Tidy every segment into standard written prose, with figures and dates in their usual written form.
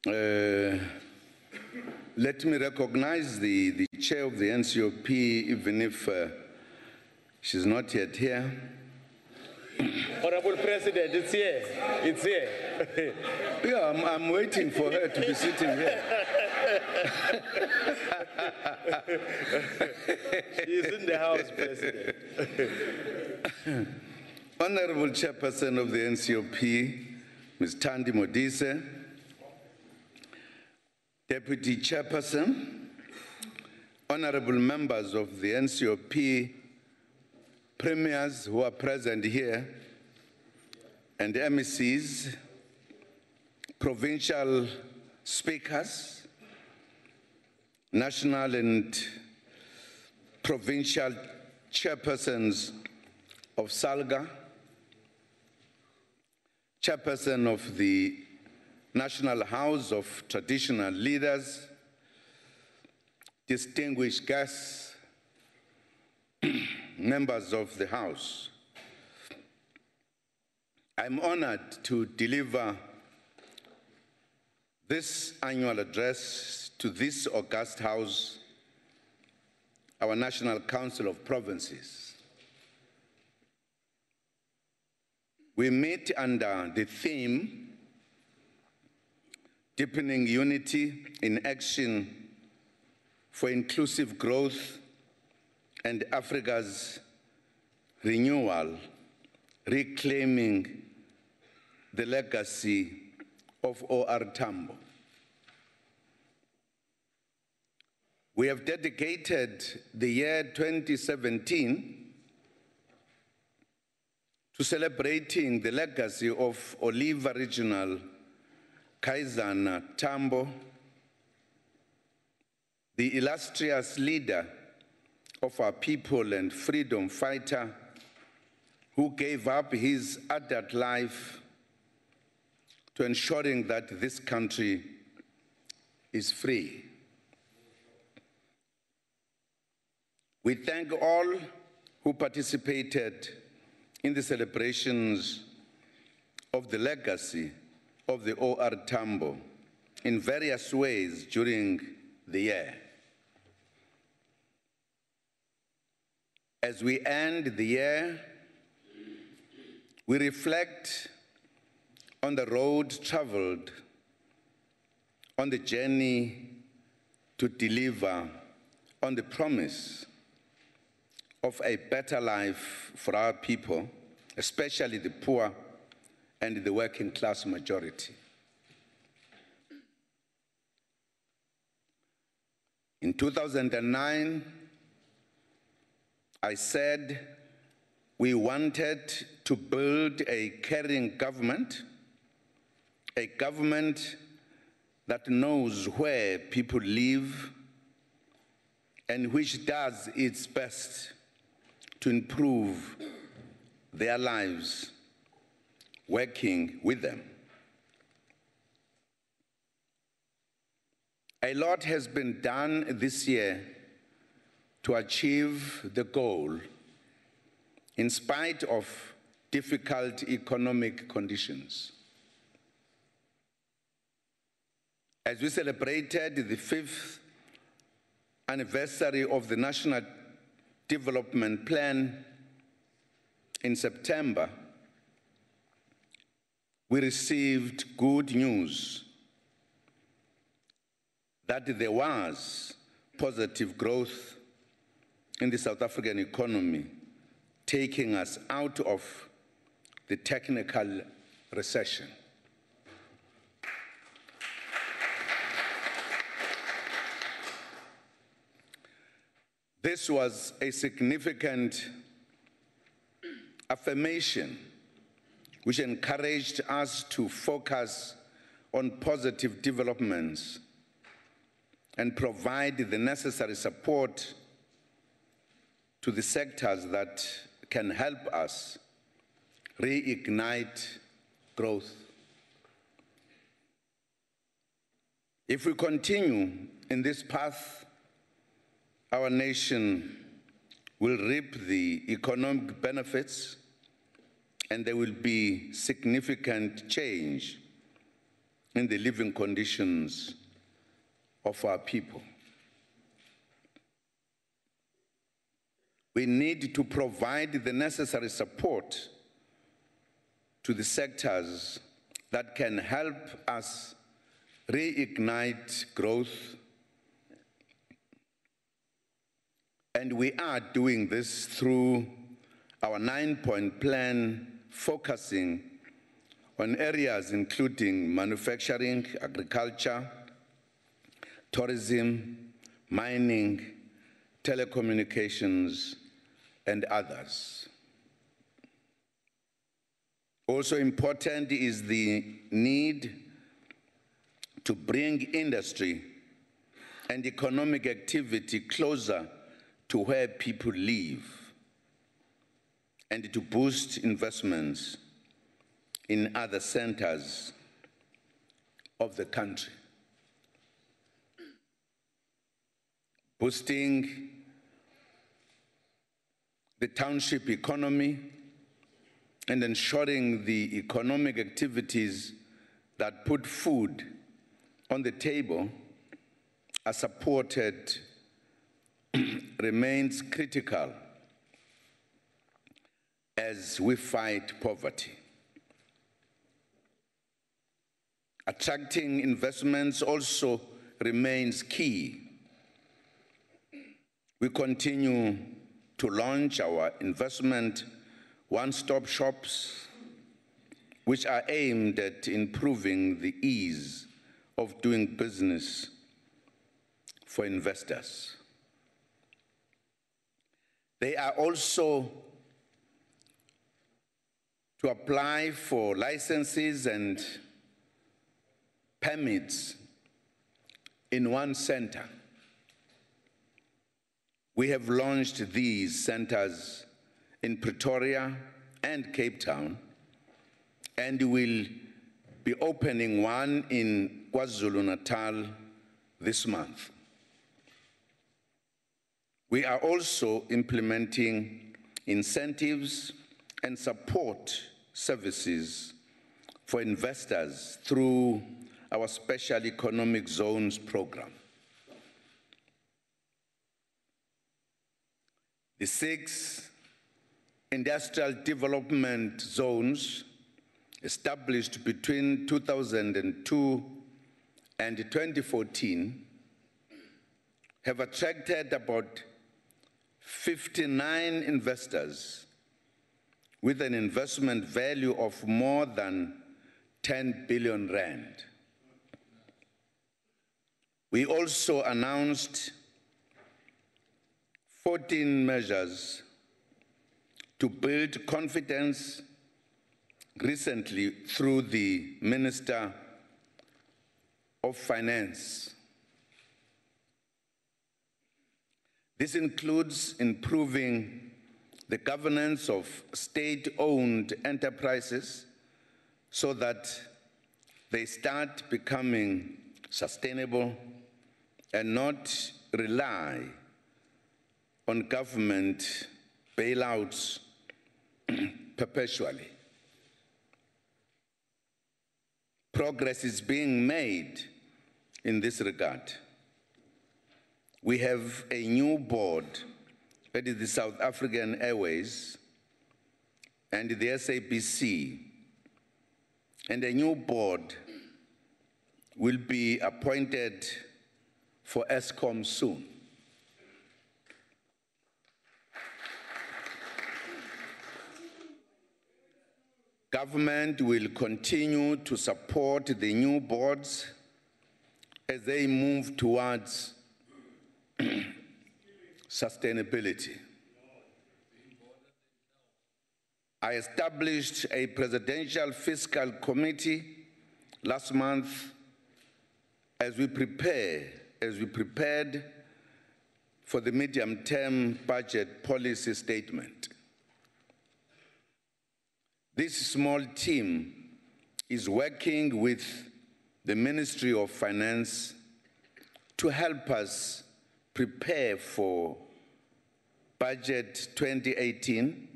Let me recognize the chair of the NCOP, even if she's not yet here. Honorable President, it's here. It's here. Yeah, I'm waiting for her to be sitting here. She's in the House, President. Honorable Chairperson of the NCOP, Ms. Thandi Modise, Deputy Chairperson, honorable members of the NCOP, premiers who are present here, and MECs, provincial speakers, national and provincial chairpersons of SALGA, chairperson of the National House of Traditional Leaders, distinguished guests, members of the House. I'm honored to deliver this annual address to this august House, our National Council of Provinces. We meet under the theme, Deepening Unity in Action for Inclusive Growth and Africa's Renewal, Reclaiming the Legacy of OR Tambo. We have dedicated the year 2017 to celebrating the legacy of Oliver Regional Kaizana Tambo, the illustrious leader of our people and freedom fighter who gave up his adult life to ensuring that this country is free. We thank all who participated in the celebrations of the legacy of the OR Tambo in various ways during the year. As we end the year, we reflect on the road traveled, on the journey to deliver on the promise of a better life for our people, especially the poor and the working class majority. In 2009, I said we wanted to build a caring government, a government that knows where people live and which does its best to improve their lives, working with them. A lot has been done this year to achieve the goal in spite of difficult economic conditions. As we celebrated the 5th anniversary of the National Development Plan in September, we received good news that there was positive growth in the South African economy, taking us out of the technical recession. This was a significant affirmation which encouraged us to focus on positive developments and provide the necessary support to the sectors that can help us reignite growth. If we continue in this path, our nation will reap the economic benefits, and there will be significant change in the living conditions of our people. We need to provide the necessary support to the sectors that can help us reignite growth. And we are doing this through our 9-point plan focusing on areas including manufacturing, agriculture, tourism, mining, telecommunications, and others. Also important is the need to bring industry and economic activity closer to where people live and to boost investments in other centers of the country. Boosting the township economy and ensuring the economic activities that put food on the table are supported remains critical as we fight poverty. Attracting investments also remains key. We continue to launch our investment one-stop shops, which are aimed at improving the ease of doing business for investors. They are also to apply for licenses and permits in one center. We have launched these centers in Pretoria and Cape Town, and will be opening one in KwaZulu-Natal this month. We are also implementing incentives and support services for investors through our Special Economic Zones program. The 6 industrial development zones established between 2002 and 2014 have attracted about 59 investors with an investment value of more than 10 billion rand. We also announced 14 measures to build confidence recently through the Minister of Finance. This includes improving the governance of state-owned enterprises so that they start becoming sustainable and not rely on government bailouts perpetually. Progress is being made in this regard. We have a new board, that is the South African Airways and the SABC, and a new board will be appointed for Eskom soon. Government will continue to support the new boards as they move towards sustainability. I established a presidential fiscal committee last month as we prepared for the medium-term budget policy statement. This small team is working with the Ministry of Finance to help us prepare for Budget 2018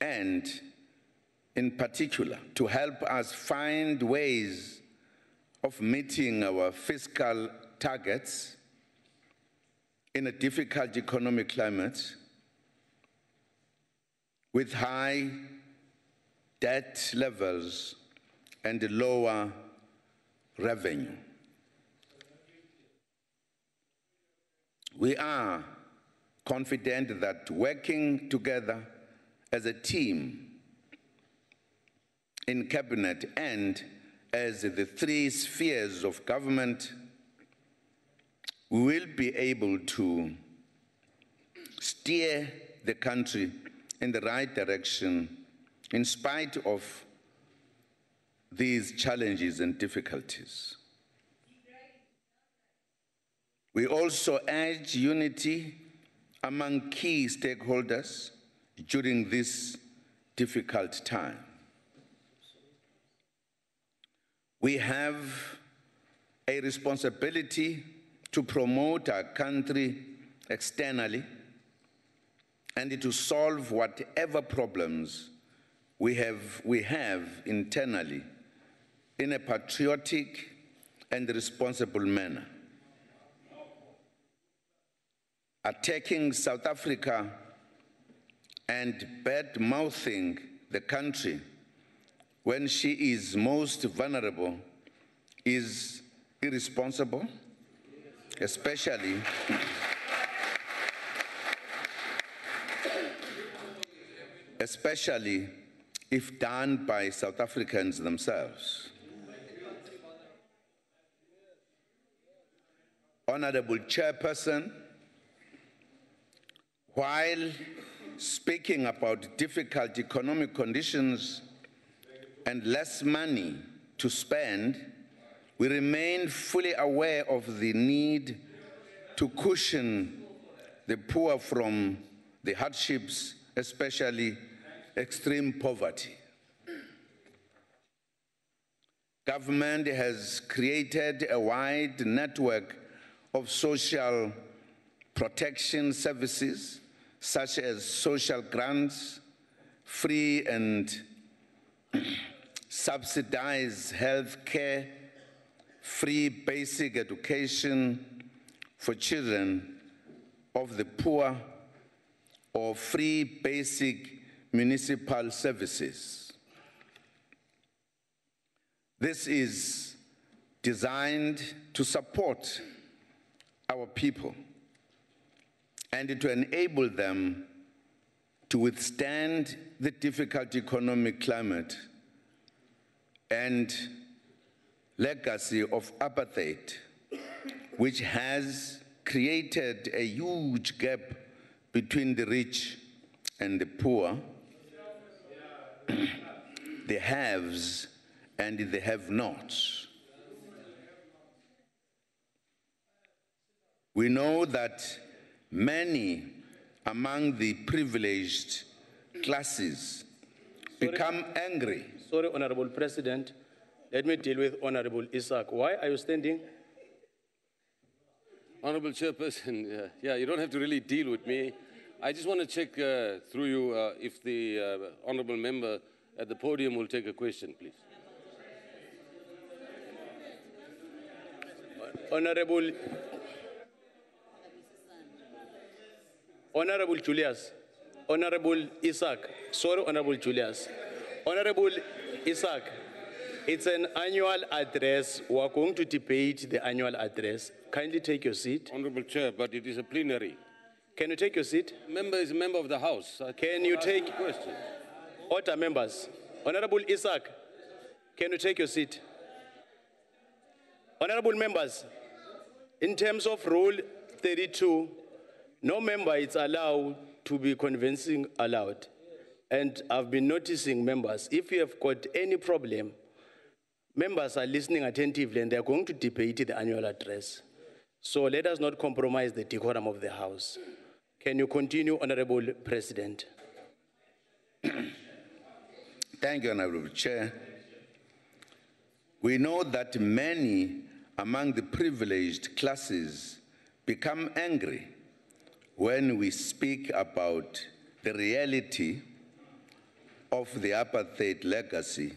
and in particular, to help us find ways of meeting our fiscal targets in a difficult economic climate with high debt levels and lower revenue. We are confident that working together as a team in Cabinet and as the three spheres of government, we will be able to steer the country in the right direction in spite of these challenges and difficulties. We also urge unity among key stakeholders during this difficult time. We have a responsibility to promote our country externally and to solve whatever problems we have internally in a patriotic and responsible manner. Attacking South Africa and bad-mouthing the country when she is most vulnerable is irresponsible, especially if done by South Africans themselves. Honorable Chairperson, while speaking about difficult economic conditions and less money to spend, we remain fully aware of the need to cushion the poor from the hardships, especially extreme poverty. Government has created a wide network of social protection services, such as social grants, free and subsidized health care, free basic education for children of the poor, or free basic municipal services. This is designed to support our people and to enable them to withstand the difficult economic climate and legacy of apartheid, which has created a huge gap between the rich and the poor, the haves and the have-nots. We know that many among the privileged classes become angry. Sorry, Honorable President. Let me deal with Honorable Isaac. Why are you standing? Honorable Chairperson, yeah, you don't have to really deal with me. I just want to check through you if the Honorable Member at the podium will take a question, please. Honorable Julius, Honorable Isaac, sorry, Honorable Julius. Honorable Isaac, it's an annual address. We're going to debate the annual address. Kindly take your seat. Honorable Chair, but it is a plenary. Can you take your seat? Member is a member of the House. Can you take a question? Order, members. Honorable Isaac, can you take your seat? Honorable members, in terms of Rule 32, no member is allowed to be convincing aloud. And I've been noticing members, if you have got any problem, members are listening attentively and they're going to debate the annual address. So let us not compromise the decorum of the House. Can you continue, Honorable President? Thank you, Honorable Chair. We know that many among the privileged classes become angry when we speak about the reality of the apartheid legacy,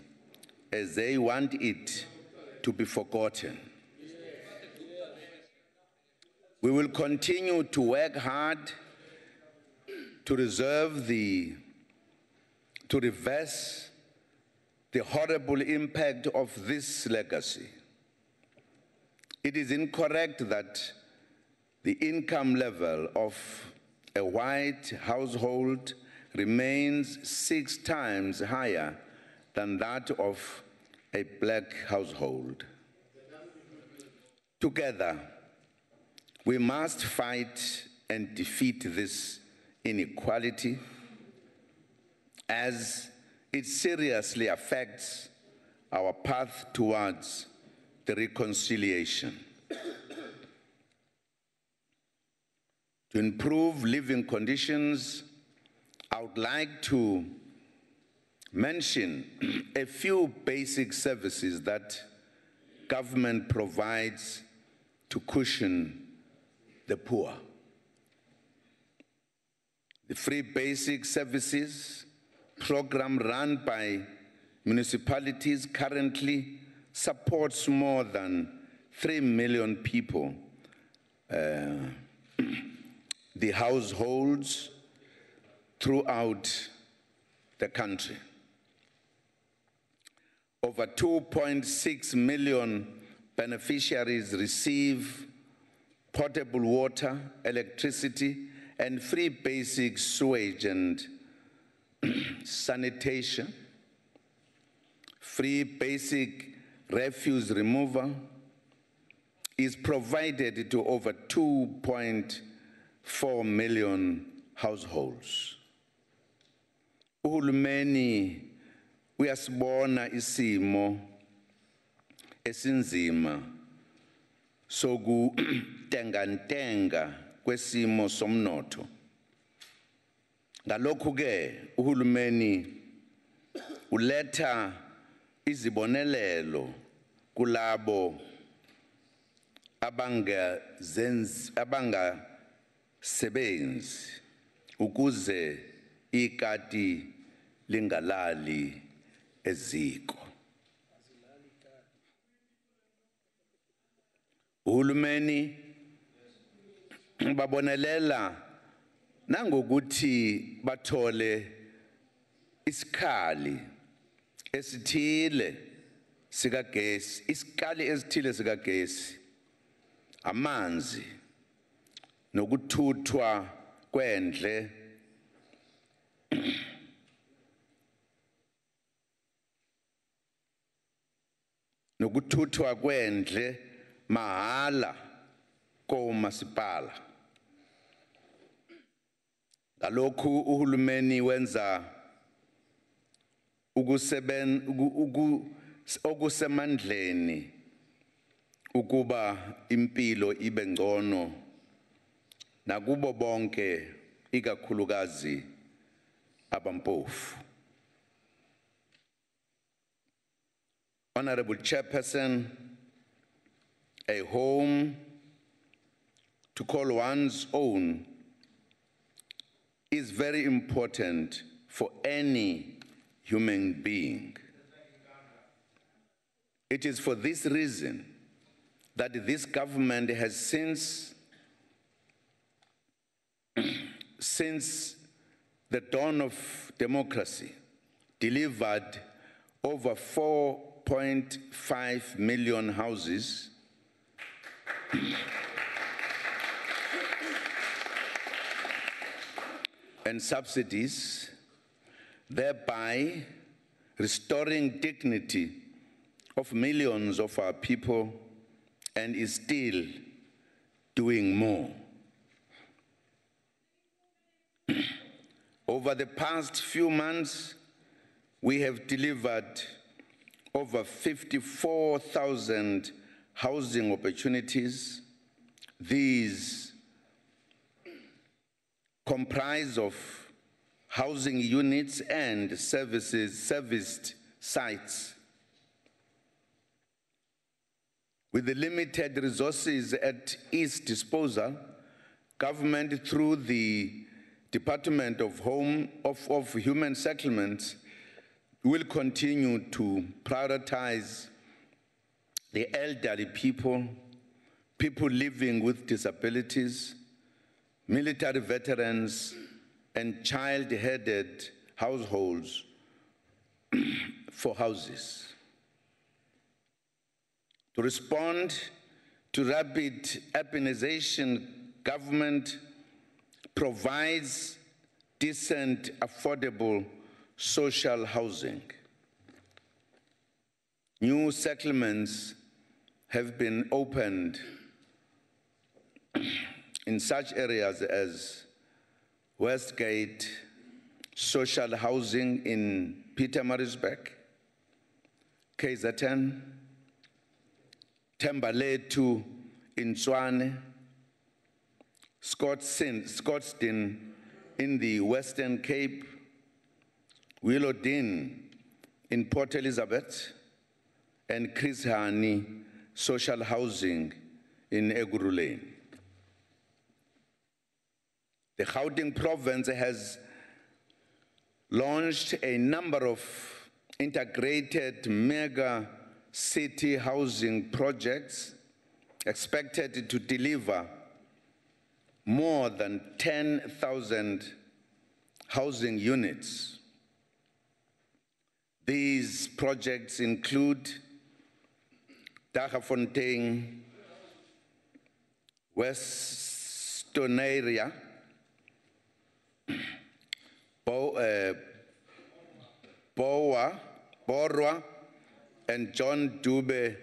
as they want it to be forgotten. We will continue to work hard to reverse the horrible impact of this legacy. It is incorrect that the income level of a white household remains 6 times higher than that of a black household. Together, we must fight and defeat this inequality as it seriously affects our path towards the reconciliation. To improve living conditions, I would like to mention a few basic services that government provides to cushion the poor. The free basic services program run by municipalities currently supports more than 3 million people. The households throughout the country. Over 2.6 million beneficiaries receive potable water, electricity, and free basic sewage and sanitation, free basic refuse removal is provided to over 2.4 million households. Uhulumeni uyasibona isimo esinzima sokutengantenga kwesimo somnotho. Ngalokhu-ke uhulumeni uletha izibonelelo kulabo abangasebenzi ukuze ikati lingalali eziko. Uhulumeni babonelela nangokuthi bathole isikali esithile sikagesi, isikali esithile sikagesi, amanzi, nokuthuthwa kwendle, mahala komasipala. Ngalokhu uhulumeni wenza okusemandleni ukuba impilo ibe ngcono nakubo bonke ikakhulukazi abampofu. Honorable Chairperson, a home to call one's own is very important for any human being. It is for this reason that this government has since the dawn of democracy delivered over 4.5 million houses and subsidies, thereby restoring dignity of millions of our people, and is still doing more. Over the past few months, we have delivered over 54,000 housing opportunities. These comprise of housing units and serviced sites. With the limited resources at its disposal, government through the Department of Human Settlements We will continue to prioritize the elderly people, people living with disabilities, military veterans, and child-headed households for houses. To respond to rapid urbanization, government provides decent, affordable social housing. New settlements have been opened in such areas as Westgate, social housing in Pietermaritzburg, KZN, Thembalethu in Tshwane, Scottsdene in the Western Cape, Willowdene in Port Elizabeth, and Chris Hani social housing in Ekurhuleni. The Gauteng province has launched a number of integrated mega city housing projects expected to deliver more than 10,000 housing units. These projects include Daggafontein, Westonaria, Borwa, and John Dube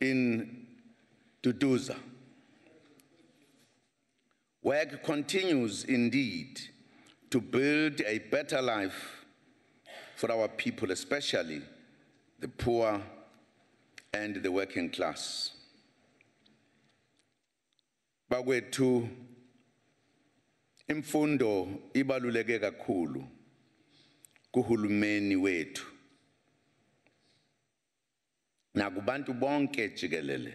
in Duduza. Work continues indeed to build a better life for our people, especially the poor and the working class. Bakwethu, imfundo ibaluleke kakhulu kuhulumeni wethu nakubantu bonke jikelele.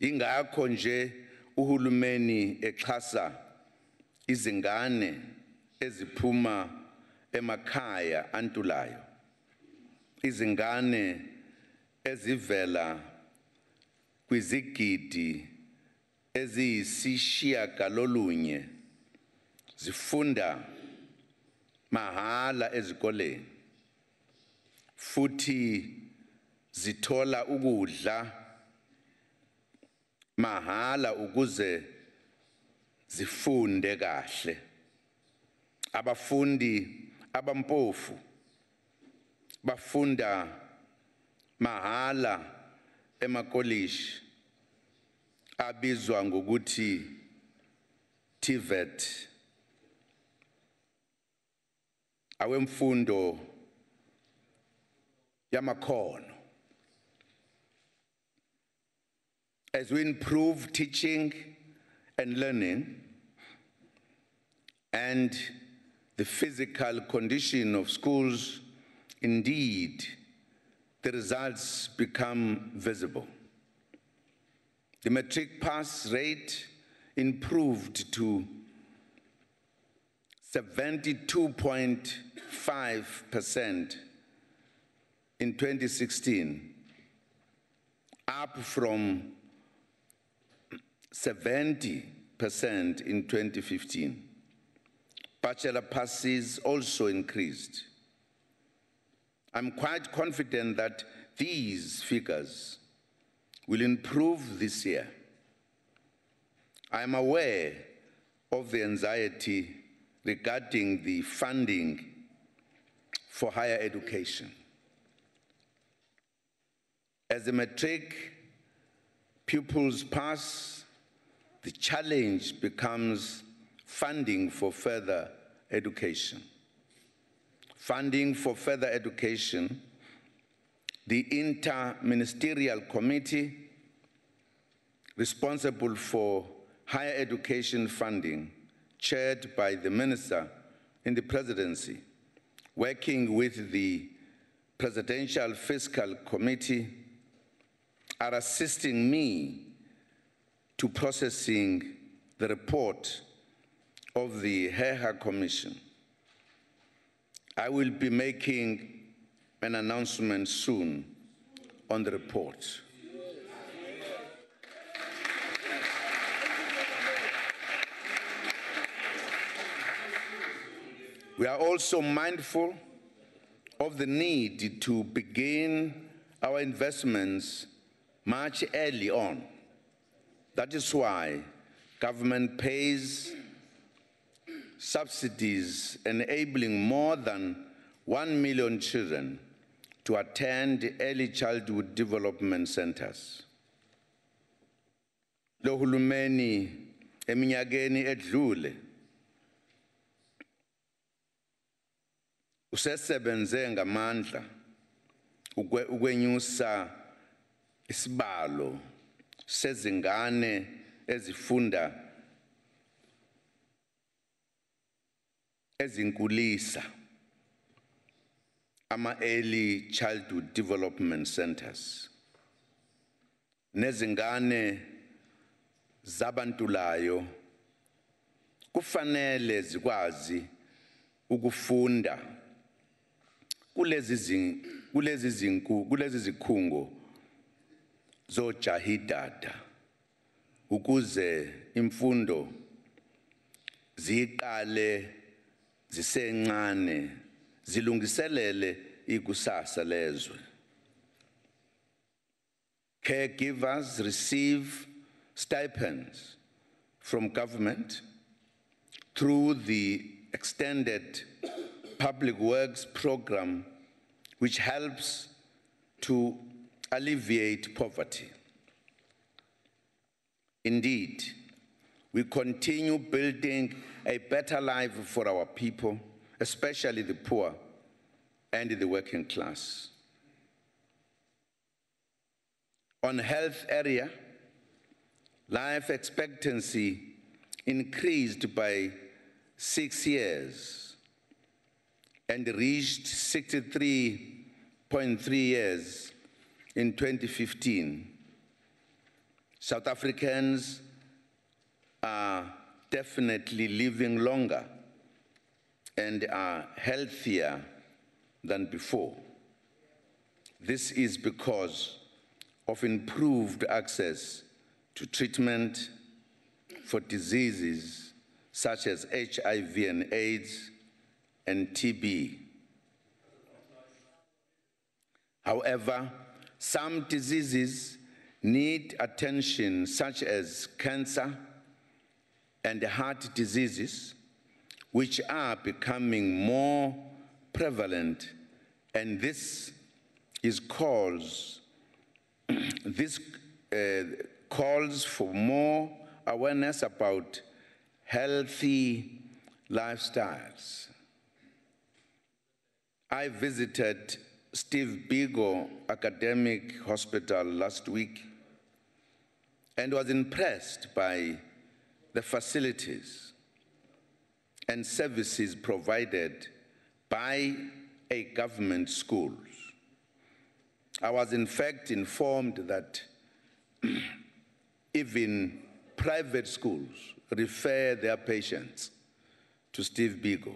Ingakho nje uhulumeni exhasa izingane eziphuma emakhaya antulayo, izingane ezivela kwizigidi eziyisishiyagalolunye zifunda mahala ezikoleni futhi zithola ukudla mahala ukuze zifunde kahle. Abafundi abampofu bafunda mahala emakolishi abizwa ngokuthi TVET, awemfundo yamakhono. As we improve teaching and learning and the physical condition of schools, indeed, the results become visible. The matric pass rate improved to 72.5% in 2016, up from 70% in 2015. Bachelor passes also increased. I'm quite confident that these figures will improve this year. I am aware of the anxiety regarding the funding for higher education. As the matric pupils pass, the challenge becomes funding for further education. Funding for further education, the Inter-Ministerial Committee responsible for higher education funding, chaired by the Minister in the Presidency, working with the Presidential Fiscal Committee, are assisting me to processing the report of the HEHA Commission. I will be making an announcement soon on the report. We are also mindful of the need to begin our investments much early on. That is why government pays subsidies enabling more than 1 million children to attend early childhood development centers. Lo hulumeni eminyakeni edlule usesebenze ngamandla ukwenyusa isibalo sezingane ezifunda ezinkulisa ama-early childhood development centers nezingane zabantulayo kufanele zikwazi ukufunda kulezi zikhungo zojahidada ukuze imfundo ziqale zisencane zilungiselele ikusasa lezwe. Caregivers receive stipends from government through the extended public works program, which helps to alleviate poverty. Indeed, we continue building a better life for our people, especially the poor and the working class. On health area, life expectancy increased by 6 years and reached 63.3 years in 2015. South Africans are definitely living longer and are healthier than before. This is because of improved access to treatment for diseases such as HIV and AIDS and TB. However, some diseases need attention, such as cancer and heart diseases, which are becoming more prevalent, and this calls for more awareness about healthy lifestyles. I visited Steve Biko Academic Hospital last week and was impressed by the facilities and services provided by a government schools. I was in fact informed that even private schools refer their patients to Steve Biko.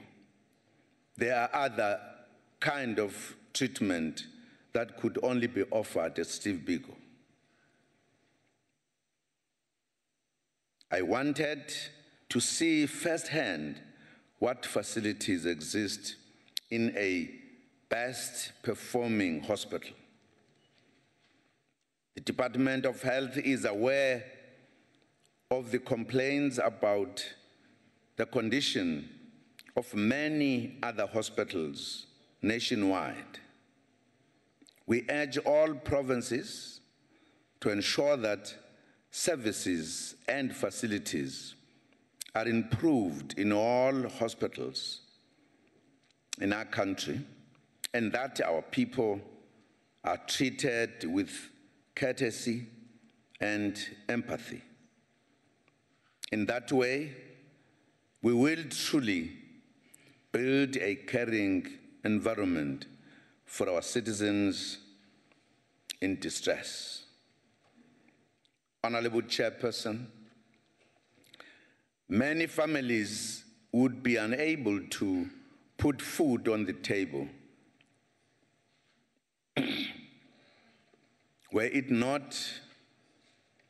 There are other kind of treatment that could only be offered at Steve Biko. I wanted to see firsthand what facilities exist in a best performing hospital. The Department of Health is aware of the complaints about the condition of many other hospitals nationwide. We urge all provinces to ensure that services and facilities are improved in all hospitals in our country, and that our people are treated with courtesy and empathy. In that way, we will truly build a caring environment for our citizens in distress. Honorable Chairperson, many families would be unable to put food on the table. Were it not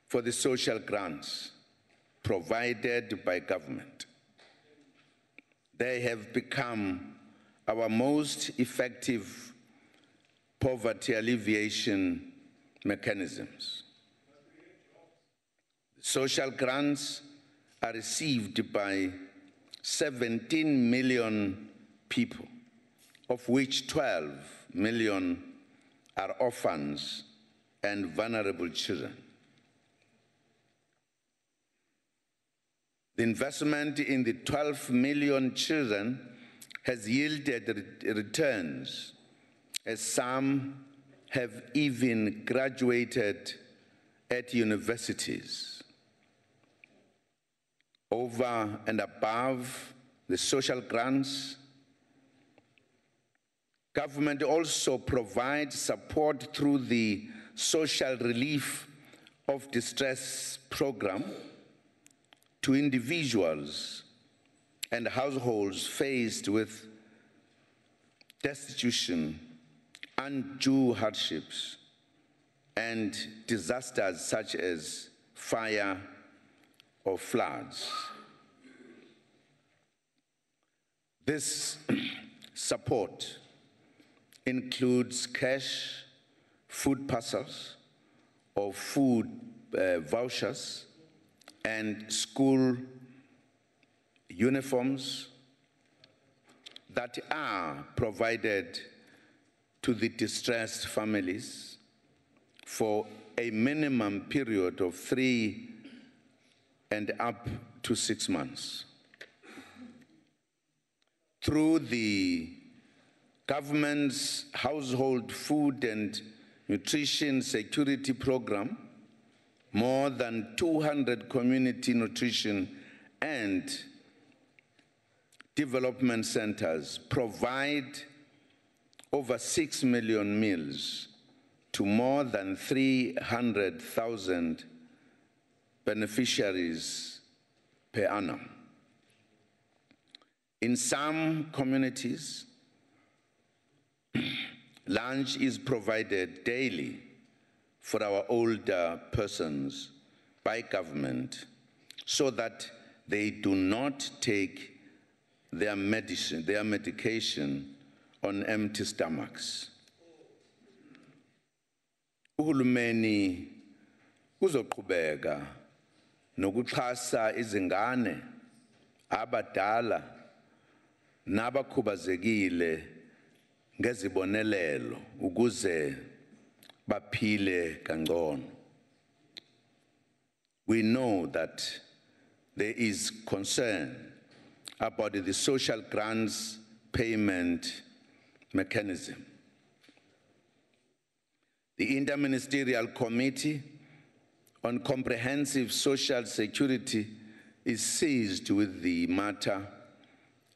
for the social grants provided by government, they have become our most effective poverty alleviation mechanisms. Social grants are received by 17 million people, of which 12 million are orphans and vulnerable children. The investment in the 12 million children has yielded returns, as some have even graduated at universities. Over and above the social grants, government also provides support through the Social Relief of Distress program to individuals and households faced with destitution, undue hardships, and disasters such as fire or floods. This support includes cash, food parcels, or food vouchers, and school uniforms that are provided to the distressed families for a minimum period of 3 and up to 6 months. Through the government's Household Food and Nutrition Security Program, more than 200 community nutrition and development centers provide over 6 million meals to more than 300,000 beneficiaries per annum. In some communities, lunch is provided daily for our older persons by government so that they do not take their medication on empty stomachs. Uhulumeni uzoqhubeka nokuxhasa izingane, abadala, nabakhubazekile ngezibonelelo ukuze baphile kangcono. We know that there is concern about the social grants payment mechanism. The Interministerial Committee on Comprehensive Social Security is seized with the matter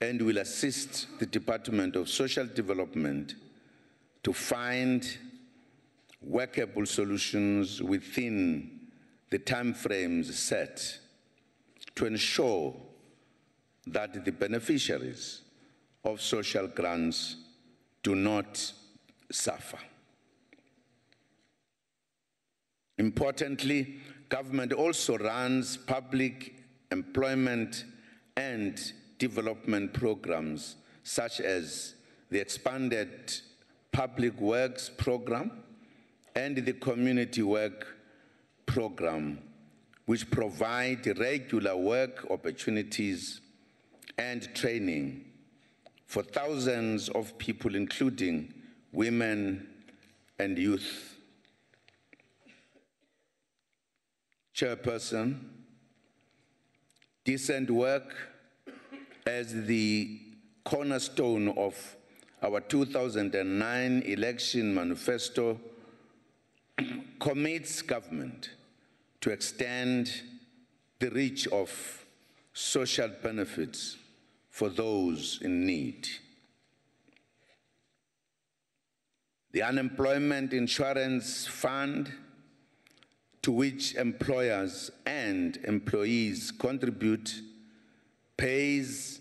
and will assist the Department of Social Development to find workable solutions within the timeframes set to ensure that the beneficiaries of social grants do not suffer. Importantly, government also runs public employment and development programs such as the expanded Public Works Program and the Community Work Program, which provide regular work opportunities and training for thousands of people, including women and youth. Chairperson, decent work as the cornerstone of our 2009 election manifesto commits government to extend the reach of social benefits for those in need. The Unemployment Insurance Fund, to which employers and employees contribute, pays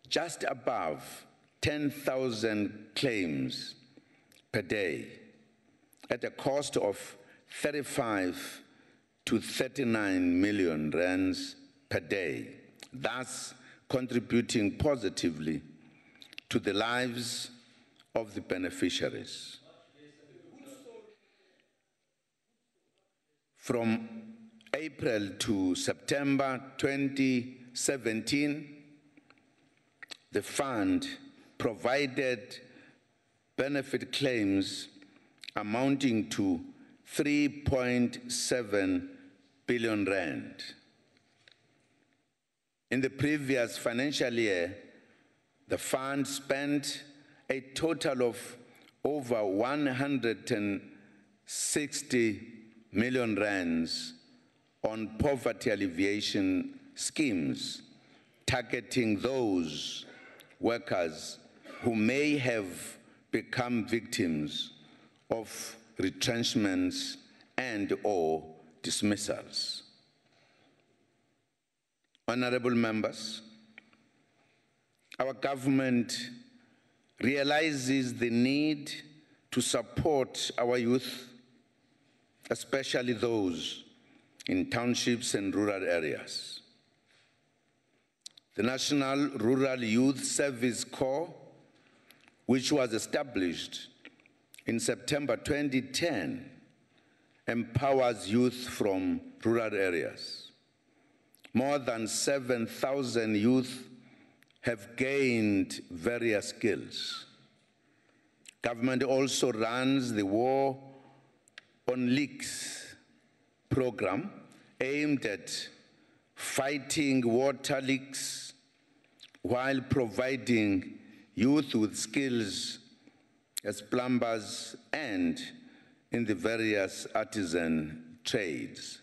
just above 10,000 claims per day at a cost of 35 to 39 million rands per day, thus contributing positively to the lives of the beneficiaries. From April to September 2017, the fund provided benefit claims amounting to 3.7 billion rand. In the previous financial year, the fund spent a total of over 160 million rands on poverty alleviation schemes, targeting those workers who may have become victims of retrenchments and/or dismissals. Honorable members, our government realizes the need to support our youth, especially those in townships and rural areas. The National Rural Youth Service Corps, which was established in September 2010, empowers youth from rural areas. More than 7,000 youth have gained various skills. Government also runs the War on Leaks program aimed at fighting water leaks while providing youth with skills as plumbers and in the various artisan trades.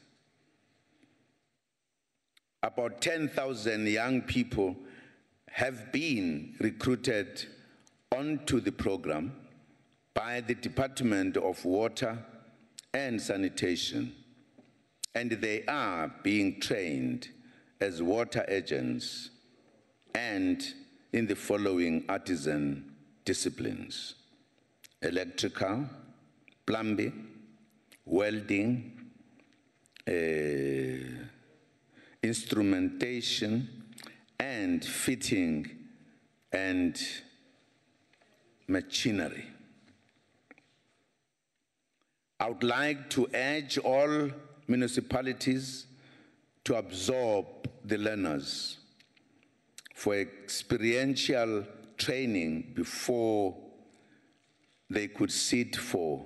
About 10,000 young people have been recruited onto the program by the Department of Water and Sanitation, and they are being trained as water agents and in the following artisan disciplines: electrical, plumbing, welding, instrumentation, and fitting and machinery. I would like to urge all municipalities to absorb the learners for experiential training before they could sit for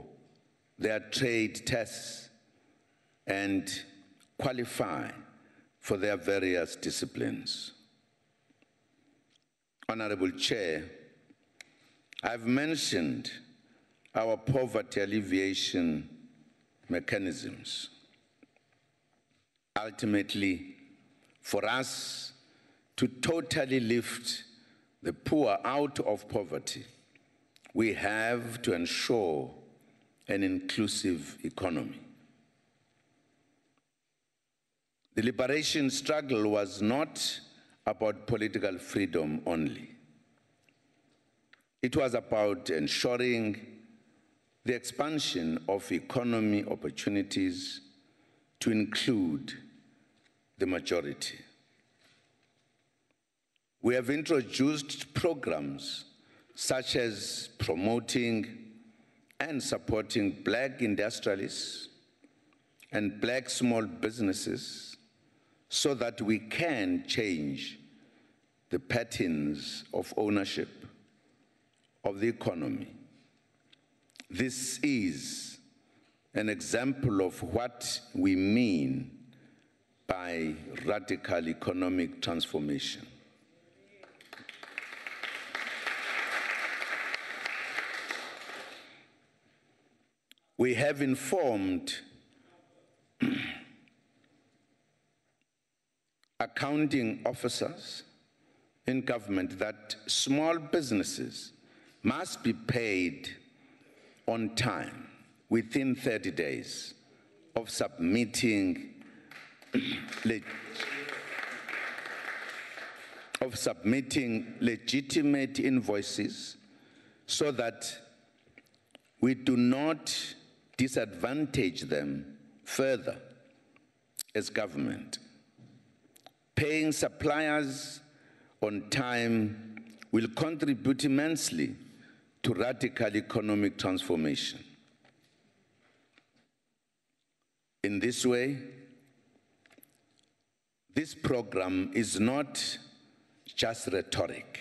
their trade tests and qualify for their various disciplines. Honorable Chair, I've mentioned our poverty alleviation mechanisms. Ultimately, for us to totally lift the poor out of poverty, we have to ensure an inclusive economy. The liberation struggle was not about political freedom only. It was about ensuring the expansion of economy opportunities to include the majority. We have introduced programs such as promoting and supporting Black industrialists and Black small businesses so that we can change the patterns of ownership of the economy. This is an example of what we mean by radical economic transformation. We have informed accounting officers in government that small businesses must be paid on time within 30 days of submitting of submitting legitimate invoices so that we do not disadvantage them further as government. Paying suppliers on time will contribute immensely to radical economic transformation. In this way, this program is not just rhetoric.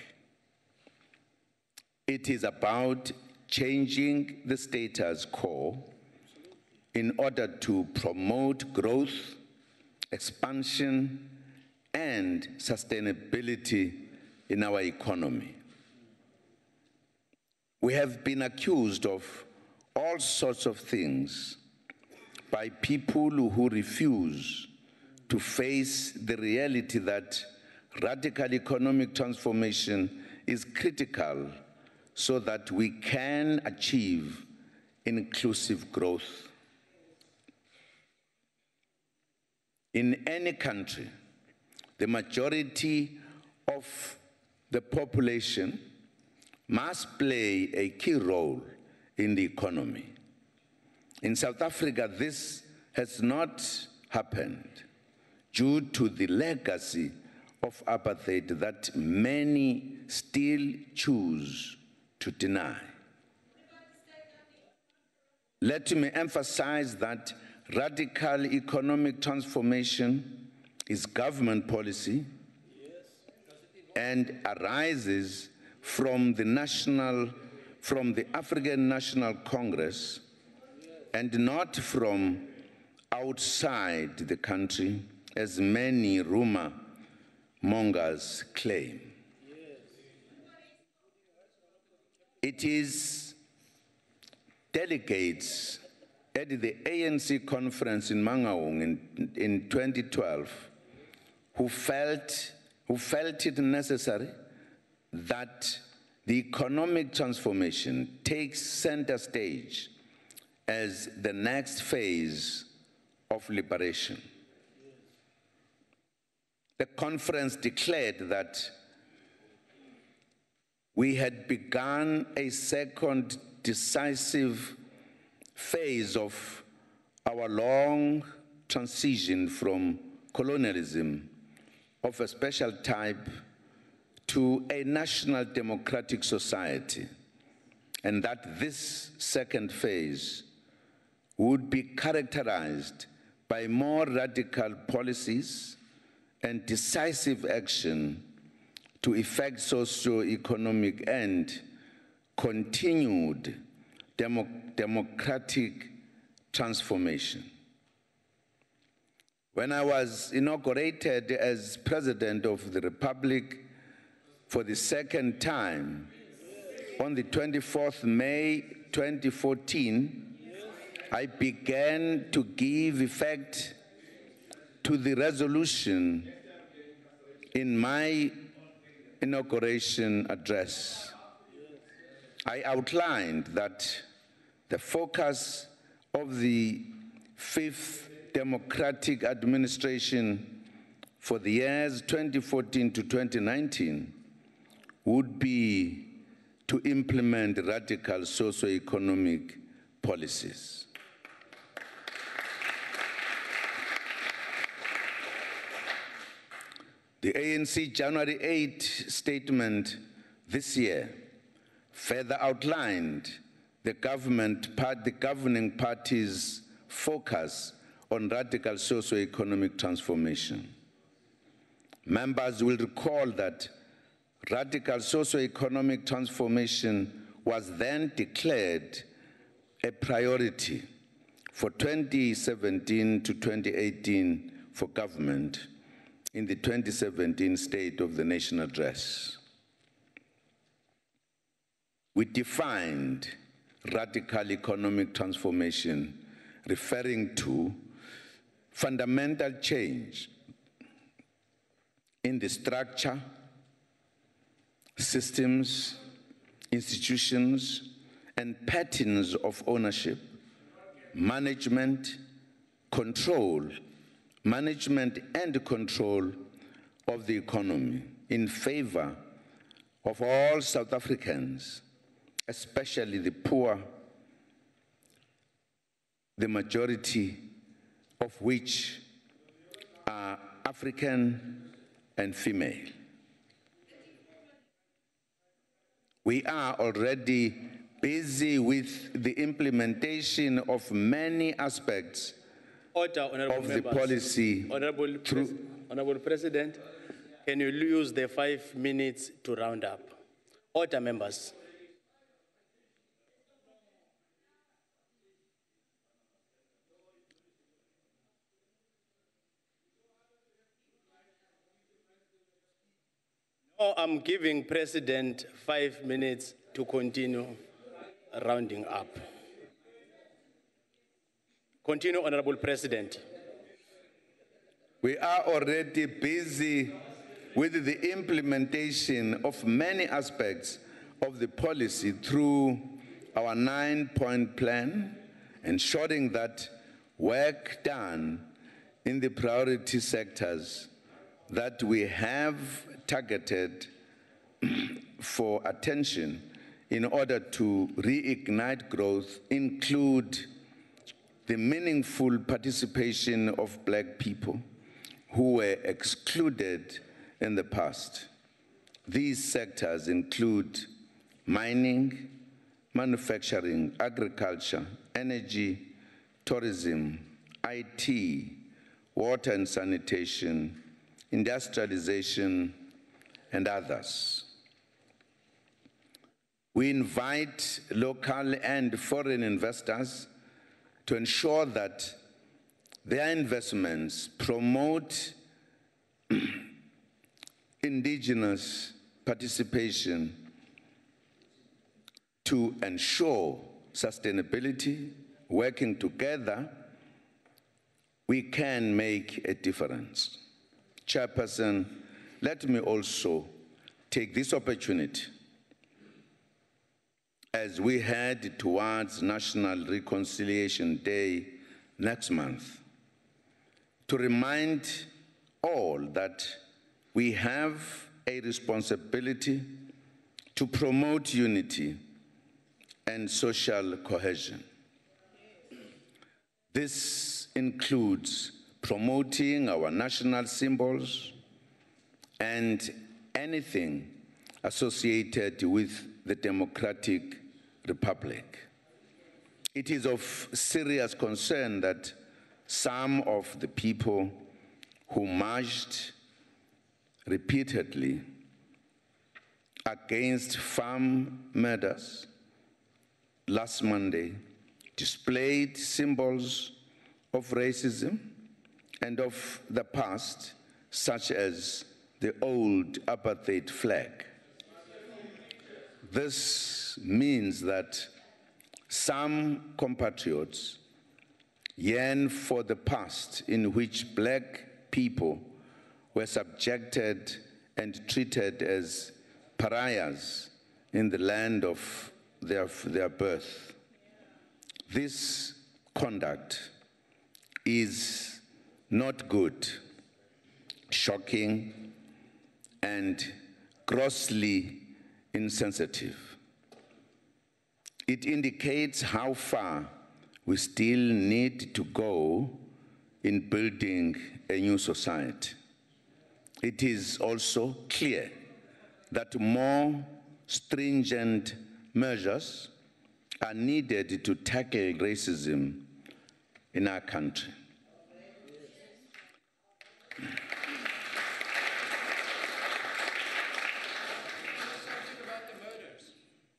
It is about changing the status quo in order to promote growth, expansion, and sustainability in our economy. We have been accused of all sorts of things by people who refuse to face the reality that radical economic transformation is critical so that we can achieve inclusive growth. In any country, the majority of the population must play a key role in the economy. In South Africa, this has not happened due to the legacy of apartheid that many still choose to deny. Let me emphasize that radical economic transformation is government policy and arises from the African National Congress and not from outside the country, as many rumor mongers claim. It is delegates at the ANC conference in Mangaung in 2012 who felt it necessary that the economic transformation takes center stage as the next phase of liberation. The conference declared that we had begun a second decisive phase of our long transition from colonialism of a special type to a national democratic society, and that this second phase would be characterized by more radical policies and decisive action to effect socio-economic and continued democratic transformation. When I was inaugurated as President of the Republic for the second time on the 24th May 2014, I began to give effect to the resolution in my inauguration address. I outlined that the focus of the fifth democratic administration for the years 2014 to 2019 would be to implement radical socio-economic policies. The ANC January 8 statement this year further outlined the governing party's focus on radical socio-economic transformation. Members will recall that radical socio-economic transformation was then declared a priority for 2017 to 2018 for government in the 2017 State of the Nation Address. We defined radical economic transformation referring to fundamental change in the structure, systems, institutions, and patterns of ownership, management and control of the economy, in favor of all South Africans, especially the poor, the majority of which are African and female. We are already busy with the implementation of many aspects Order, honorable of the members. policy Honorable President, can you use the 5 minutes to round up? Order, members. No, I'm giving President 5 minutes to continue rounding up. Continue, Honorable President. We are already busy with the implementation of many aspects of the policy through our 9-point plan, ensuring that work done in the priority sectors that we have targeted for attention in order to reignite growth include the meaningful participation of Black people who were excluded in the past. These sectors include mining, manufacturing, agriculture, energy, tourism, IT, water and sanitation, industrialization, and others. We invite local and foreign investors to ensure that their investments promote indigenous participation to ensure sustainability. Working together, we can make a difference. Chairperson, let me also take this opportunity as we head towards National Reconciliation Day next month to remind all that we have a responsibility to promote unity and social cohesion. This includes promoting our national symbols and anything associated with the Democratic Republic. It is of serious concern that some of the people who marched repeatedly against farm murders last Monday displayed symbols of racism and of the past, such as the old apartheid flag. This means that some compatriots yearn for the past in which Black people were subjected and treated as pariahs in the land of their birth. This conduct is not good, shocking, and grossly insensitive. It indicates how far we still need to go in building a new society. It is also clear that more stringent measures are needed to tackle racism in our country.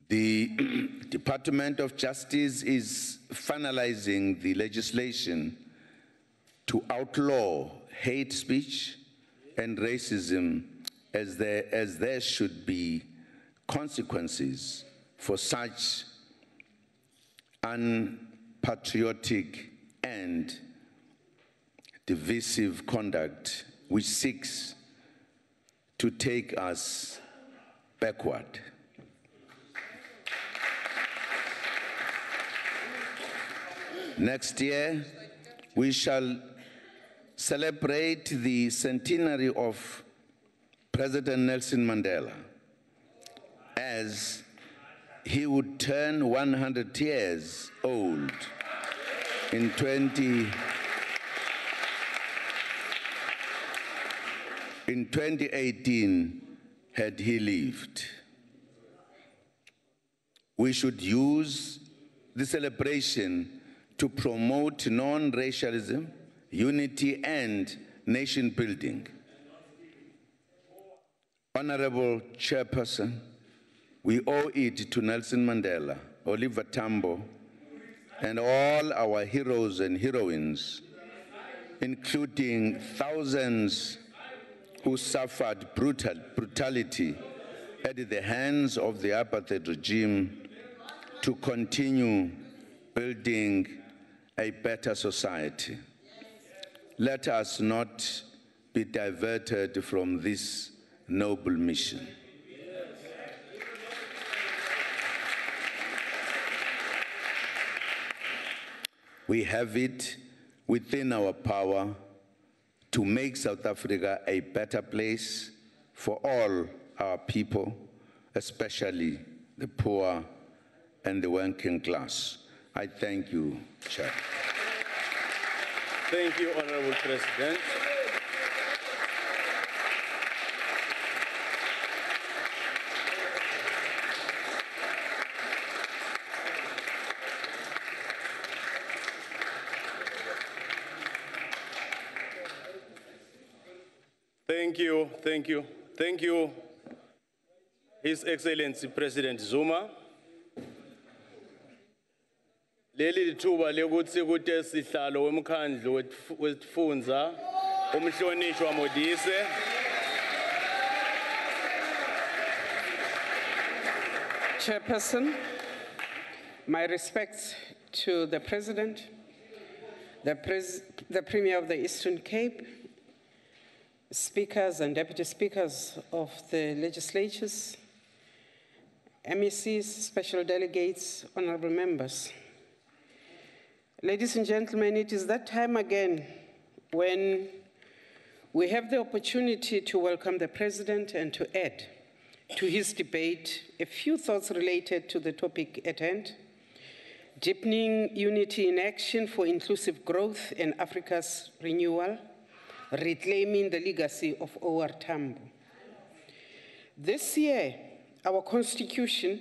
The Department of Justice is finalizing the legislation to outlaw hate speech and racism, as there should be consequences for such unpatriotic and divisive conduct which seeks to take us backward. Next year, we shall celebrate the centenary of President Nelson Mandela as he would turn 100 years old in 2018 had he lived. We should use the celebration to promote non-racialism, unity, and nation building. Honorable Chairperson, we owe it to Nelson Mandela, OR Tambo, and all our heroes and heroines, including thousands who suffered brutality at the hands of the apartheid regime, to continue building a better society. Let us not be diverted from this noble mission. We have it within our power to make South Africa a better place for all our people, especially the poor and the working class. I thank you, Chair. Thank you, Honorable President. Thank you, His Excellency President Zuma. Leli lithuba lekuthi kude sihlalo wemkhandlu wesifundza umhlonishwa Modise. Chairperson, my respects to the President, the Premier of the Eastern Cape, Speakers and Deputy Speakers of the legislatures, MECs, special delegates, honorable members. Ladies and gentlemen, it is that time again when we have the opportunity to welcome the President and to add to his debate a few thoughts related to the topic at hand: deepening unity in action for inclusive growth in Africa's renewal, reclaiming the legacy of OR Tambo. This year, our Constitution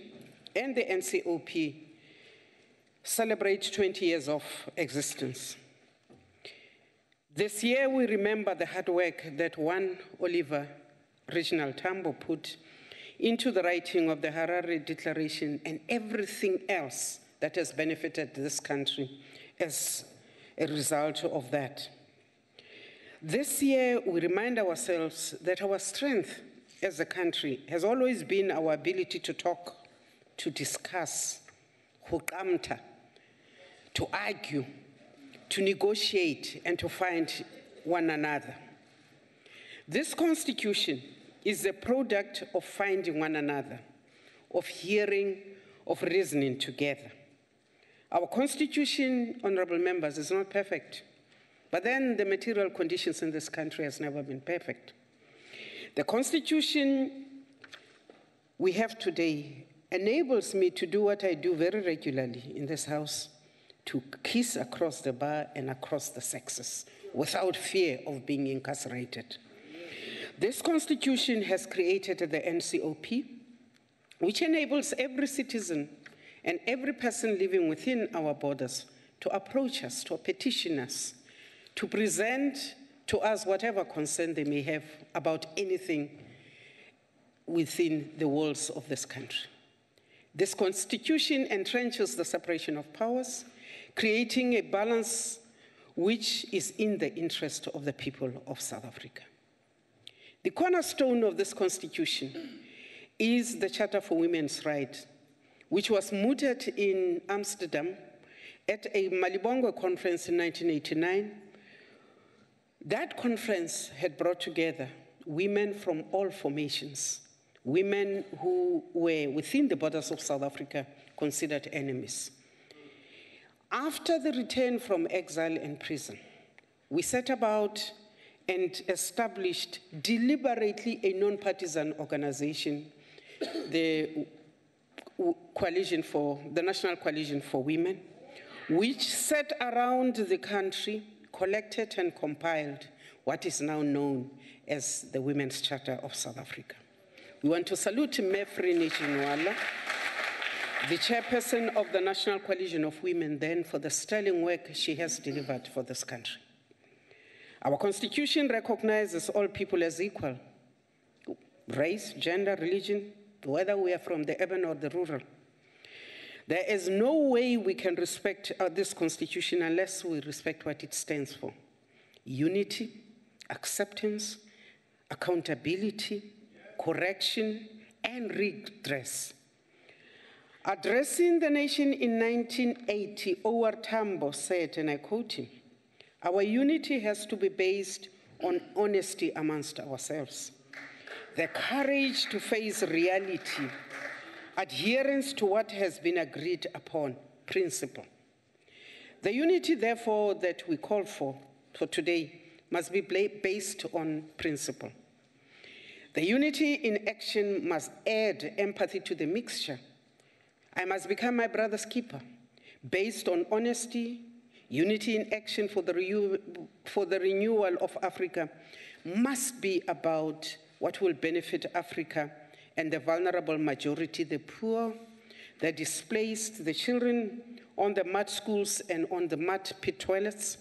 and the NCOP celebrate 20 years of existence. This year, we remember the hard work that one Oliver Reginald Tambo put into the writing of the Harare Declaration and everything else that has benefited this country as a result of that. This year, we remind ourselves that our strength as a country has always been our ability to talk, to discuss, to argue, to negotiate, and to find one another. This Constitution is a product of finding one another, of hearing, of reasoning together. Our Constitution, honorable members, is not perfect. But then the material conditions in this country has never been perfect. The Constitution we have today enables me to do what I do very regularly in this House, to kiss across the bar and across the sexes without fear of being incarcerated. This Constitution has created the NCOP, which enables every citizen and every person living within our borders to approach us, to petition us, to present to us whatever concern they may have about anything within the walls of this country. This Constitution entrenches the separation of powers, creating a balance which is in the interest of the people of South Africa. The cornerstone of this Constitution is the Charter for Women's Rights, which was mooted in Amsterdam at a Malibongwe conference in 1989. That conference had brought together women from all formations, women who were within the borders of South Africa considered enemies. After the return from exile and prison, we set about and established deliberately a non-partisan organization, the National Coalition for Women, which sat around the country, collected and compiled what is now known as the Women's Charter of South Africa. We want to salute Mefrini Chinwala, the chairperson of the National Coalition of Women, then, for the sterling work she has delivered for this country. Our Constitution recognizes all people as equal, race, gender, religion, whether we are from the urban or the rural. There is no way we can respect this Constitution unless we respect what it stands for: unity, acceptance, accountability, correction, and redress. Addressing the nation in 1980, OR Tambo said, and I quote him, "Our unity has to be based on honesty amongst ourselves, the courage to face reality, adherence to what has been agreed upon, principle. The unity, therefore, that we call for today must be based on principle. The unity in action must add empathy to the mixture. I must become my brother's keeper, based on honesty. Unity in action for the renewal of Africa must be about what will benefit Africa and the vulnerable majority, the poor, the displaced, the children on the mud schools and on the mud pit toilets,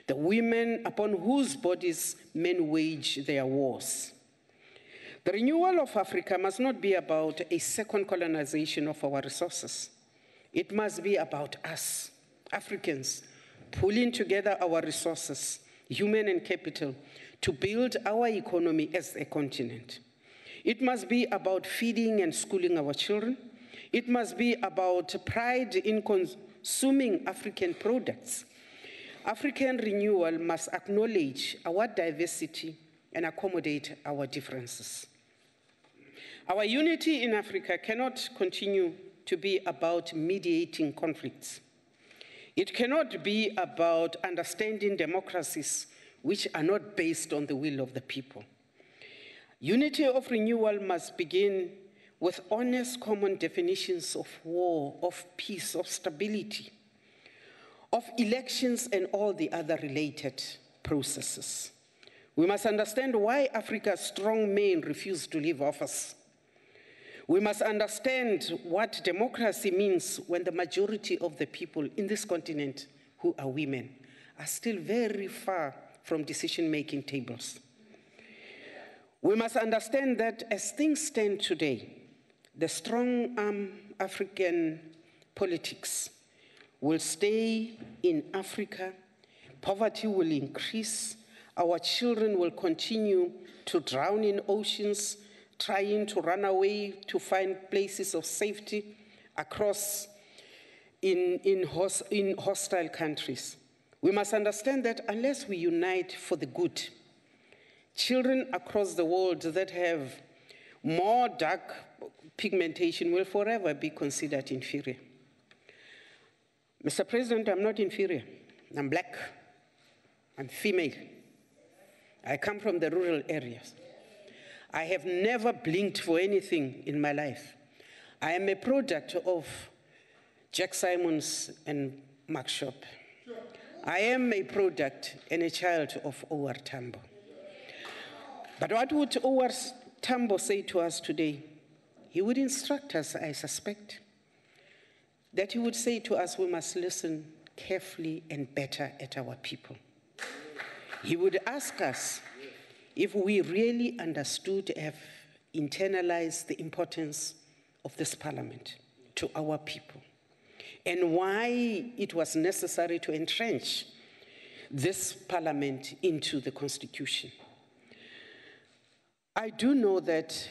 the women upon whose bodies men wage their wars. The renewal of Africa must not be about a second colonization of our resources. It must be about us, Africans, pulling together our resources, human and capital, to build our economy as a continent. It must be about feeding and schooling our children. It must be about pride in consuming African products. African renewal must acknowledge our diversity and accommodate our differences. Our unity in Africa cannot continue to be about mediating conflicts. It cannot be about understanding democracies which are not based on the will of the people. Unity of renewal must begin with honest common definitions of war, of peace, of stability, of elections and all the other related processes. We must understand why Africa's strong men refuse to leave office. We must understand what democracy means when the majority of the people in this continent, who are women, are still very far from decision-making tables. We must understand that as things stand today, the strong African politics will stay in Africa, poverty will increase, our children will continue to drown in oceans, trying to run away to find places of safety across in hostile countries. We must understand that unless we unite for the good, children across the world that have more dark pigmentation will forever be considered inferior. Mr. President, I'm not inferior. I'm black. I'm female. I come from the rural areas. I have never blinked for anything in my life. I am a product of Jack Simons and Mark Shop. I am a product and a child of OR Tambo. But what would OR Tambo say to us today? He would instruct us, I suspect, that he would say to us, we must listen carefully and better at our people. He would ask us if we really understood, have internalized the importance of this parliament to our people, and why it was necessary to entrench this parliament into the Constitution. I do know that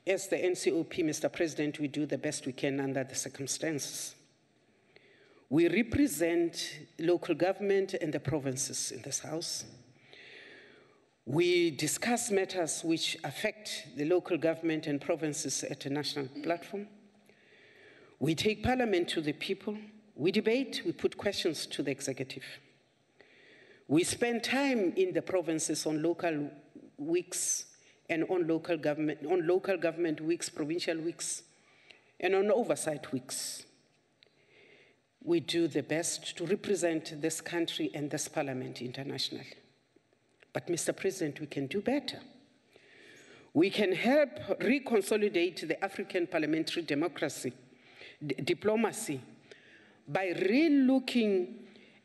as the NCOP, Mr. President, we do the best we can under the circumstances. We represent local government and the provinces in this House. We discuss matters which affect the local government and provinces at a national platform. We take parliament to the people. We debate, we put questions to the executive. We spent time in the provinces on local weeks and on local government weeks, provincial weeks, and on oversight weeks. We do the best to represent this country and this parliament internationally. But Mr. President, we can do better. We can help reconsolidate the African parliamentary diplomacy by re-looking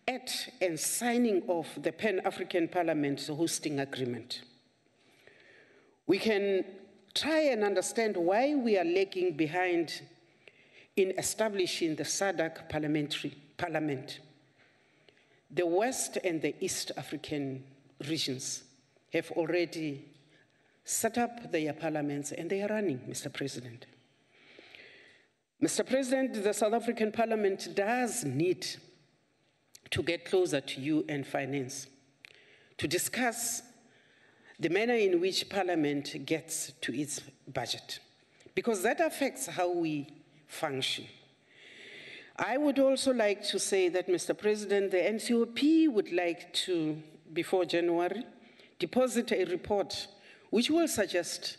at and signing off the Pan-African Parliament hosting agreement. We can try and understand why we are lagging behind in establishing the SADC parliament. The West and the East African regions have already set up their parliaments and they are running, Mr. President. Mr. President, the South African Parliament does need to get closer to you and finance to discuss the manner in which Parliament gets to its budget, because that affects how we function. I would also like to say that, Mr. President, the NCOP would like to, before January, deposit a report which will suggest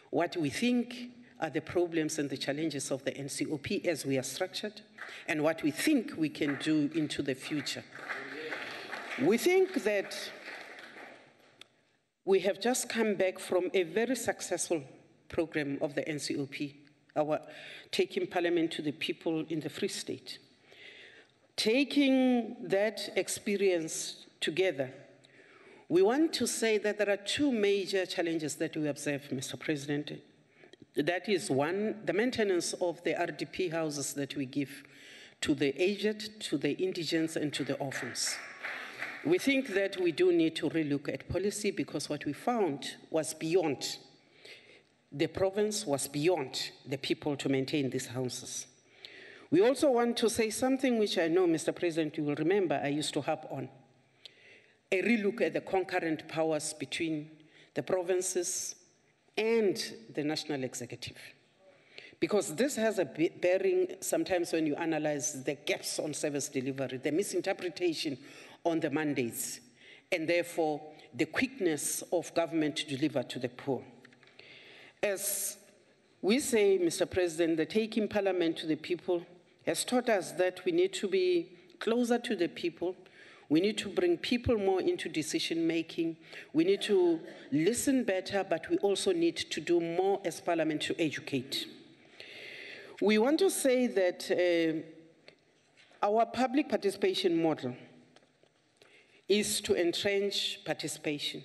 what we think are the problems and the challenges of the NCOP as we are structured, and what we think we can do into the future. We think that we have just come back from a very successful program of the NCOP, our taking Parliament to the people in the Free State. Taking that experience together, we want to say that there are two major challenges that we observe, Mr. President. That is one, the maintenance of the RDP houses that we give to the aged, to the indigents, and to the orphans. We think that we do need to relook at policy, because what we found was beyond the province, was beyond the people to maintain these houses. We also want to say something which I know, Mr. President, you will remember I used to harp on: a relook at the concurrent powers between the provinces and the national executive. Because this has a bearing sometimes when you analyze the gaps on service delivery, the misinterpretation on the mandates, and therefore the quickness of government to deliver to the poor. As we say, Mr. President, the taking Parliament to the people has taught us that we need to be closer to the people. We need to bring people more into decision-making. We need to listen better, but we also need to do more as Parliament to educate. We want to say that our public participation model is to entrench participation,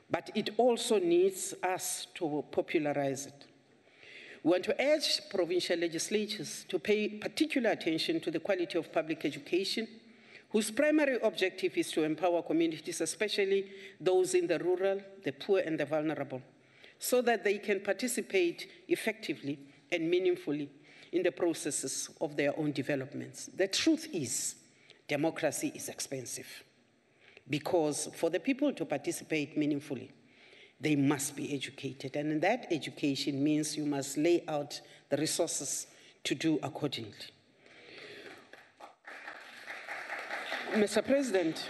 but it also needs us to popularize it. We want to urge provincial legislatures to pay particular attention to the quality of public education, whose primary objective is to empower communities, especially those in the rural, the poor, and the vulnerable, so that they can participate effectively and meaningfully in the processes of their own developments. The truth is, democracy is expensive, because for the people to participate meaningfully, they must be educated. And that education means you must lay out the resources to do accordingly. Mr. President,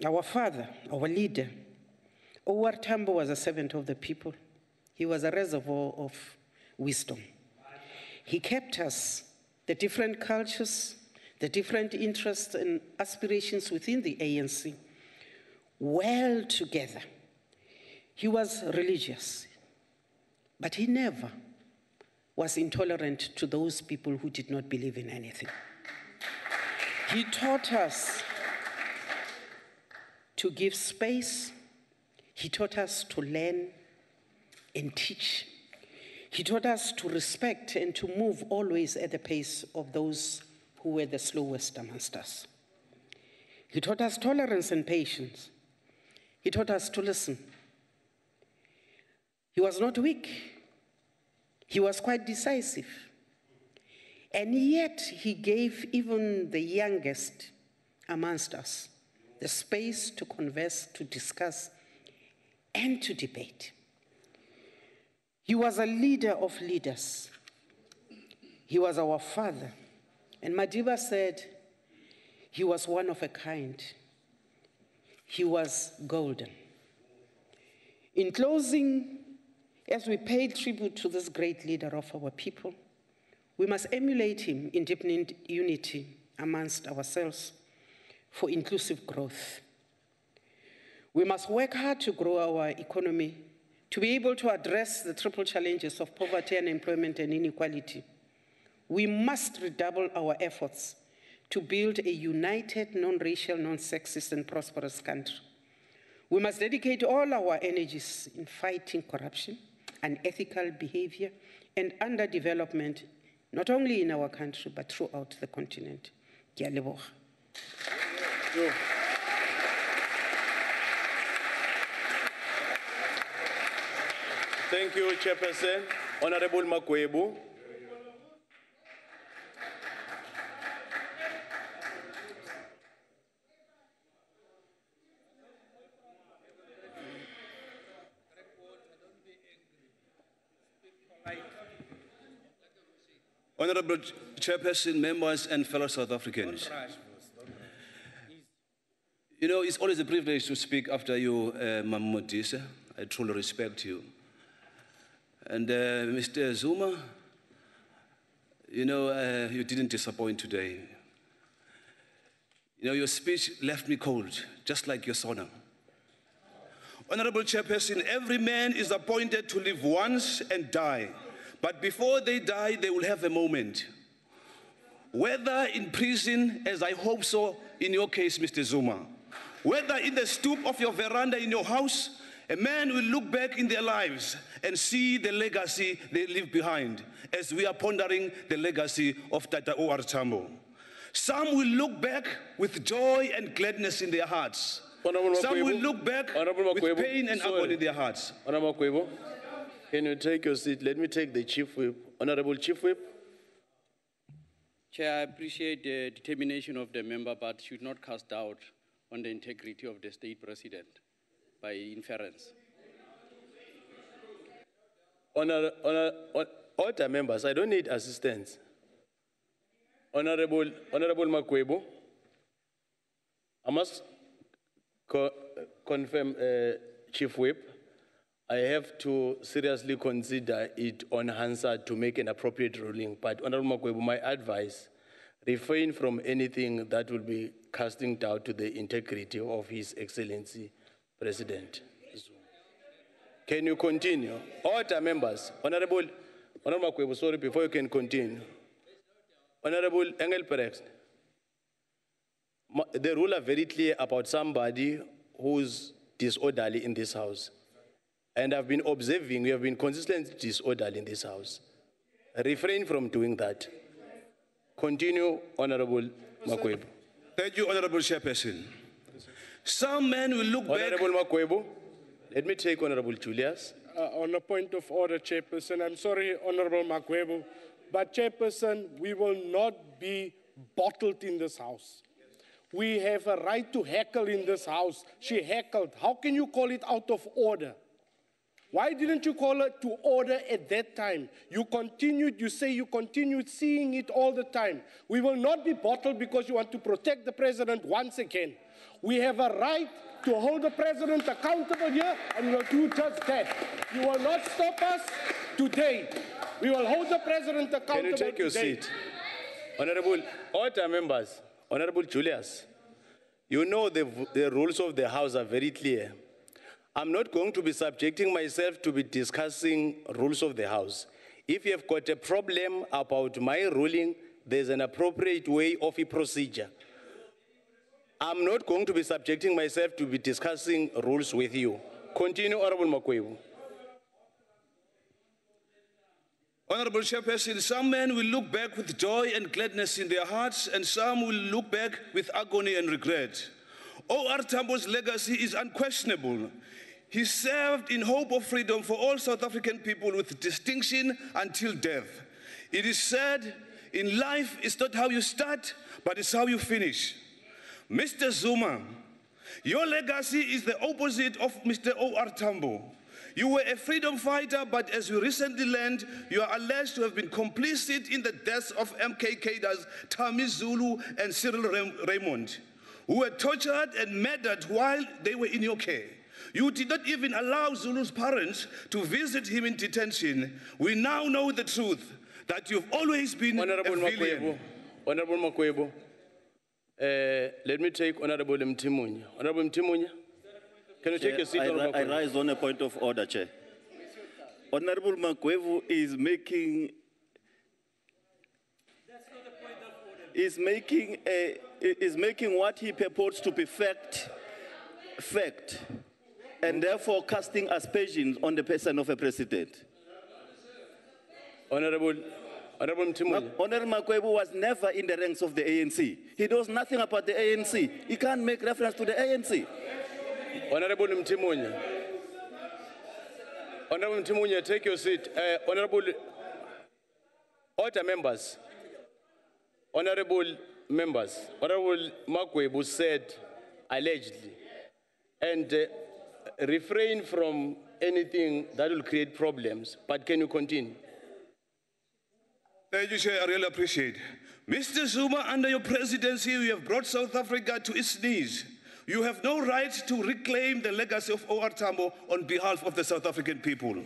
our father, our leader, OR Tambo was a servant of the people. He was a reservoir of wisdom. He kept us, the different cultures, the different interests and aspirations within the ANC, well together. He was religious, but he never was intolerant to those people who did not believe in anything. He taught us to give space. He taught us to learn and teach. He taught us to respect and to move always at the pace of those who were the slowest amongst us. He taught us tolerance and patience. He taught us to listen. He was not weak. He was quite decisive. And yet he gave even the youngest amongst us the space to converse, to discuss, and to debate. He was a leader of leaders. He was our father. And Madiba said he was one of a kind. He was golden. In closing, as we pay tribute to this great leader of our people, we must emulate him in deepening unity amongst ourselves for inclusive growth. We must work hard to grow our economy, to be able to address the triple challenges of poverty, unemployment, and inequality. We must redouble our efforts to build a united, non-racial, non-sexist, and prosperous country. We must dedicate all our energies in fighting corruption, unethical behavior, and underdevelopment, not only in our country, but throughout the continent. Ke a leboga. Thank you, Chairperson. Honorable Makwebu. Honorable Chairperson, members, and fellow South Africans. You know, it's always a privilege to speak after you, Mamudisa. I truly respect you. And Mr. Zuma, you know, you didn't disappoint today. You know, your speech left me cold, just like your sauna. Honorable Chairperson, every man is appointed to live once and die. But before they die, they will have a moment. Whether in prison, as I hope so in your case, Mr. Zuma, whether in the stoop of your veranda in your house, a man will look back in their lives and see the legacy they leave behind, as we are pondering the legacy of Tata OR Tambo. Some will look back with joy and gladness in their hearts. Some will look back with pain and agony in their hearts. Honorable Makwebu, can you take your seat? Let me take the Chief Whip. Honorable Chief Whip. Chair, I appreciate the determination of the member, but should not cast doubt on the integrity of the state president by inference. Order members, I don't need assistance. Honorable Makwebu, I must confirm, Chief Whip, I have to seriously consider it on Hansard to make an appropriate ruling. But Honorable Makwebu, my advice, refrain from anything that will be casting doubt to the integrity of His Excellency President. Can you continue? Order members. Honorable Makwebu, sorry, before you can continue. Honorable Engelbrecht, the rules are very clear about somebody who's disorderly in this house. And I've been observing, we have been consistently disorderly in this house. Refrain from doing that. Continue, Honorable Makwebu. Thank you, Honorable Chairperson. Some men will look back. Honorable Makwebu, let me take Honorable Julius. On a point of order, Chairperson, I'm sorry, Honorable Makwebu, but Chairperson, we will not be bottled in this house. We have a right to heckle in this house. She heckled. How can you call it out of order? Why didn't you call it to order at that time? You say you continued seeing it all the time. We will not be bottled because you want to protect the president once again. We have a right to hold the president accountable here, and we will do just that. You will not stop us today. We will hold the president accountable. Can you take your seat? Honorable order members, Honorable Julius, you know the rules of the House are very clear. I'm not going to be subjecting myself to be discussing rules of the House. If you have got a problem about my ruling, there's an appropriate way of a procedure. I'm not going to be subjecting myself to be discussing rules with you. Continue, Honorable Makwebu. Honorable Chairperson, some men will look back with joy and gladness in their hearts, and some will look back with agony and regret. OR Tambo's legacy is unquestionable. He served in hope of freedom for all South African people with distinction until death. It is said, in life, it's not how you start, but it's how you finish. Mr. Zuma, your legacy is the opposite of Mr. OR Tambo. You were a freedom fighter, but as we recently learned, you are alleged to have been complicit in the deaths of MK cadres Tammy Zulu and Cyril Raymond. who were tortured and murdered while they were in your care. You did not even allow Zulu's parents to visit him in detention. We now know the truth, that you've always been a villain. Honorable Makwebo, let me take Honorable Mtimunya. Honorable Mtimunya, can you take your seat? I rise on a point of order, Chair. Honorable Makwebo is making what he purports to be fact, and therefore casting aspersions on the person of a president. Honorable Mtimunya. Honorable Makwebo was never in the ranks of the ANC. He knows nothing about the ANC. He can't make reference to the ANC. Honorable Mtimunya. Honorable Mtimunya, take your seat. Honorable members, Honorable Makwebo said allegedly, and refrain from anything that will create problems, but can you continue? Thank you, Chair. I really appreciate. Mr. Zuma, under your presidency, you have brought South Africa to its knees. You have no right to reclaim the legacy of OR Tambo on behalf of the South African people.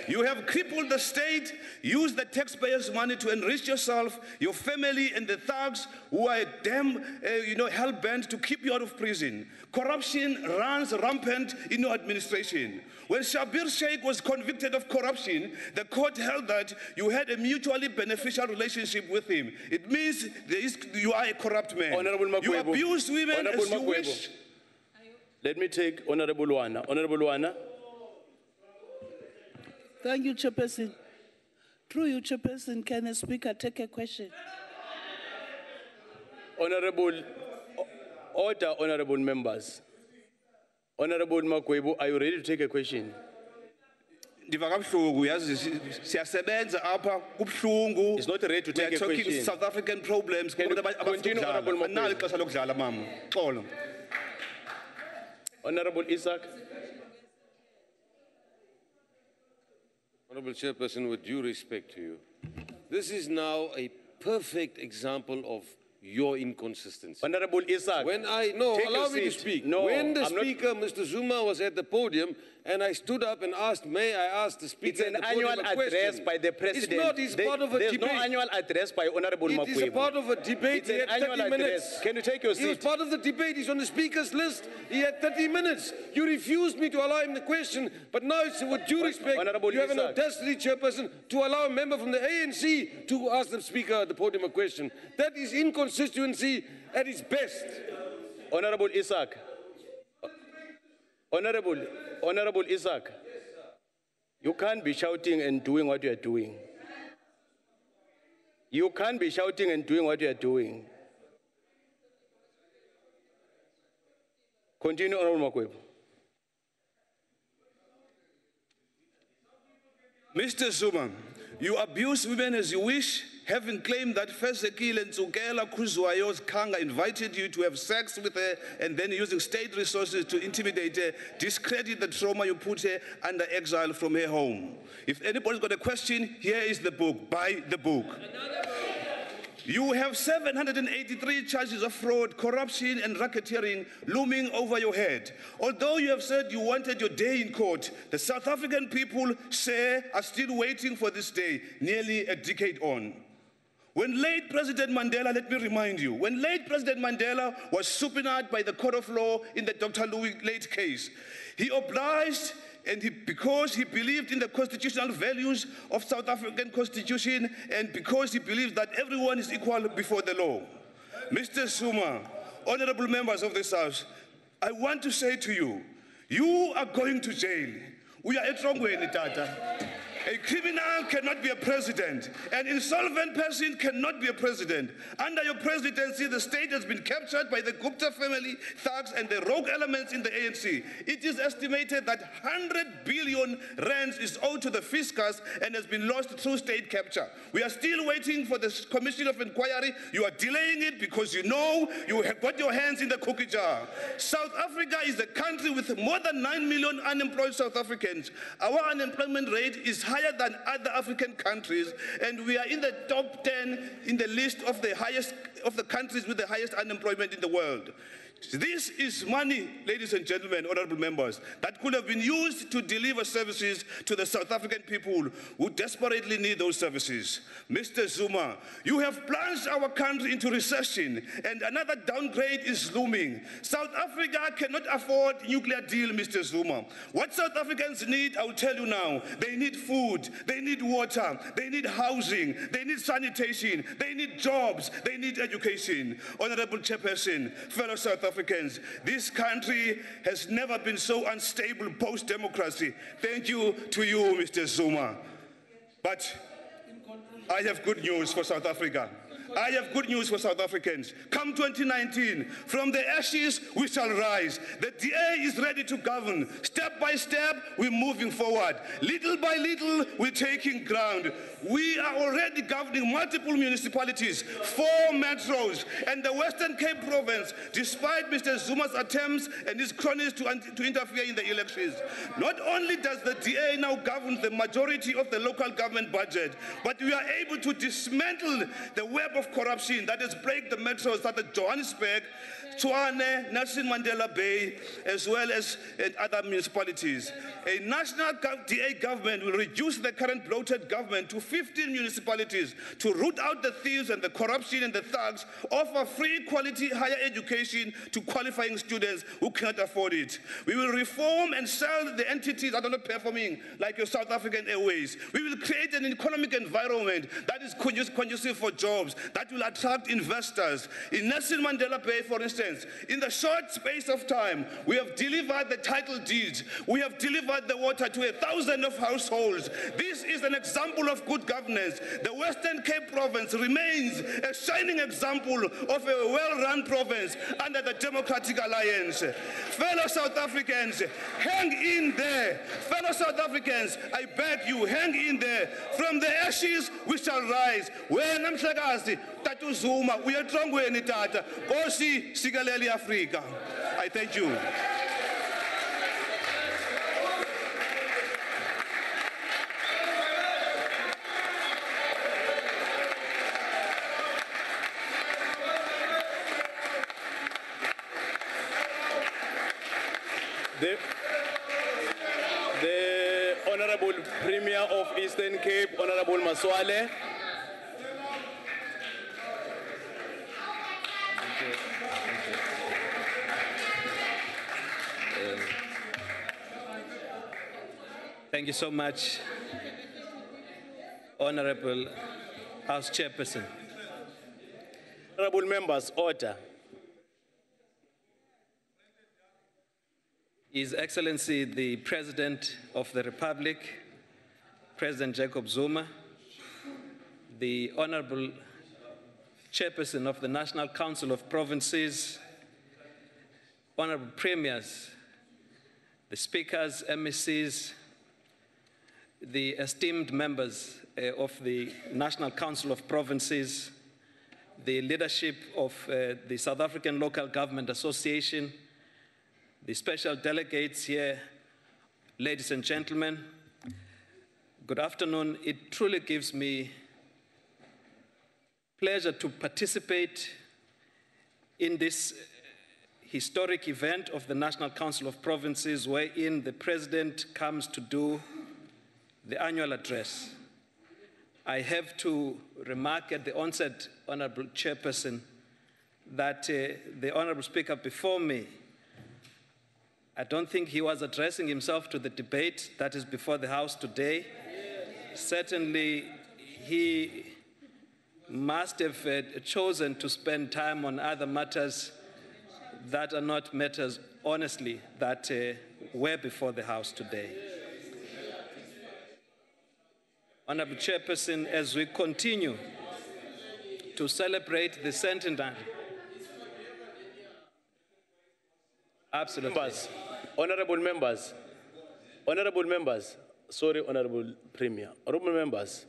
You have crippled the state, used the taxpayers' money to enrich yourself, your family, and the thugs who are hell-bent to keep you out of prison. Corruption runs rampant in your administration. When Shabir Sheikh was convicted of corruption, the court held that you had a mutually beneficial relationship with him. It means you are a corrupt man. Honorable Makwebo. You abuse women Honorable as you Makwebo. wish. Let me take Honorable Wana. Honorable Wana. Thank you, Chairperson. Through you, Chairperson, can a speaker take a question? Honorable members. Honorable Makwebo, are you ready to take a question? It's not ready to take a talking question. South African problems. Can you continue, Honorable Makwebo? Honorable Isaac. Honorable Chairperson, with due respect to you, this is now a perfect example of your inconsistency. Honorable Isaac. Allow me to speak. No, when the speaker, Mr. Zuma, was at the podium, and I stood up and asked, may I ask the speaker? It's an annual address by the president. It's not. It's part of a debate. There's no annual address by Honorable Makwebo. It is a part of a debate. It's an annual address. Can you take your seat? He was part of the debate. He's on the speaker's list. He had 30 minutes. You refused me to allow him the question, but now it's with due respect. Honorable You have an Isaac. audacity, Chairperson, to allow a member from the ANC to ask the speaker at the podium a question. That is inconsistency at its best. Honorable Isaac. Honorable Isaac. You can't be shouting and doing what you are doing. You can't be shouting and doing what you are doing. Continue, Honorable Makwebo. Mr. Zuma, you abuse women as you wish, having claimed that Fesekile and Tsukela Kuzwayo's Kanga invited you to have sex with her and then using state resources to intimidate her, discredit the trauma you put her under exile from her home. If anybody's got a question, here is the book. Buy the book. You have 783 charges of fraud, corruption, and racketeering looming over your head. Although you have said you wanted your day in court, the South African people are still waiting for this day, nearly a decade on. When late President Mandela, let me remind you, when late President Mandela was subpoenaed by the court of law in the Dr. Louis Late case, he obliged, because he believed in the constitutional values of South African Constitution and because he believes that everyone is equal before the law. Mr. Zuma, honorable members of this House, I want to say to you, you are going to jail. We are at Rongweni, Tata. A criminal cannot be a president. An insolvent person cannot be a president. Under your presidency, the state has been captured by the Gupta family, thugs, and the rogue elements in the ANC. It is estimated that 100 billion rands is owed to the fiscus and has been lost through state capture. We are still waiting for the Commission of Inquiry. You are delaying it because you know you have got your hands in the cookie jar. South Africa is a country with more than 9 million unemployed South Africans. Our unemployment rate is higher than other African countries, and we are in the top 10 in the list of the countries with the highest unemployment in the world. This is money, ladies and gentlemen, honorable members, that could have been used to deliver services to the South African people who desperately need those services. Mr. Zuma, you have plunged our country into recession, and another downgrade is looming. South Africa cannot afford a nuclear deal, Mr. Zuma. What South Africans need, I will tell you now. They need food, they need water, they need housing, they need sanitation, they need jobs, they need education. Honorable Chairperson, fellow South Africans, this country has never been so unstable post-democracy. Thank you to you, Mr. Zuma. But I have good news for South Africa. I have good news for South Africans. Come 2019, from the ashes we shall rise. The DA is ready to govern. Step by step, we're moving forward. Little by little, we're taking ground. We are already governing multiple municipalities, 4 metros, and the Western Cape province, despite Mr. Zuma's attempts and his cronies to interfere in the elections. Not only does the DA now govern the majority of the local government budget, but we are able to dismantle the web of corruption that has plagued the metros such as Johannesburg, Tshwane, Nelson Mandela Bay, as well as other municipalities. A national DA government will reduce the current bloated government to 15 municipalities to root out the thieves and the corruption and the thugs, offer free quality higher education to qualifying students who cannot afford it. We will reform and sell the entities that are not performing, like your South African Airways. We will create an economic environment that is conducive for jobs, that will attract investors. In Nelson Mandela Bay, for instance, in the short space of time, we have delivered the title deeds. We have delivered the water to 1,000 of households. This is an example of good governance. The Western Cape province remains a shining example of a well-run province under the Democratic Alliance. Fellow South Africans, hang in there. Fellow South Africans, I beg you, hang in there. From the ashes, we shall rise. When I'm Tatu Zuma, we are strong when it at Kosi Sigaleli Africa. I thank you. The Honorable Premier of Eastern Cape, Honorable Maswale. Thank you so much, Honorable House Chairperson. Honorable members, order. His Excellency, the President of the Republic, President Jacob Zuma, the Honorable Chairperson of the National Council of Provinces, Honorable Premiers, the Speakers, MECs, the esteemed members of the National Council of Provinces, the leadership of the South African Local Government Association, the special delegates here, ladies and gentlemen, good afternoon. It truly gives me pleasure to participate in this historic event of the National Council of Provinces, wherein the President comes to do the annual address. I have to remark at the onset, Honorable Chairperson, that the Honorable Speaker before me, I don't think he was addressing himself to the debate that is before the House today. Certainly, he must have chosen to spend time on other matters that are not matters, honestly, that were before the House today. Honorable Chairperson, as we continue to celebrate the centenary, absolutely. Members, honorable members, sorry, Honorable Premier, honorable members,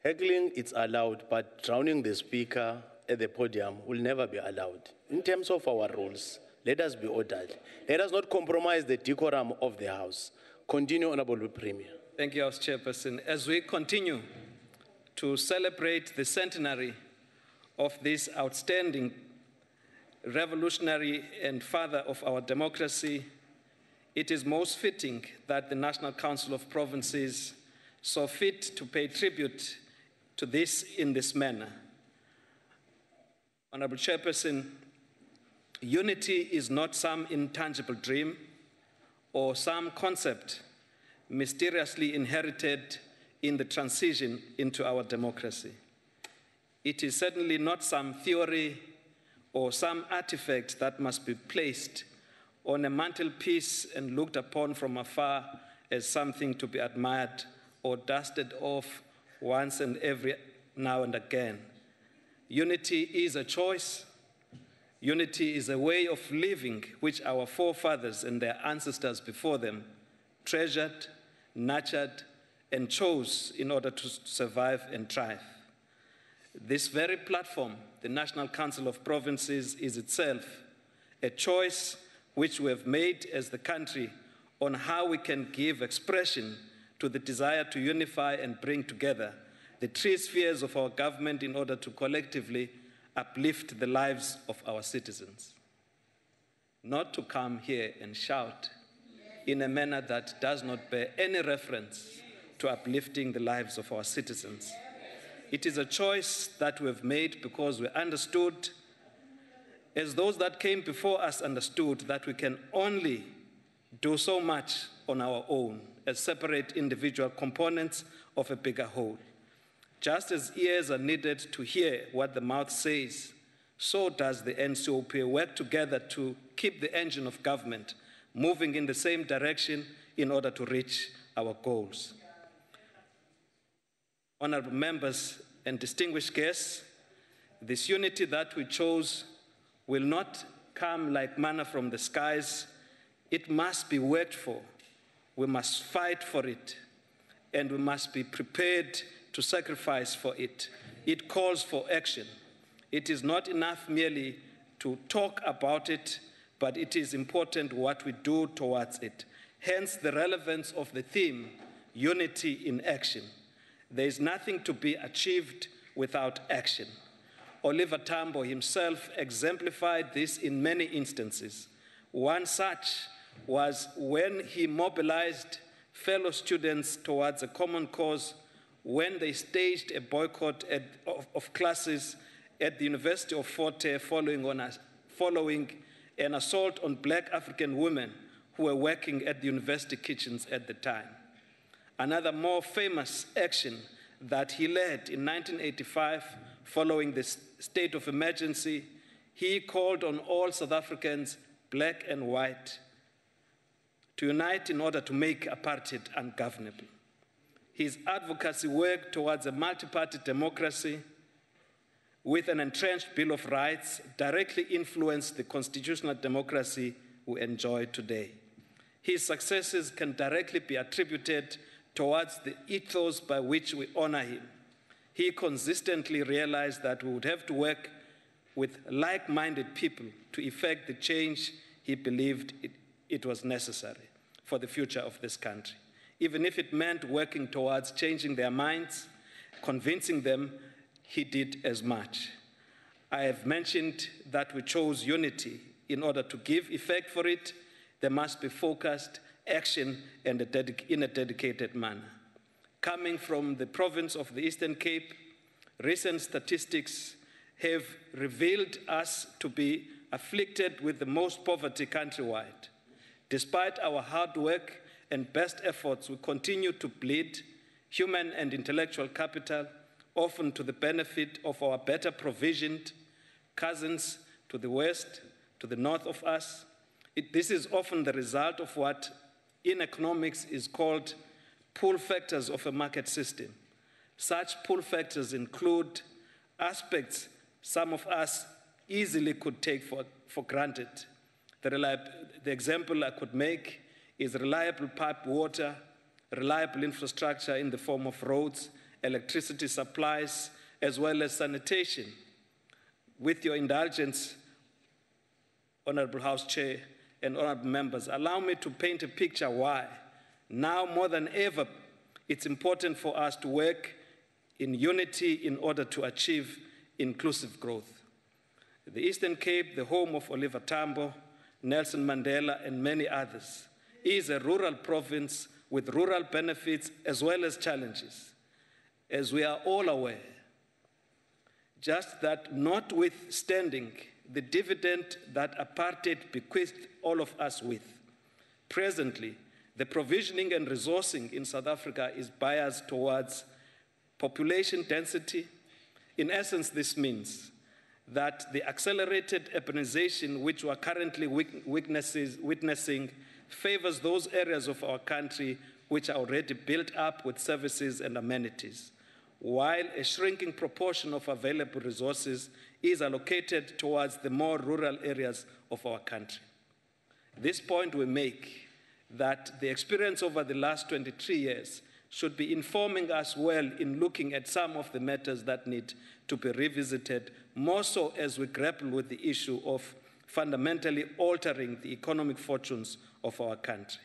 heckling is allowed, but drowning the speaker at the podium will never be allowed. In terms of our rules, let us be ordered. Let us not compromise the decorum of the House. Continue, Honorable Premier. Thank you, House Chairperson. As we continue to celebrate the centenary of this outstanding revolutionary and father of our democracy, it is most fitting that the National Council of Provinces saw fit to pay tribute to this in this manner. Honorable Chairperson, unity is not some intangible dream or some concept mysteriously inherited in the transition into our democracy. It is certainly not some theory or some artifact that must be placed on a mantelpiece and looked upon from afar as something to be admired or dusted off once and every now and again. Unity is a choice. Unity is a way of living which our forefathers and their ancestors before them treasured, nurtured, and chose in order to survive and thrive. This very platform, the National Council of Provinces, is itself a choice which we have made as the country on how we can give expression to the desire to unify and bring together the three spheres of our government in order to collectively uplift the lives of our citizens. Not to come here and shout in a manner that does not bear any reference to uplifting the lives of our citizens. It is a choice that we have made because we understood, as those that came before us understood, that we can only do so much on our own as separate individual components of a bigger whole. Just as ears are needed to hear what the mouth says, so does the NCOP work together to keep the engine of government moving in the same direction in order to reach our goals. Honorable members and distinguished guests, this unity that we chose will not come like manna from the skies. It must be worked for. We must fight for it, and we must be prepared to sacrifice for it. It calls for action. It is not enough merely to talk about it, but it is important what we do towards it. Hence the relevance of the theme, unity in action. There is nothing to be achieved without action. OR Tambo himself exemplified this in many instances. One such was when he mobilized fellow students towards a common cause when they staged a boycott of classes at the University of Fort Hare following an assault on Black African women who were working at the university kitchens at the time. Another more famous action that he led in 1985, following the state of emergency, he called on all South Africans, black and white, to unite in order to make apartheid ungovernable. His advocacy work towards a multi-party democracy with an entrenched Bill of Rights directly influenced the constitutional democracy we enjoy today. His successes can directly be attributed towards the ethos by which we honor him. He consistently realized that we would have to work with like-minded people to effect the change he believed it was necessary for the future of this country. Even if it meant working towards changing their minds, convincing them, he did as much. I have mentioned that we chose unity. In order to give effect for it, there must be focused action and in a dedicated manner. Coming from the province of the Eastern Cape, recent statistics have revealed us to be afflicted with the most poverty countrywide. Despite our hard work and best efforts, we continue to bleed human and intellectual capital, often to the benefit of our better provisioned cousins to the west, to the north of us. This is often the result of what in economics is called pull factors of a market system. Such pull factors include aspects some of us easily could take for granted. The example I could make is reliable piped water, reliable infrastructure in the form of roads, electricity supplies, as well as sanitation. With your indulgence, Honorable House Chair and honorable members, allow me to paint a picture why, now more than ever, it's important for us to work in unity in order to achieve inclusive growth. The Eastern Cape, the home of Oliver Tambo, Nelson Mandela, and many others, is a rural province with rural benefits as well as challenges. As we are all aware, just that notwithstanding the dividend that apartheid bequeathed all of us with, presently, the provisioning and resourcing in South Africa is biased towards population density. In essence, this means that the accelerated urbanization which we are currently witnessing favors those areas of our country which are already built up with services and amenities, while a shrinking proportion of available resources is allocated towards the more rural areas of our country. This point we make that the experience over the last 23 years should be informing us well in looking at some of the matters that need to be revisited, more so as we grapple with the issue of fundamentally altering the economic fortunes of our country.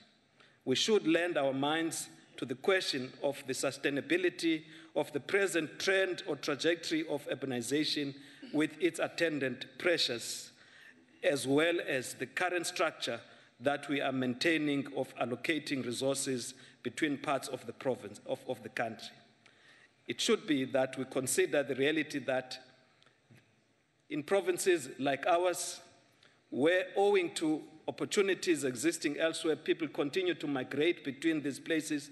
We should lend our minds to the question of the sustainability of the present trend or trajectory of urbanization with its attendant pressures, as well as the current structure that we are maintaining of allocating resources between parts of the province, of the country. It should be that we consider the reality that in provinces like ours, where owing to opportunities existing elsewhere, people continue to migrate between these places,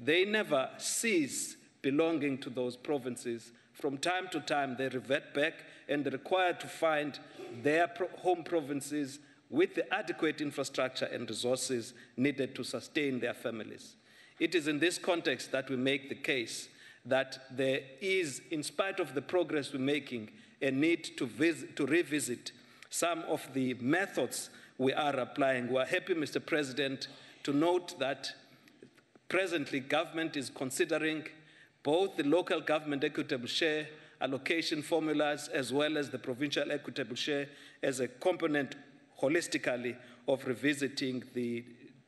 they never cease belonging to those provinces. From time to time, they revert back and are required to find their home provinces with the adequate infrastructure and resources needed to sustain their families. It is in this context that we make the case that there is, in spite of the progress we're making, a need to revisit some of the methods we are applying. We are happy, Mr. President, to note that presently government is considering both the local government equitable share allocation formulas as well as the provincial equitable share as a component holistically of revisiting the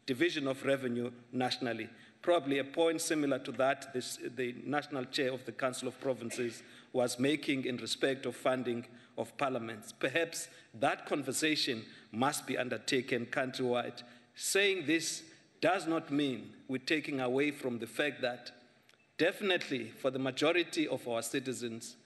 division of revenue nationally. Probably a point similar to that the national chair of the Council of Provinces was making in respect of funding of parliaments. Perhaps that conversation must be undertaken countrywide. Saying this does not mean we're taking away from the fact that definitely for the majority of our citizens,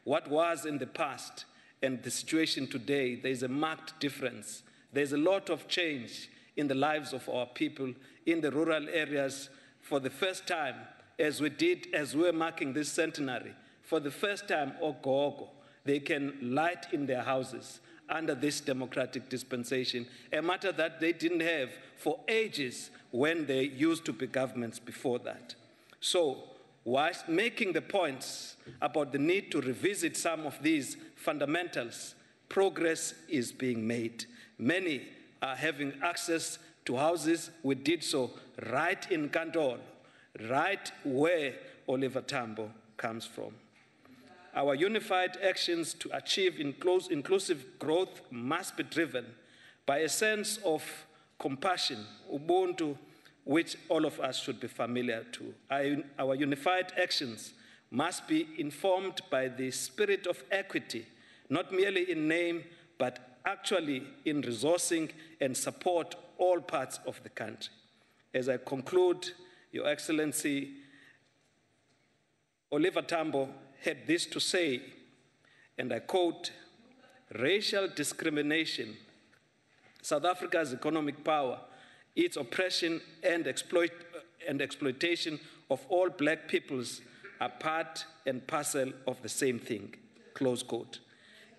what was in the past and the situation today, there's a marked difference. There's a lot of change in the lives of our people in the rural areas. For the first time, as we're marking this centenary, for the first time, Ogogo, they can light in their houses under this democratic dispensation, a matter that they didn't have for ages when they used to be governments before that. So, whilst making the points about the need to revisit some of these fundamentals, progress is being made. Many are having access to houses. We did so right in Kantolo, right where Oliver Tambo comes from. Our unified actions to achieve inclusive growth must be driven by a sense of compassion, ubuntu, which all of us should be familiar to. Our unified actions must be informed by the spirit of equity, not merely in name, but actually in resourcing and support all parts of the country. As I conclude, Your Excellency, Oliver Tambo had this to say, and I quote, "Racial discrimination, South Africa's economic power, its oppression and exploitation of all black peoples are part and parcel of the same thing," close quote.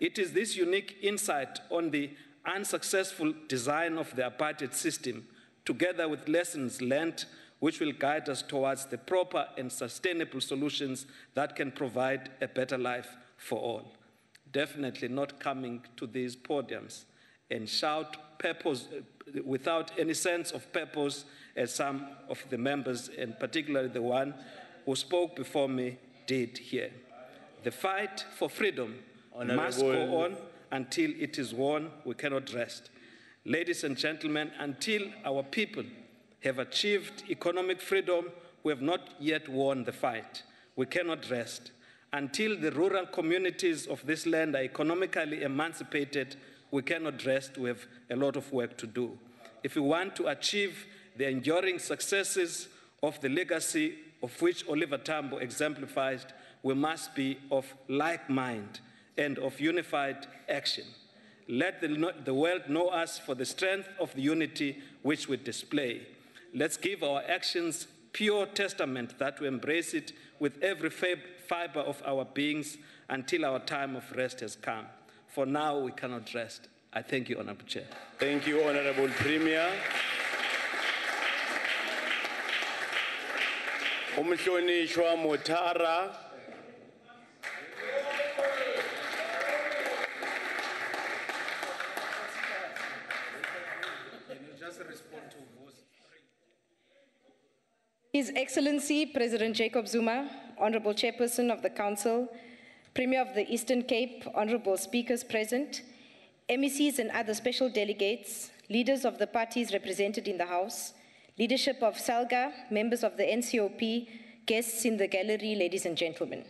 It is this unique insight on the unsuccessful design of the apartheid system, together with lessons learned, which will guide us towards the proper and sustainable solutions that can provide a better life for all. Definitely not coming to these podiums and shout purpose without any sense of purpose, as some of the members, and particularly the one who spoke before me, did here. The fight for freedom must go on until it is won. We cannot rest. Ladies and gentlemen, until our people have achieved economic freedom, we have not yet won the fight. We cannot rest. Until the rural communities of this land are economically emancipated, we cannot rest. We have a lot of work to do. If we want to achieve the enduring successes of the legacy of which Oliver Tambo exemplified, we must be of like mind and of unified action. Let the world know us for the strength of the unity which we display. Let's give our actions pure testament that we embrace it with every fiber of our beings until our time of rest has come. For now, we cannot rest. I thank you, Honorable Chair. Thank you, Honorable Premier. Umhlonishwa Motara. His Excellency President Jacob Zuma, Honorable Chairperson of the Council, Premier of the Eastern Cape, Honorable Speakers present, MECs and other special delegates, leaders of the parties represented in the House, leadership of SALGA, members of the NCOP, guests in the gallery, ladies and gentlemen.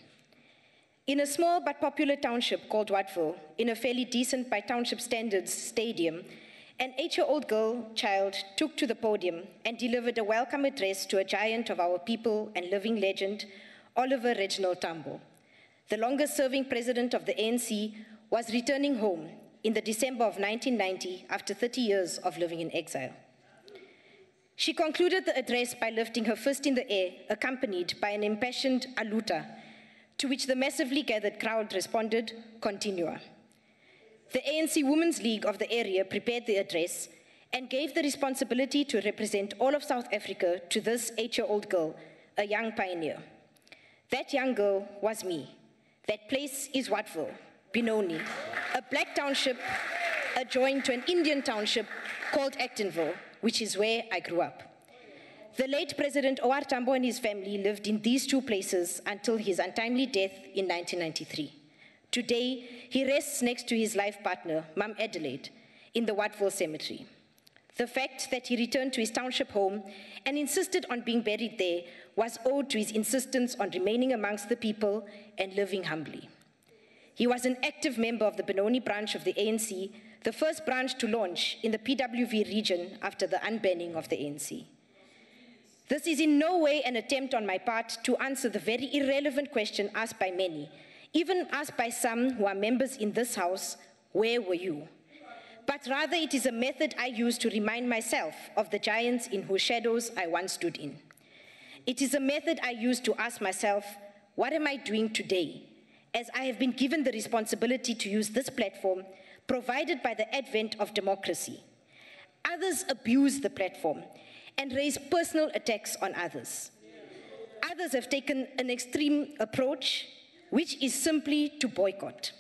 In a small but popular township called Wattville, in a fairly decent by township standards stadium, an 8-year-old child took to the podium and delivered a welcome address to a giant of our people and living legend, Oliver Renewal Tambo. The longest-serving president of the ANC was returning home in the December of 1990 after 30 years of living in exile. She concluded the address by lifting her fist in the air, accompanied by an impassioned aluta, to which the massively gathered crowd responded, "Continua." The ANC Women's League of the area prepared the address and gave the responsibility to represent all of South Africa to this 8-year-old girl, a young pioneer. That young girl was me. That place is Wattville, Benoni, a black township adjoined to an Indian township called Actonville, which is where I grew up. The late President OR Tambo and his family lived in these two places until his untimely death in 1993. Today, he rests next to his life partner, Mum Adelaide, in the Wattville Cemetery. The fact that he returned to his township home and insisted on being buried there was owed to his insistence on remaining amongst the people and living humbly. He was an active member of the Benoni branch of the ANC, the first branch to launch in the PWV region after the unbanning of the ANC. This is in no way an attempt on my part to answer the very irrelevant question asked by many, even asked by some who are members in this House, where were you? But rather it is a method I use to remind myself of the giants in whose shadows I once stood in. It is a method I use to ask myself, what am I doing today, as I have been given the responsibility to use this platform provided by the advent of democracy. Others abuse the platform and raise personal attacks on others. Others have taken an extreme approach, which is simply to boycott.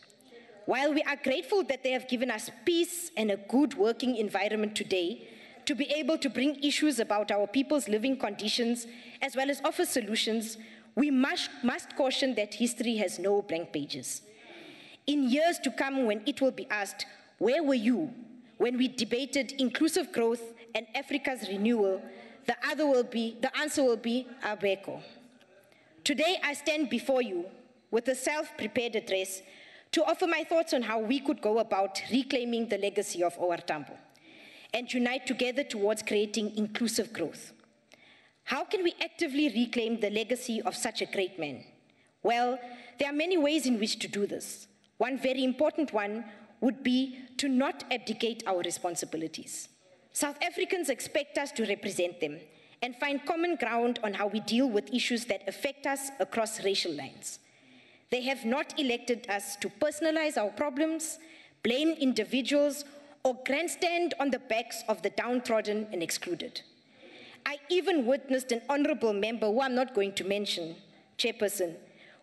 While we are grateful that they have given us peace and a good working environment today to be able to bring issues about our people's living conditions as well as offer solutions, we must caution that history has no blank pages. In years to come, when it will be asked, where were you when we debated inclusive growth and Africa's renewal, the answer will be Abeko. Today I stand before you with a self-prepared address to offer my thoughts on how we could go about reclaiming the legacy of OR Tambo and unite together towards creating inclusive growth. How can we actively reclaim the legacy of such a great man? Well, there are many ways in which to do this. One very important one would be to not abdicate our responsibilities. South Africans expect us to represent them and find common ground on how we deal with issues that affect us across racial lines. They have not elected us to personalize our problems, blame individuals, or grandstand on the backs of the downtrodden and excluded. I even witnessed an honorable member, who I'm not going to mention, chairperson,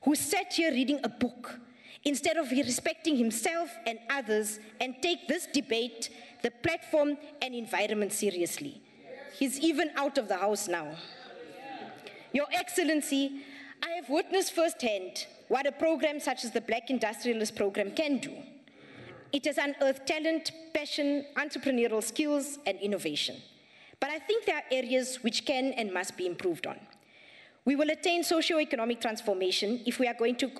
who sat here reading a book instead of respecting himself and others and take this debate, the platform and environment seriously. He's even out of the House now. Your Excellency, I have witnessed firsthand what a program such as the Black Industrialist Program can do. It has unearthed talent, passion, entrepreneurial skills, and innovation. But I think there are areas which can and must be improved on. We will attain socio-economic transformation if we are going to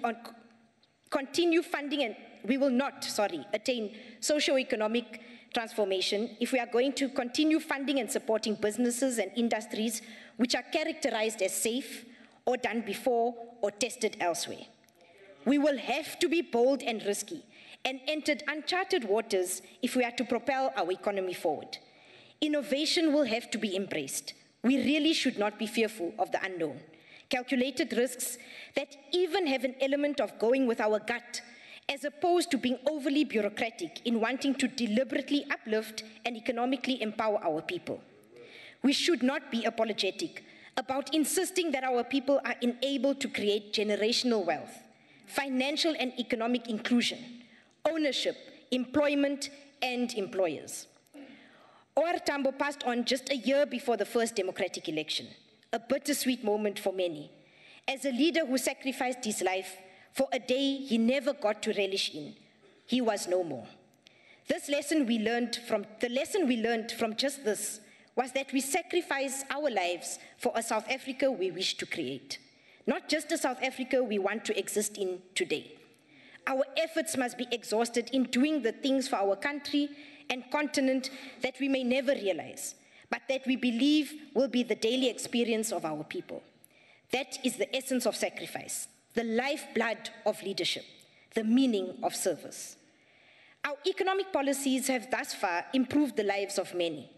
continue funding, and we will not, attain socio-economic transformation if we are going to continue funding and supporting businesses and industries which are characterized as safe or done before or tested elsewhere. We will have to be bold and risky and enter uncharted waters if we are to propel our economy forward. Innovation will have to be embraced. We really should not be fearful of the unknown. Calculated risks that even have an element of going with our gut, as opposed to being overly bureaucratic in wanting to deliberately uplift and economically empower our people. We should not be apologetic about insisting that our people are enabled to create generational wealth, financial and economic inclusion, ownership, employment, and employers. OR Tambo passed on just a year before the first democratic election, a bittersweet moment for many, as a leader who sacrificed his life for a day he never got to relish in. He was no more. The lesson we learned from just this was that we sacrifice our lives for a South Africa we wish to create, not just a South Africa we want to exist in today. Our efforts must be exhausted in doing the things for our country and continent that we may never realize, but that we believe will be the daily experience of our people. That is the essence of sacrifice, the lifeblood of leadership, the meaning of service. Our economic policies have thus far improved the lives of many,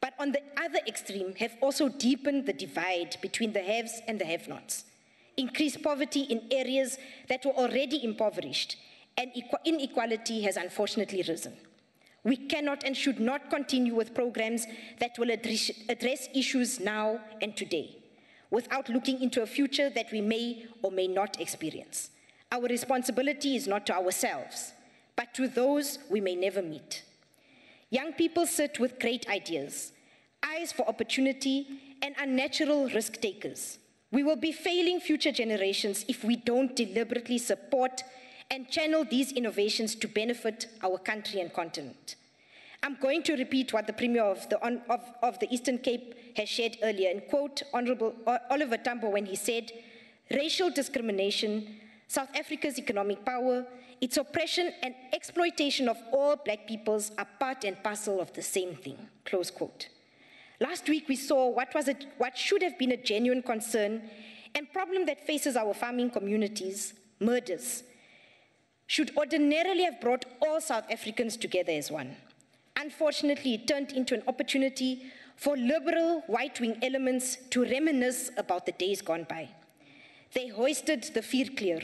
but on the other extreme have also deepened the divide between the haves and the have-nots, increased poverty in areas that were already impoverished, and inequality has unfortunately risen. We cannot and should not continue with programs that will address issues now and today, without looking into a future that we may or may not experience. Our responsibility is not to ourselves, but to those we may never meet. Young people sit with great ideas, eyes for opportunity, and unnatural risk takers. We will be failing future generations if we don't deliberately support and channel these innovations to benefit our country and continent. I'm going to repeat what the Premier of the Eastern Cape has shared earlier and quote Honorable Oliver Tambo when he said, "Racial discrimination, South Africa's economic power, its oppression and exploitation of all black peoples are part and parcel of the same thing," close quote. Last week we saw what should have been a genuine concern and problem that faces our farming communities, murders, should ordinarily have brought all South Africans together as one. Unfortunately, it turned into an opportunity for liberal right-wing elements to reminisce about the days gone by. They hoisted the Vierkleur,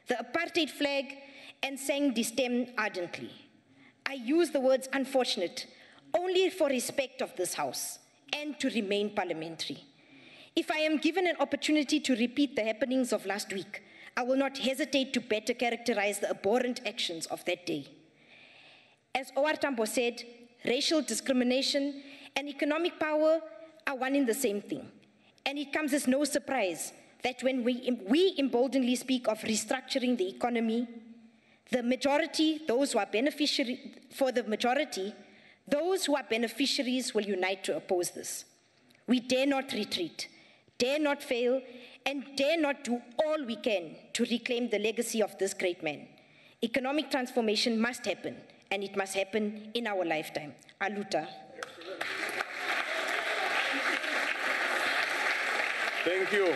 the apartheid flag, and sang Die Stem ardently. I use the words unfortunate only for respect of this House and to remain parliamentary. If I am given an opportunity to repeat the happenings of last week, I will not hesitate to better characterize the abhorrent actions of that day. As OR Tambo said, racial discrimination and economic power are one and the same thing. And it comes as no surprise that when we emboldenedly speak of restructuring the economy, the majority, those who are beneficiaries will unite to oppose this. We dare not retreat, dare not fail, and dare not do all we can to reclaim the legacy of this great man. Economic transformation must happen, and it must happen in our lifetime. Aluta. Thank you.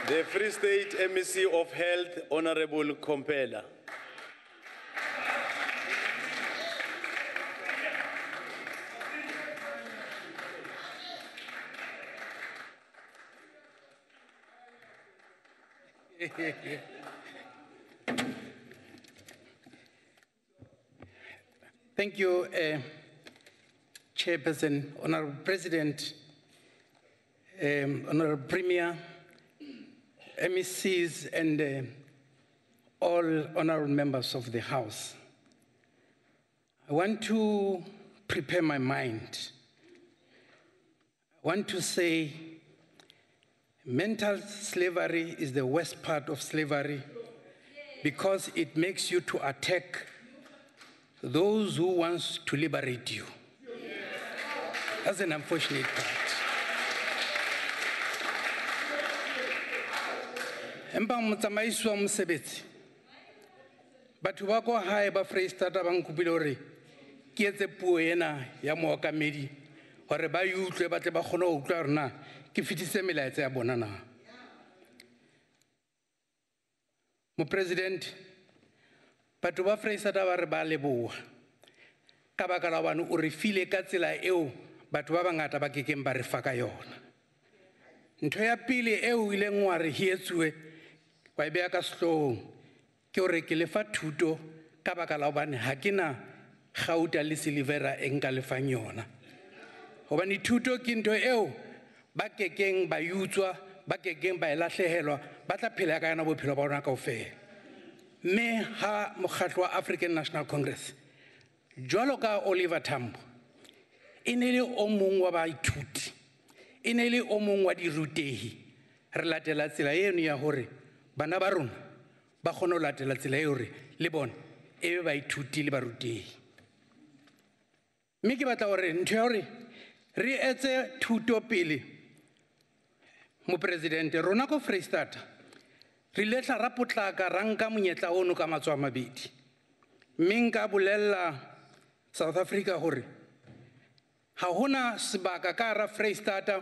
The Free State MEC of Health, Honorable Kompela. Thank you, Chairperson, Honorable President, Honorable Premier, MECs, and all honorable members of the House. I want to prepare my mind. I want to say mental slavery is the worst part of slavery because it makes you to attack those who want to liberate you. That's an unfortunate part. empa motsamaisi wa mosebetsi batho ba ko hae ba Freistata ba nkopile hore ke etse puo ena ya mookamedi hore ba utlwe ba tle ba kgone ho utlwa hore na ke fitise melaetsa ya bona na. Mopresident, batho ba Freistata ba re ba leboha ka baka la hobane o re file ka tsela eo batho ba bangata ba kekeng ba re fa ka yona. Ntho ya pele eo ile ngwa re hietsuwe wa e beha ka sehloohong ke hore ke lefa thuto ka baka la hobane ha ke na gauta le silivera e nka lefang yona. Hobane thuto ke ntho eo ba kekeng ba utswa, ba kekeng ba e lahlehelwa, ba tla phela ka yona bophelo ba bona kaofela. Mme ha mokgatlo wa African National Congress jwalo ka Oliver Tambo e ne le o mong wa baithuti, e ne le o mong wa dirutehi, re latela tsela eno ya hore bana ba rona ba kgone ho latela tsela eo hore le bona e be baithuti le barutehi. Mme ke batla hore ntho ya hore re etse thuto pele, Mopresidente, rona ko Freistata re ile tla rapotlaka ra nka monyetla ono ka matsoho a mabedi. Mme nka bolella South Africa hore ha hona sebaka ka hara Freistata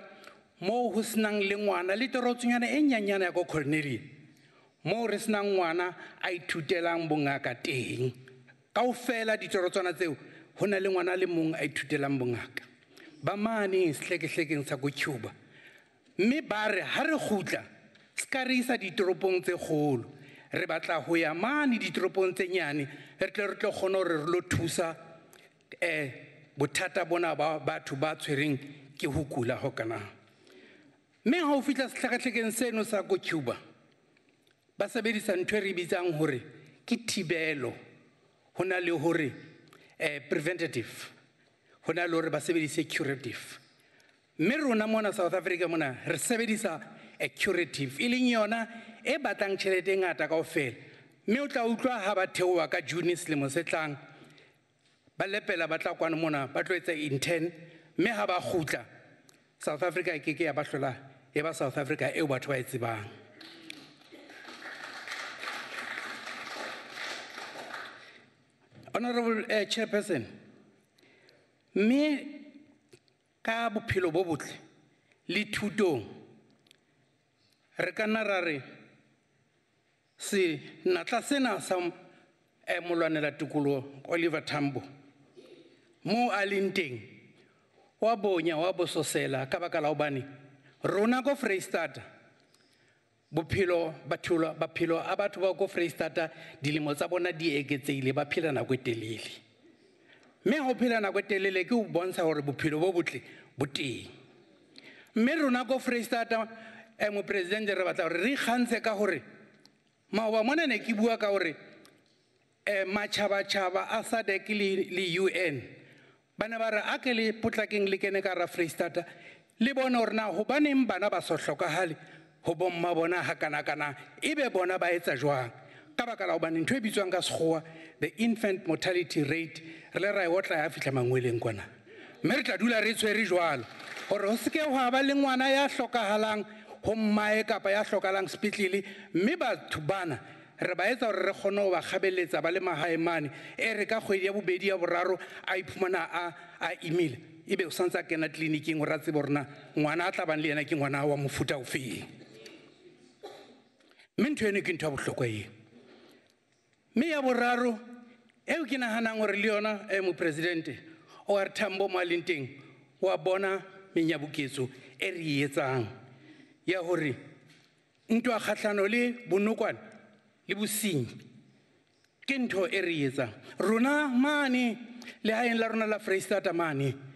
moo ho senang le ngwana le torotsonyana e nyanyana ya ko Cornelia, moo re senang ngwana a ithutelang bongaka teng. Kaofela ditorotswana tseo ho na le ngwana le mong a ithutelang bongaka. Ba mane sehlekehlekeng sa ko Cuba. Mme ba re ha re kgutla ska re isa ditoropong tse kgolo, re batla ho ya mane ditoropong tse nyane re tle kgone hore re lo thusa bothata bona ba batho ba tshwereng ke ho kula ho kana. Mme ha o fihla sehlekehlekeng seno sa ko Cuba ba sebedisa ntho e re bitsang hore ke thibelo, ho na le hore preventative, ho na le hore ba sebedise curative. Mme rona mona South Africa mona re sebedisa a curative, e leng yona e batlang tjhelete e ngata kaofela. Mme o tla utlwa ha ba theoha ka June selemo se tlang, ba lepela ba tla kwana mona ba tlo etsa intern, mme ha ba kgutla South Africa e keke ya ba hlola e ba South Africa eo batho ba e tsebang. Honorable Chairperson, mme ka bophelo bo botle le thutong re ka nna ra re se natla sena sa molwanela tikoloho Oliver Tambo mo a leng teng wa bonya wa bososela ka baka la hobane rona ko Freistata bophelo a batho ba ko Freistata dilemo tsa bona di eketseile, ba phela nako e telele. Mme ha o phela nako e telele ke ho bontsha hore bophelo bo botle bo teng. Mme rona ko Freistata Mopresidente re batla hore re ikgantshe ka hore maoba mona ne ke bua ka hore matjhaba a SADC le UN ba ne ba re a ke le potlakeng le kene ka hara Freistata le bona hore na hobaneng bana ba so hlokahale ho bomma bona ha kana ebe bona ba etsa jwang ka baka la hobane ntho e bitswang ka sekgowa the infant mortality rate re le ra e otla ya fihla mangweleng kwana. Mme re tla dula re tshwere jwalo hore ho se ke hwa ba le ngwana ya hlokahalang ho mmae kapa ya hlokahalang sepetlele, mme batho bana re ba etsa hore re kgone ho ba kgabeletsa ba le mahae mane e re ka kgwedi ya bobedi ya boraro a iphumana a imile ebe o santse a kena tleliniking hore a tsebe hore na ngwana a tla bang le yena ke ngwana wa mofuta ofeng. Mme ntho eno ke ntho ya bohlokwa eo. Mme ya boraro eo ke nahanang hore le yona Mopresidente OR Tambo mo a leng teng wa bona menyabuketso e re etsang ya hore ntwa kgahlano le bonokwane le bosinyi ke ntho e re etsang rona mane le haeng la rona la Freistata mane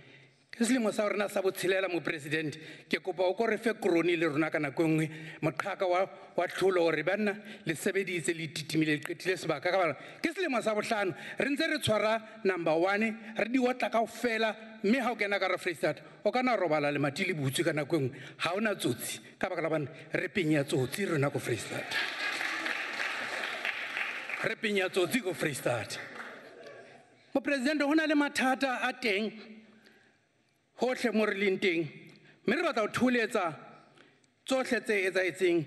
ke selemo sa rona sa botshelela. Mopresidente, ke kopa o ko re fe kroni le rona ka nako nngwe moqhaka wa tlholo hore banna le sebeditse le titimile le qetile sebaka ka bana ke selemo sa bohlano re ntse re tshwara number 1 re di otla kaofela. Mme ha o kena ka ra Freistata o kana robala le mati le butswe ka nako nngwe ha ona tsotsi ka baka la bana re penya tsotsi rona ko Freistata, re penya tsotsi ko Freistata. Mopresidente, ho na le mathata a teng hohle mo re leng teng, mme re batla ho tholetsa tsohle tse etsaetseng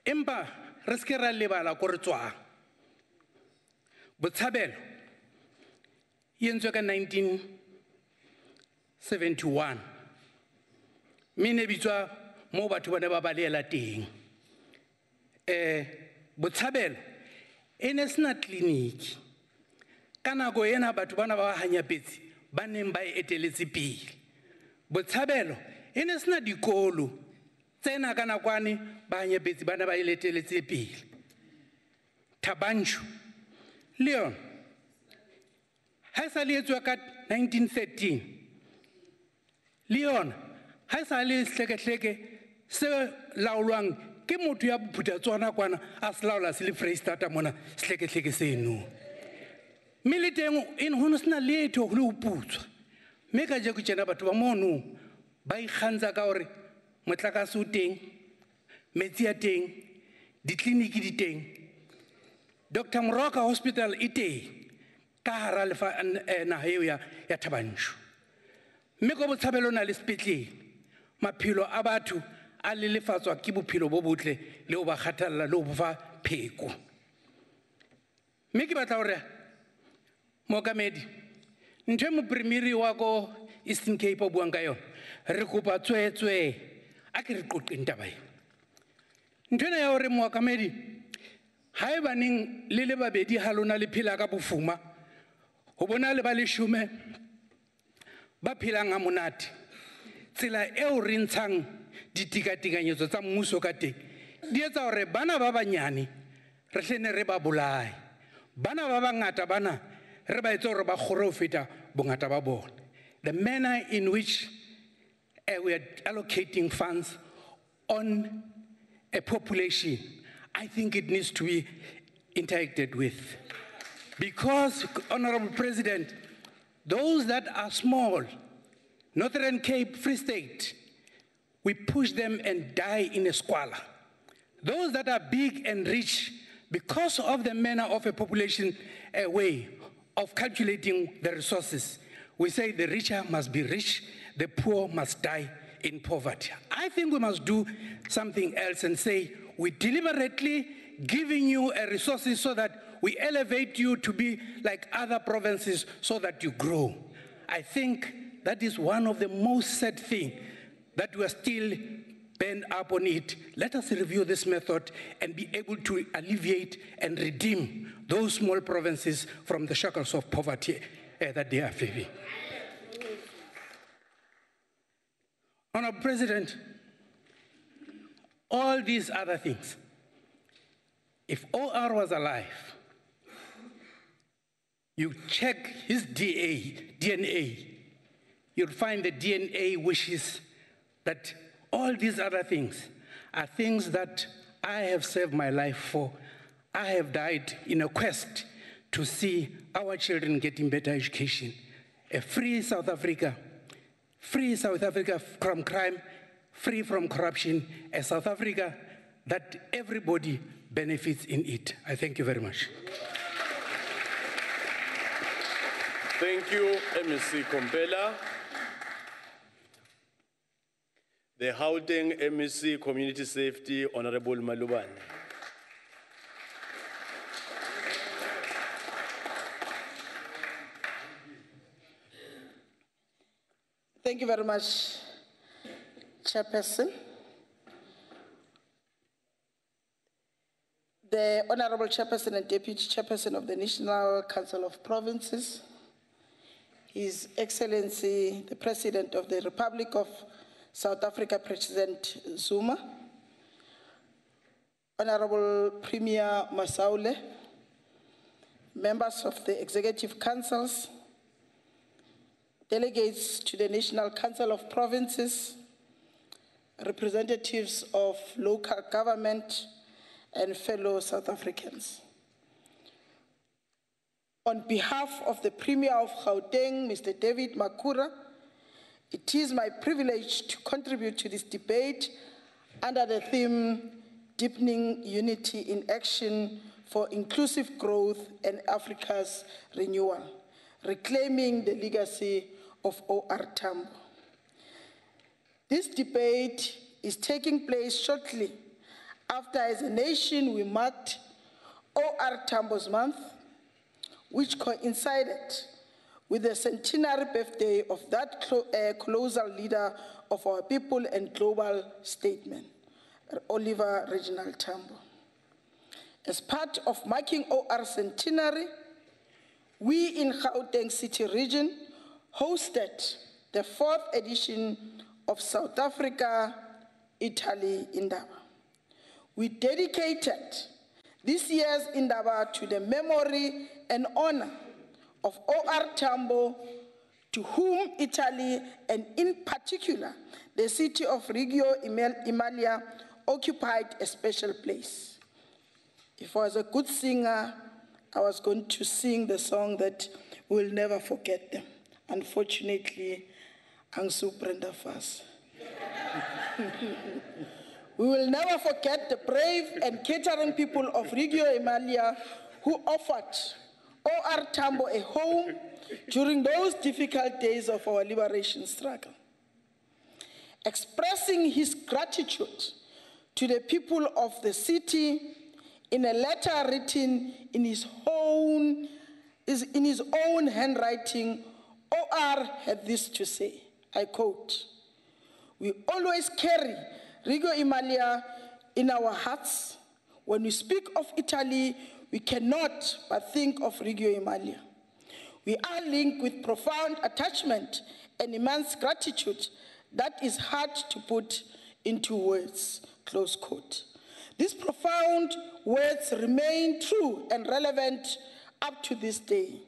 Empa re se ke ra lebala ko re tswang. Botshabelo e entswe ka 1971. Mme ne bitswa mo batho ba ne ba baleela teng. Botshabelo e ne sena tleliniki. Ka nako ena batho bana ba hanyapetse ba neng ba eteletse pele. Botshabelo e ne sena dikolo tsena ka nakwane ba hanyapetse bana ba eteletse pele. Thabanchu Leon ha sa le etswa ka 1913. Leon ha sa le hlekehleke se laolwang ke motho ya Bophuthatswana kwana a se laola se le Freistata mona hlekehleke seno. Mme le teng ho no sena letho go le ho putswa. Mme ka jeko tjena batho ba mono ba ikgantsha ka hore motlakase o teng, metsi a teng, ditleliniki di teng. Dr. Moroka Hospital e teng ka hara naha eo ya Thabanchu. Mme ko Botshabelo na le sepetlele, maphelo a batho a lelefatswa ke bophelo bo botle le ho ba kgathalla le ho ba pheko. Mme ke batla hore Mookamedi, ntho e mopremiri wa ko Eastern Cape o buang ka yona, re kopa tswetswe a ke re qoqeng taba e. Ntho ena ya hore Mookamedi haebaneng le le babedi ha lona le phela ka bofuma, ho bona le ba leshume ba phelang ha monate, tsela eo re ntshang ditekatekanyetso tsa mmuso ka teng di etsa hore bana ba banyane re hlene re ba bolae, bana ba bangata bana re ba etse hore ba kgore ho feta bongata ba bona. The manner in which we are allocating funds on a population, I think it needs to be interacted with. Because, Honorable President, those that are small, Northern Cape, Free State, we push them and die in a squalor. Those that are big and rich, because of the manner of a population way of calculating the resources, we say the richer must be rich, the poor must die in poverty. I think we must do something else and say, we deliberately giving you a resources so that we elevate you to be like other provinces so that you grow. I think that is one of the most sad things that we are still bent up on it. Let us review this method and be able to alleviate and redeem those small provinces from the shackles of poverty that they are feeling. Honorable President, all these other things, if OR was alive, you check his DNA, you'll find the DNA wishes that all these other things are things that I have saved my life for. I have died in a quest to see our children getting better education. A free South Africa from crime, free from corruption, a South Africa that everybody benefits in it. I thank you very much. Thank you, MEC Kompela. The Gauteng MEC Community Safety, Honorable Malubane. Thank you very much, Chairperson. The Honorable Chairperson and Deputy Chairperson of the National Council of Provinces, His Excellency, the President of the Republic of South Africa, President Zuma, Honorable Premier Masaule, members of the Executive Councils, delegates to the National Council of Provinces, representatives of local government, and fellow South Africans. On behalf of the Premier of Gauteng, Mr. David Makura, it is my privilege to contribute to this debate under the theme, Deepening Unity in Action for Inclusive Growth and Africa's Renewal, reclaiming the legacy of OR Tambo. This debate is taking place shortly after as a nation we marked OR Tambo's month, which coincided with the centenary birthday of that colossal leader of our people and global statesman, Oliver Reginald Tambo. As part of marking OR centenary, we in Gauteng City Region hosted the 4th edition of South Africa, Italy Indaba. We dedicated this year's Indaba to the memory and honor of OR Tambo, to whom Italy, and in particular the city of Reggio Emilia, occupied a special place. If I was a good singer, I was going to sing the song that we'll never forget them. Unfortunately, Angsu Brenda Fass. We will never forget the brave and catering people of Reggio Emilia who offered OR Tambo a home during those difficult days of our liberation struggle. Expressing his gratitude to the people of the city in a letter written in his own handwriting, OR had this to say, I quote, "We always carry Reggio Emilia in our hearts. When we speak of Italy, we cannot but think of Reggio Emilia. We are linked with profound attachment and immense gratitude that is hard to put into words," close quote. These profound words remain true and relevant up to this day.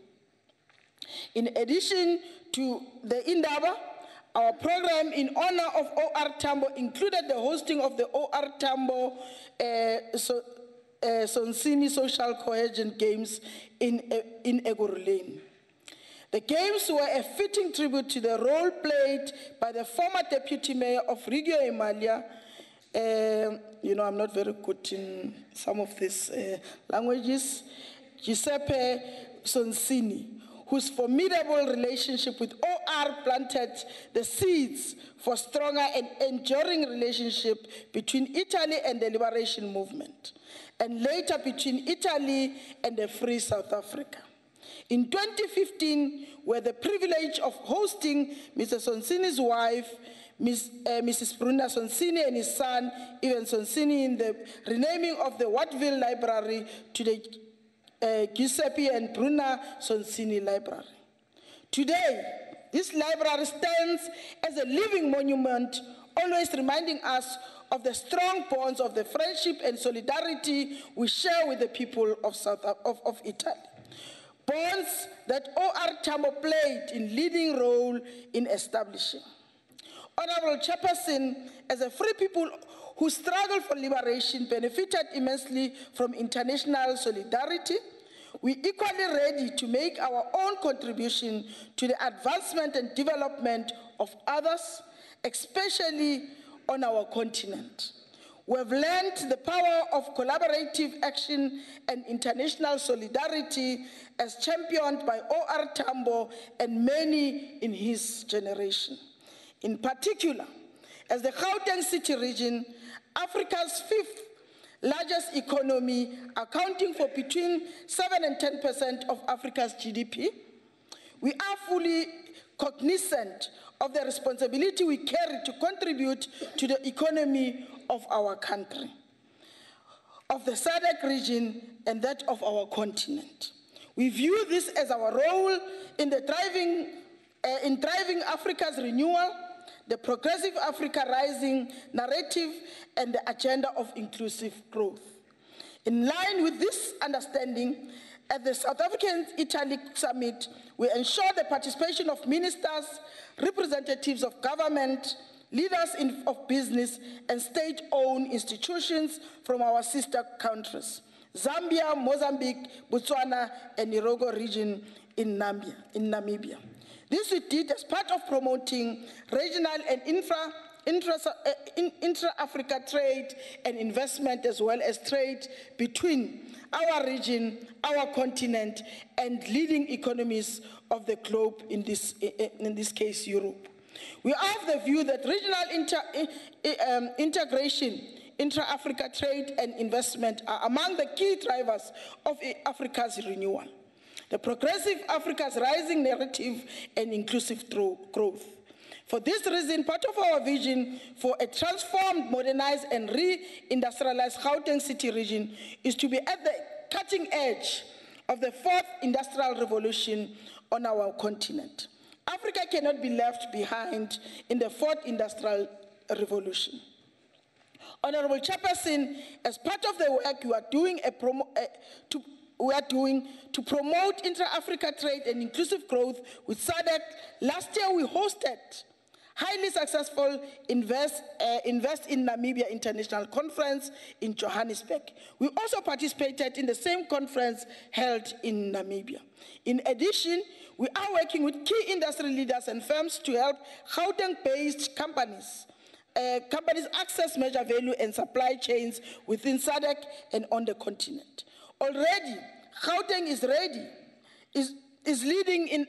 In addition to the Indaba, our program in honor of OR Tambo included the hosting of the OR Tambo Sonsini Social Cohesion Games in Egoruleni. The games were a fitting tribute to the role played by the former deputy mayor of Reggio Emilia. I'm not very good in some of these languages. Giuseppe Sonsini, whose formidable relationship with OR planted the seeds for stronger and enduring relationship between Italy and the liberation movement, and later between Italy and the free South Africa. In 2015, we had the privilege of hosting Mr. Sonsini's wife, Mrs. Bruna Sonsini, and his son, Ivan Sonsini, in the renaming of the Wattville Library to the Giuseppe and Bruna Sonsini Library. Today, this library stands as a living monument, always reminding us of the strong bonds of the friendship and solidarity we share with the people of Italy. Bonds that OR Tambo played a leading role in establishing. Honorable Chairperson, as a free people who struggled for liberation benefited immensely from international solidarity, we equally ready to make our own contribution to the advancement and development of others, especially on our continent. We have learned the power of collaborative action and international solidarity as championed by OR Tambo and many in his generation. In particular, as the Gauteng City region, Africa's 5th largest economy, accounting for between 7 and 10% of Africa's GDP, we are fully cognizant of the responsibility we carry to contribute to the economy of our country, of the SADC region, and that of our continent. We view this as our role in driving Africa's renewal, the Progressive Africa Rising narrative, and the agenda of inclusive growth. In line with this understanding, at the South African-Italy Summit, we ensure the participation of ministers, representatives of government, leaders of business, and state-owned institutions from our sister countries, Zambia, Mozambique, Botswana, and Irogo region in Namibia. This we did as part of promoting regional and intra-Africa trade and investment, as well as trade between our region, our continent, and leading economies of the globe, in this case, Europe. We are of the view that regional integration intra-Africa trade and investment are among the key drivers of Africa's renewal. The progressive Africa's rising narrative and inclusive growth. For this reason, part of our vision for a transformed, modernized, and re-industrialized Gauteng city region is to be at the cutting edge of the fourth industrial revolution on our continent. Africa cannot be left behind in the fourth industrial revolution. Honorable Chairperson, as part of the work you are doing to promote intra-Africa trade and inclusive growth with SADC, last year we hosted highly successful Invest in Namibia International Conference in Johannesburg. We also participated in the same conference held in Namibia. In addition, we are working with key industry leaders and firms to help Gauteng-based companies access major value and supply chains within SADC and on the continent. Already, Gauteng is leading in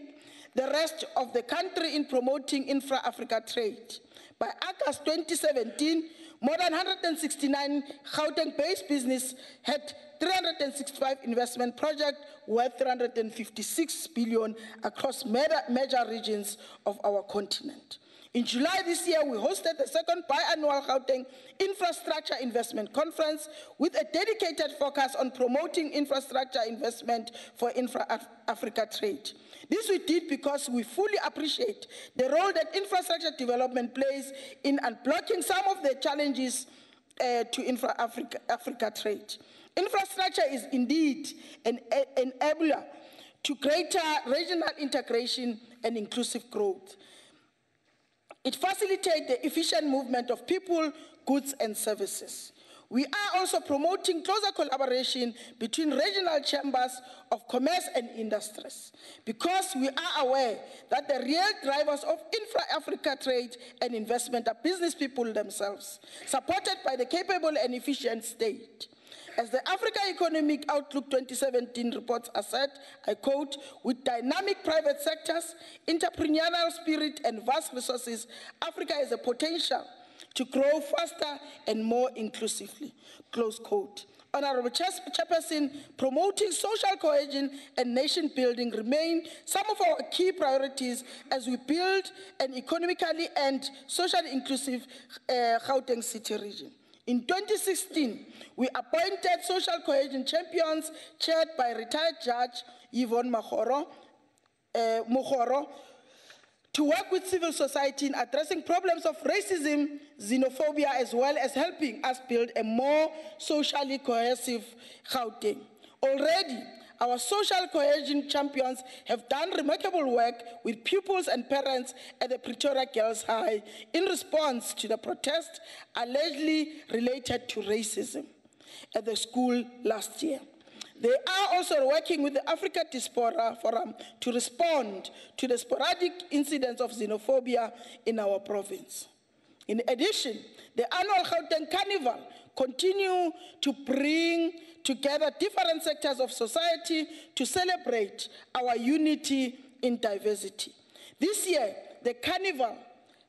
the rest of the country in promoting infra-Africa trade. By August 2017, more than 169 Gauteng-based business had 365 investment projects worth 356 billion across major regions of our continent. In July this year, we hosted the second biannual Gauteng Infrastructure Investment Conference with a dedicated focus on promoting infrastructure investment for infra-Africa trade. This we did because we fully appreciate the role that infrastructure development plays in unblocking some of the challenges to infra-Africa trade. Infrastructure is indeed an enabler to greater regional integration and inclusive growth. It facilitates the efficient movement of people, goods, and services. We are also promoting closer collaboration between regional chambers of commerce and industries because we are aware that the real drivers of infra-Africa trade and investment are business people themselves, supported by the capable and efficient state. As the Africa Economic Outlook 2017 reports are said, I quote, with dynamic private sectors, entrepreneurial spirit, and vast resources, Africa has a potential to grow faster and more inclusively, close quote. Honorable Chairperson, promoting social cohesion and nation building remain some of our key priorities as we build an economically and socially inclusive Gauteng city region. In 2016, we appointed social cohesion champions chaired by retired Judge Yvonne Mugoro to work with civil society in addressing problems of racism, xenophobia, as well as helping us build a more socially cohesive Gauteng. Already, our social cohesion champions have done remarkable work with pupils and parents at the Pretoria Girls High in response to the protest allegedly related to racism at the school last year. They are also working with the Africa Diaspora Forum to respond to the sporadic incidents of xenophobia in our province. In addition, the annual Gauteng Carnival continue to bring together different sectors of society to celebrate our unity in diversity. This year, the carnival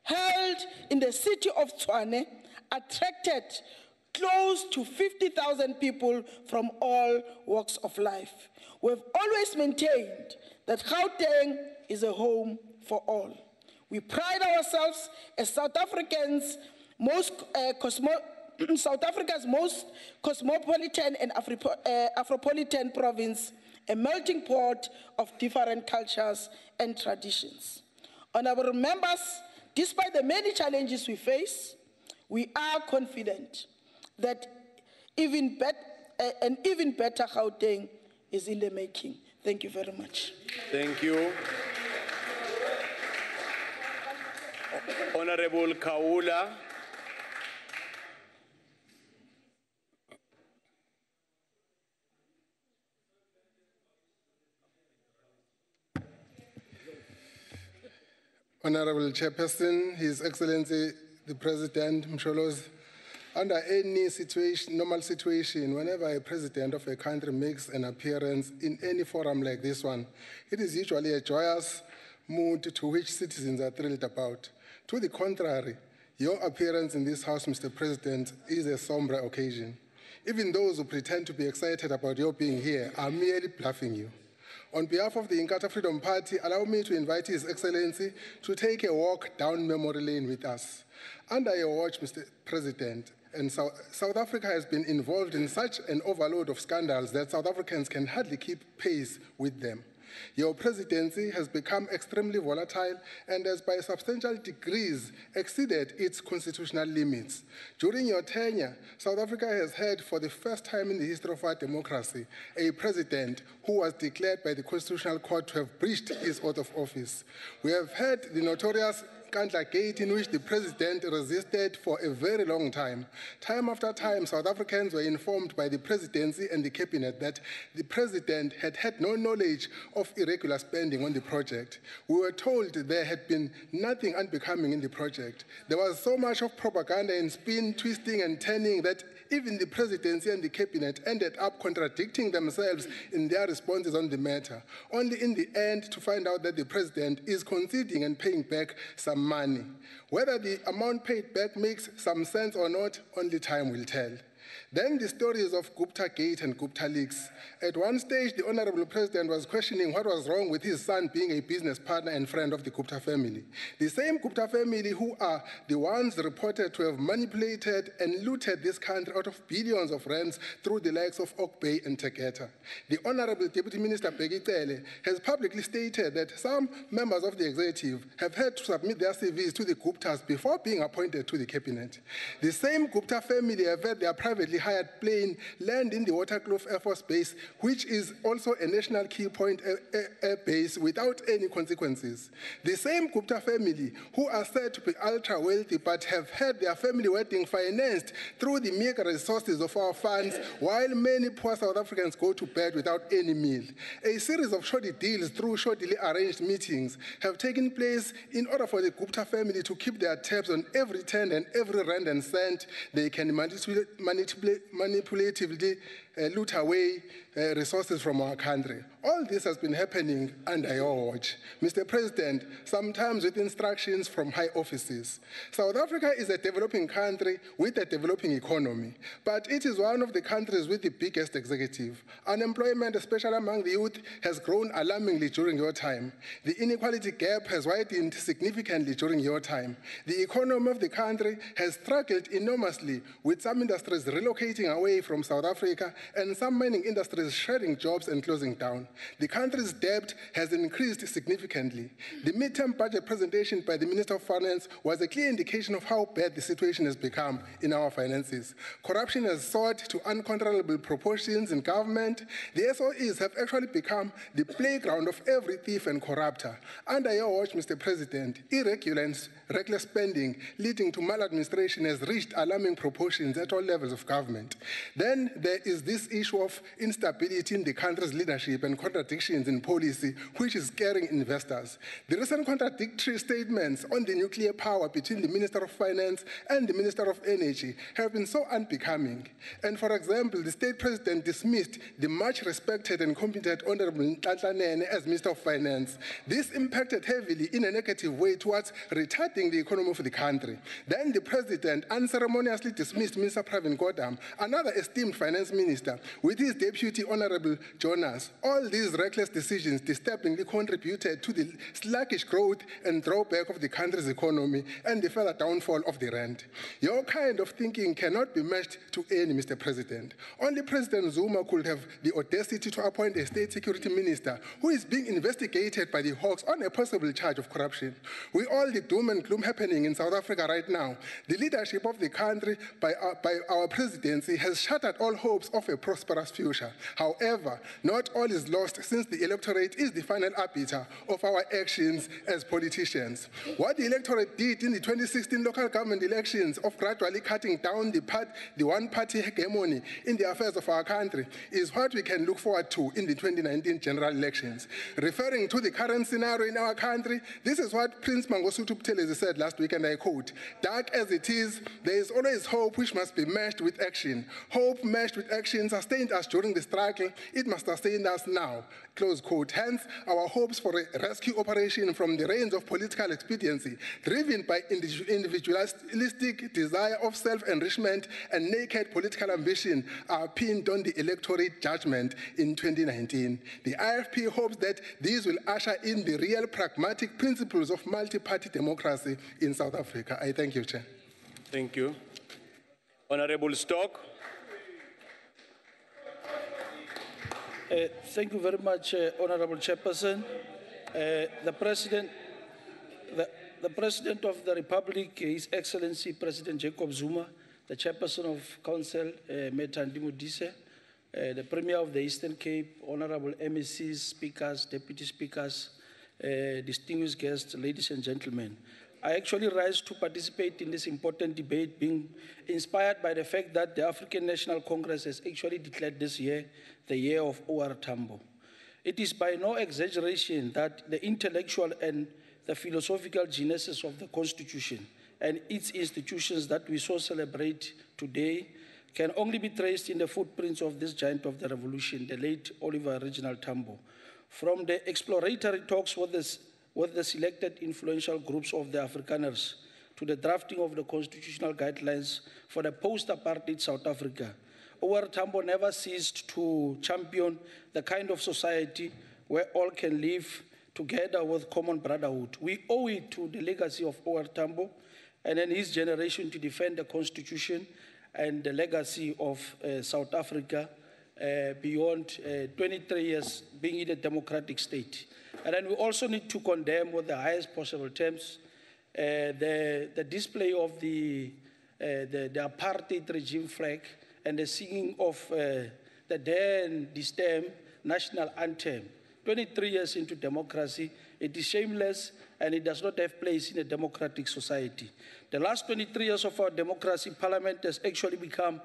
held in the city of Tshwane attracted close to 50,000 people from all walks of life. We've always maintained that Gauteng is a home for all. We pride ourselves as South Africa's most cosmopolitan and Afropolitan province, a melting pot of different cultures and traditions. Honorable members, despite the many challenges we face, we are confident that an even better Gauteng is in the making. Thank you very much. Thank you. Honorable Kaula. Honorable Chairperson, His Excellency the President Msholos, under any situation, normal situation, whenever a president of a country makes an appearance in any forum like this one, it is usually a joyous mood to which citizens are thrilled about. To the contrary, Your appearance in this House, Mr. President, is a somber occasion. Even those who pretend to be excited about your being here are merely bluffing you. On behalf of the Inkatha Freedom Party, allow me to invite His Excellency to take a walk down memory lane with us. Under your watch, Mr. President, and South Africa has been involved in such an overload of scandals that South Africans can hardly keep pace with them. Your presidency has become extremely volatile and has by substantial degrees exceeded its constitutional limits. During your tenure, South Africa has had, for the first time in the history of our democracy, a president who was declared by the Constitutional Court to have breached his oath of office. We have had the notorious Kandla Gate, in which the president resisted for a very long time. Time after time, South Africans were informed by the presidency and the cabinet that the president had had no knowledge of irregular spending on the project. We were told there had been nothing unbecoming in the project. There was so much of propaganda and spin, twisting and turning that even the presidency and the cabinet ended up contradicting themselves in their responses on the matter, only in the end to find out that the president is conceding and paying back some money. Whether the amount paid back makes some sense or not, only time will tell. Then the stories of Gupta Gate and Gupta Leaks. At one stage, the Honorable President was questioning what was wrong with his son being a business partner and friend of the Gupta family. The same Gupta family who are the ones reported to have manipulated and looted this country out of billions of rands through the likes of Oak Bay and Tegeta. The Honorable Deputy Minister Begitele has publicly stated that some members of the executive have had to submit their CVs to the Guptas before being appointed to the cabinet. The same Gupta family have had their privately hired plane land in the Waterkloof Air Force Base, which is also a national key point air base without any consequences. The same Gupta family who are said to be ultra wealthy but have had their family wedding financed through the meager resources of our funds, while many poor South Africans go to bed without any meal. A series of shoddy deals through shoddily arranged meetings have taken place in order for the Gupta family to keep their tabs on every cent and every rand and cent they can manipulatively loot away resources from our country. All this has been happening under your watch, Mr. President, sometimes with instructions from high offices. South Africa is a developing country with a developing economy, but it is one of the countries with the biggest executive. Unemployment, especially among the youth, has grown alarmingly during your time. The inequality gap has widened significantly during your time. The economy of the country has struggled enormously, with some industries relocating away from South Africa and some mining industries shedding jobs and closing down. The country's debt has increased significantly. The midterm budget presentation by the Minister of Finance was a clear indication of how bad the situation has become in our finances. Corruption has soared to uncontrollable proportions in government. The SOEs have actually become the playground of every thief and corrupter. Under your watch, Mr. President, irregular and reckless spending leading to maladministration has reached alarming proportions at all levels of government. Then there is this issue of instability in the country's leadership and contradictions in policy, which is scaring investors. The recent contradictory statements on the nuclear power between the Minister of Finance and the Minister of Energy have been so unbecoming. And for example, the state president dismissed the much respected and competent Honorable Nhlanhla Nene as Minister of Finance. This impacted heavily in a negative way towards retarding the economy of the country. Then the president unceremoniously dismissed Minister Pravin Gordhan, another esteemed finance minister, with his deputy Honorable Jonas. All these reckless decisions disturbingly contributed to the sluggish growth and drawback of the country's economy and the further downfall of the rand. Your kind of thinking cannot be matched to any, Mr. President. Only President Zuma could have the audacity to appoint a state security minister who is being investigated by the Hawks on a possible charge of corruption. With all the doom and gloom happening in South Africa right now, the leadership of the country by our presidency has shattered all hopes of a prosperous future. However, not all is lost, since the electorate is the final arbiter of our actions as politicians. What the electorate did in the 2016 local government elections of gradually cutting down the one-party hegemony in the affairs of our country is what we can look forward to in the 2019 general elections. Referring to the current scenario in our country, this is what Prince Mangosuthu Buthelezi said last week, and I quote, "Dark as it is, there is always hope which must be matched with with action. Hope matched with action sustained us during the struggle. It must sustain us now. Close quote. Hence, our hopes for a rescue operation from the reins of political expediency, driven by individualistic desire of self-enrichment and naked political ambition, are pinned on the electorate judgment in 2019. The IFP hopes that these will usher in the real pragmatic principles of multi-party democracy in South Africa. I thank you, Chair. Thank you. Honorable Stock. Thank you very much, Honorable Chairperson. The President of the Republic, His Excellency President Jacob Zuma, the Chairperson of Council, Metandi Modise, the Premier of the Eastern Cape, Honorable MECs, Speakers, Deputy Speakers, distinguished guests, ladies and gentlemen. I actually rise to participate in this important debate, being inspired by the fact that the African National Congress has actually declared this year the year of OR Tambo. It is by no exaggeration that the intellectual and the philosophical genesis of the Constitution and its institutions that we so celebrate today can only be traced in the footprints of this giant of the revolution, the late Oliver Reginald Tambo. From the exploratory talks with the selected influential groups of the Afrikaners to the drafting of the constitutional guidelines for the post-apartheid South Africa, OR Tambo never ceased to champion the kind of society where all can live together with common brotherhood. We owe it to the legacy of OR Tambo and then his generation to defend the Constitution and the legacy of South Africa beyond 23 years being in a democratic state. And then we also need to condemn with the highest possible terms the display of the apartheid regime flag and the singing of the then distem national anthem. 23 years into democracy, it is shameless and it does not have place in a democratic society. The last 23 years of our democracy, Parliament has actually become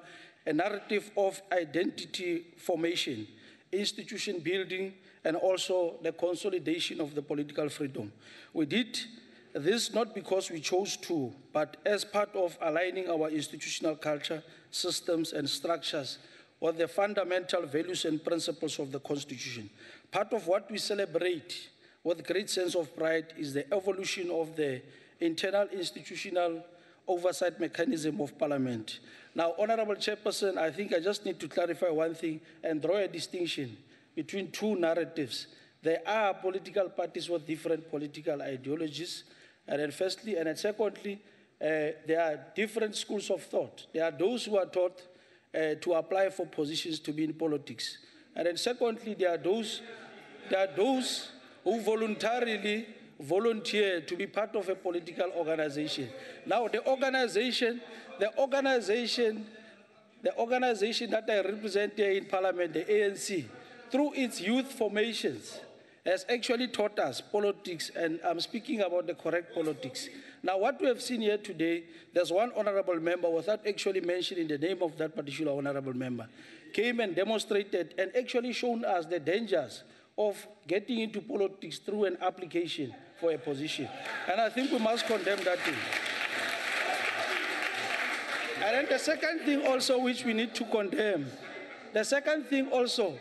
a narrative of identity formation, institution building, and also the consolidation of the political freedom. We did this not because we chose to, but as part of aligning our institutional culture, systems, and structures with the fundamental values and principles of the Constitution. Part of what we celebrate with great sense of pride is the evolution of the internal institutional oversight mechanism of Parliament. Now, Honorable Chairperson, I think I just need to clarify one thing and draw a distinction between two narratives. There are political parties with different political ideologies, and then firstly, and then secondly, there are different schools of thought. There are those who are taught to apply for positions to be in politics. And then secondly, there are those who voluntarily volunteer to be part of a political organization. Now, the organization that I represent here in Parliament, the ANC, through its youth formations, has actually taught us politics, and I'm speaking about the correct politics. Now, what we have seen here today, there's one honorable member, without actually mentioning the name of that particular honorable member, came and demonstrated and actually shown us the dangers of getting into politics through an application for a position. And I think we must condemn that thing. And then the second thing also which we need to condemn, the second thing also,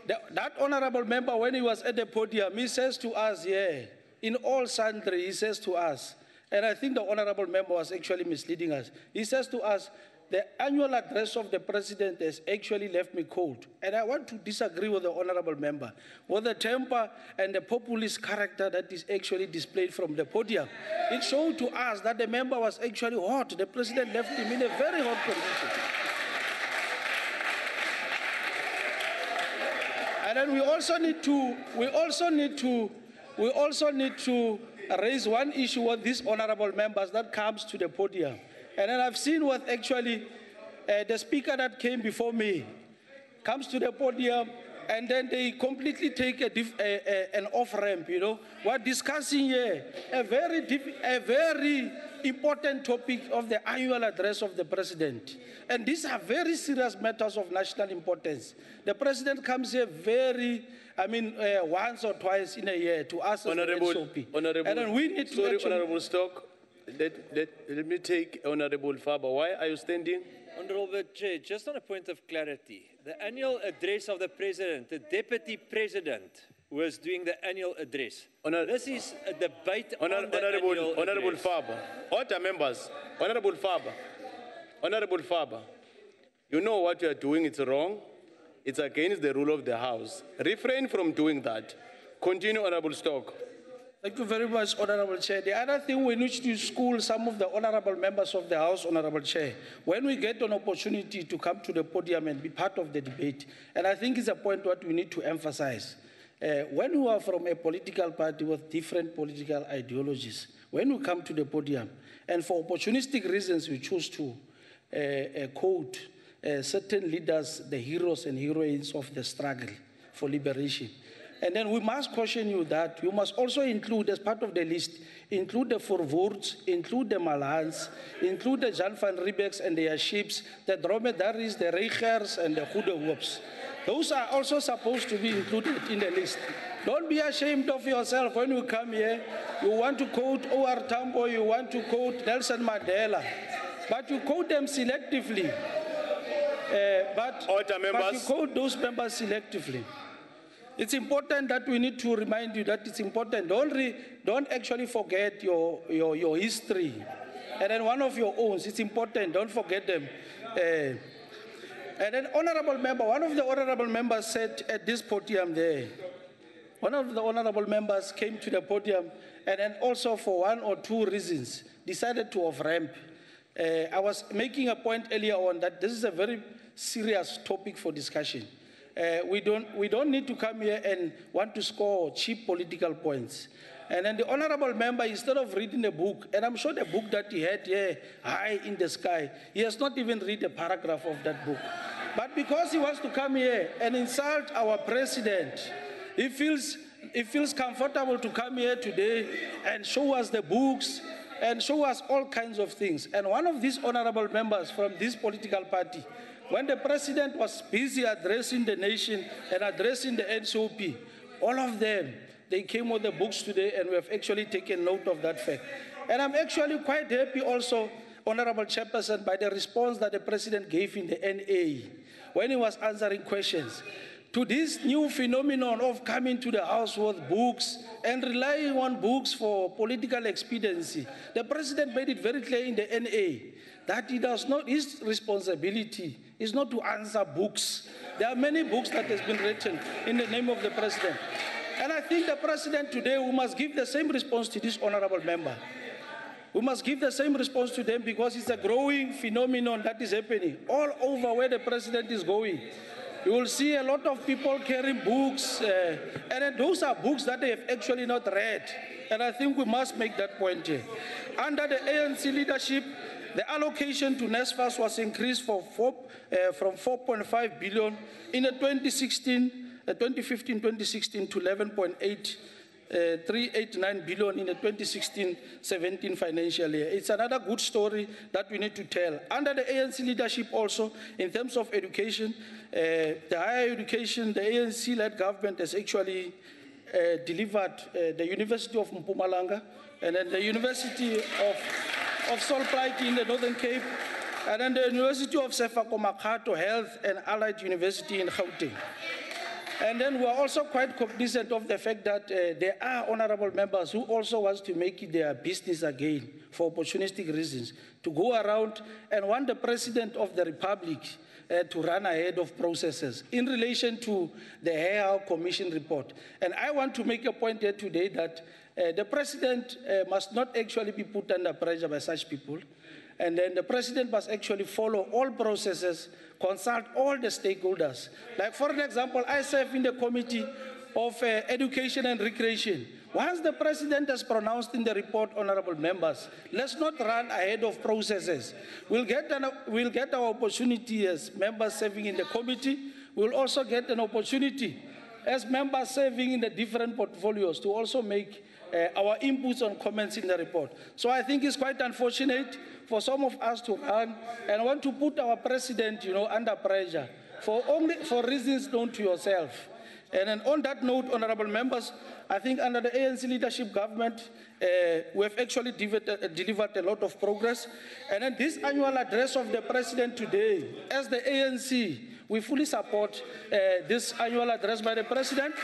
that honorable member, when he was at the podium, he says to us, yeah, in all sundry, he says to us, and I think the honorable member was actually misleading us. He says to us, the annual address of the president has actually left me cold. And I want to disagree with the honorable member with the temper and the populist character that is actually displayed from the podium. It showed to us that the member was actually hot. The president left him in a very hot condition. And then we also need to raise one issue with these honorable members that comes to the podium. And then I've seen what actually the speaker that came before me comes to the podium, and then they completely take an off-ramp, you know. We're discussing here a very important topic of the annual address of the president. And these are very serious matters of national importance. The president comes here once or twice in a year to ask us the NCOP. And then we need to Honorable Stock, let me take Honorable Faber. Why are you standing? Honourable Chair, just on a point of clarity, the annual address of the President, the Deputy President was doing the annual address. This is a debate on the annual Honourable address. Faber, order members, Honourable Faber, you know what you are doing, it's wrong. It's against the rule of the House. Refrain from doing that. Continue, Honourable Stock. Thank you very much, Honorable Chair. The other thing we need to school some of the honorable members of the House, Honorable Chair, when we get an opportunity to come to the podium and be part of the debate, and I think it's a point what we need to emphasize. When you are from a political party with different political ideologies, when you come to the podium, and for opportunistic reasons we choose to quote certain leaders, the heroes and heroines of the struggle for liberation. And then we must caution you that you must also include, as part of the list, include the Verwoerds, include the Malans, include the Jan van Riebeeks and their ships, the dromedaries, the Reigers, and the Goedehoops. Those are also supposed to be included in the list. Don't be ashamed of yourself when you come here. You want to quote OR Tambo, you want to quote Nelson Mandela, but you quote them selectively. But you quote those members selectively. It's important that we need to remind you that it's important. Don't actually forget your history. And then one of your own, it's important, don't forget them. And then honorable member, one of the honorable members said at this podium there, one of the honorable members came to the podium and then also for one or two reasons decided to off-ramp. I was making a point earlier on that this is a very serious topic for discussion. We don't need to come here and want to score cheap political points. And then the honorable member, instead of reading the book, and I'm sure the book that he had here, high in the sky, he has not even read a paragraph of that book. But because he wants to come here and insult our president, he feels comfortable to come here today and show us the books and show us all kinds of things. And one of these honorable members from this political party, when the president was busy addressing the nation and addressing the NCOP, all of them, they came with the books today and we have actually taken note of that fact. And I'm actually quite happy also, Honorable Chairperson, by the response that the president gave in the NA when he was answering questions to this new phenomenon of coming to the House with books and relying on books for political expediency. The president made it very clear in the NA that his responsibility is not to answer books. There are many books that has been written in the name of the president. And I think the president today, we must give the same response to this honorable member. We must give the same response to them because it's a growing phenomenon that is happening all over where the president is going. You will see a lot of people carrying books, and those are books that they have actually not read. And I think we must make that point here. Under the ANC leadership, the allocation to NSFAS was increased from 4.5 billion in the 2015-2016 to 11.389 billion in the 2016-17 financial year. It's another good story that we need to tell. Under the ANC leadership also, in terms of education, the higher education, the ANC-led government has actually delivered the University of Mpumalanga and then the University of Solplaatje in the Northern Cape, and then the University of Sefako-Makgato Health and Allied University in Gauteng. And then we are also quite cognizant of the fact that there are honorable members who also want to make it their business again for opportunistic reasons, to go around and want the President of the Republic to run ahead of processes in relation to the Hare Commission report. And I want to make a point here today that the President must not actually be put under pressure by such people. And then the president must actually follow all processes, consult all the stakeholders. Like, for example, I serve in the Committee of Education and Recreation. Once the president has pronounced in the report, honorable members, let's not run ahead of processes. We'll get our opportunity as members serving in the committee. We'll also get an opportunity as members serving in the different portfolios to also make our inputs and comments in the report. So I think it's quite unfortunate for some of us to run and want to put our president, under pressure for reasons known to yourself. And then on that note, honorable members, I think under the ANC leadership government, we have actually delivered a lot of progress. And then this annual address of the president today, as the ANC, we fully support this annual address by the president.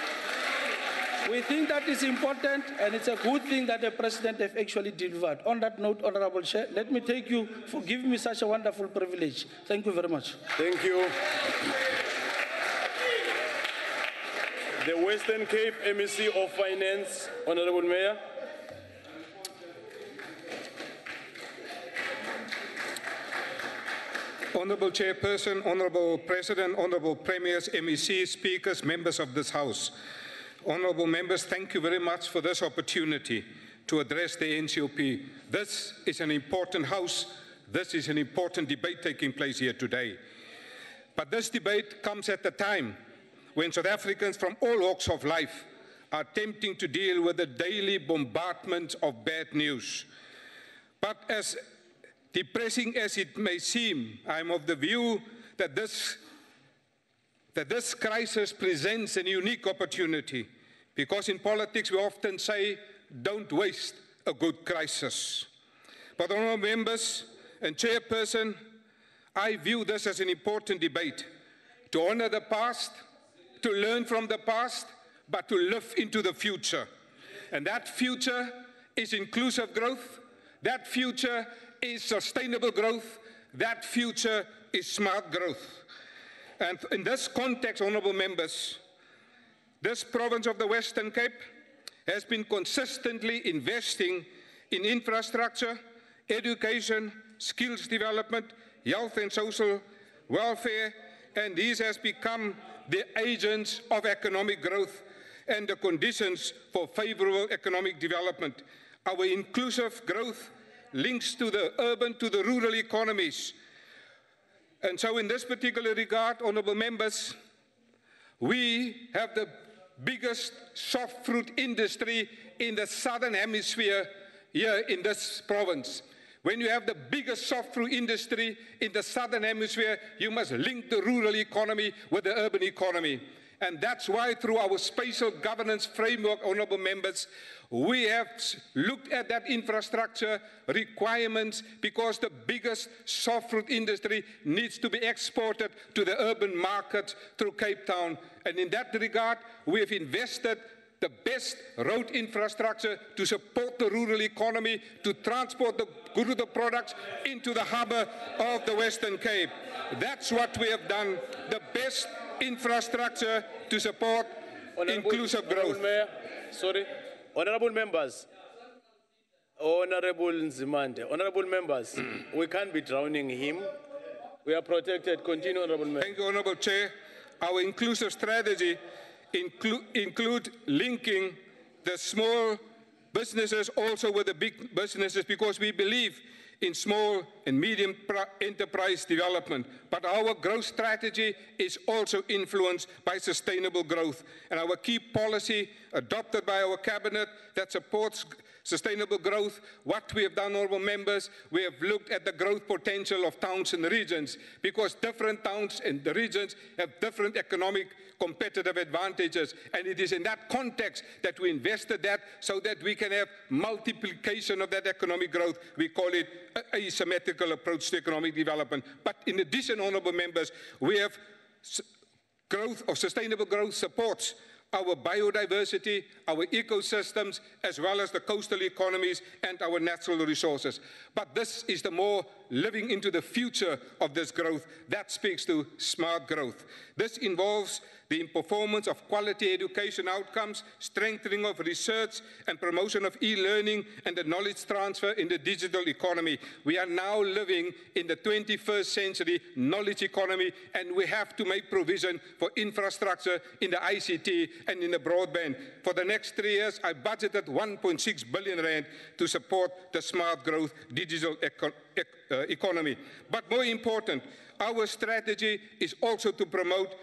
We think that is important, and it's a good thing that the president has actually delivered. On that note, Honorable Chair, let me thank you for giving me such a wonderful privilege. Thank you very much. Thank you. The Western Cape MEC of Finance, Honorable Mayor. Honorable Chairperson, Honorable President, Honorable Premiers, MECs, Speakers, members of this House. Honorable members, thank you very much for this opportunity to address the NCOP. This is an important House. This is an important debate taking place here today. But this debate comes at a time when South Africans from all walks of life are attempting to deal with the daily bombardment of bad news. But as depressing as it may seem, I'm of the view that this crisis presents a unique opportunity, because in politics we often say, don't waste a good crisis. But honourable members and Chairperson, I view this as an important debate to honour the past, to learn from the past, but to live into the future. And that future is inclusive growth, that future is sustainable growth, that future is smart growth. And in this context, honourable members, this province of the Western Cape has been consistently investing in infrastructure, education, skills development, health and social welfare, and these has become the agents of economic growth and the conditions for favourable economic development. Our inclusive growth links to the urban to the rural economies. And so in this particular regard, honourable members, we have the biggest soft fruit industry in the southern hemisphere here in this province. When you have the biggest soft fruit industry in the southern hemisphere, you must link the rural economy with the urban economy. And that's why through our spatial governance framework, honourable members, we have looked at that infrastructure requirements, because the biggest soft fruit industry needs to be exported to the urban market through Cape Town. And in that regard, we have invested the best road infrastructure to support the rural economy, to transport the good of the products into the harbour of the Western Cape. That's what we have done, the best infrastructure to support inclusive growth. Honourable Mayor, sorry. Honourable members, Honourable Nzimande, honourable members, we can't be drowning him. We are protected. Continue, Honourable Mayor. Thank you, Honourable Chair. Our inclusive strategy include linking the small businesses also with the big businesses, because we believe in small and medium enterprise development. But our growth strategy is also influenced by sustainable growth. And our key policy adopted by our cabinet that supports sustainable growth, what we have done, honourable members, we have looked at the growth potential of towns and regions, because different towns and the regions have different economic competitive advantages. And it is in that context that we invested that, so that we can have multiplication of that economic growth. We call it an asymmetrical approach to economic development. But in addition, honourable members, we have growth or sustainable growth supports our biodiversity, our ecosystems, as well as the coastal economies and our natural resources. But this is the more living into the future of this growth that speaks to smart growth. This involves the performance of quality education outcomes, strengthening of research and promotion of e-learning and the knowledge transfer in the digital economy. We are now living in the 21st century knowledge economy, and we have to make provision for infrastructure in the ICT and in the broadband. For the next 3 years, I budgeted 1.6 billion rand to support the smart growth digital economy. But more important, our strategy is also to promote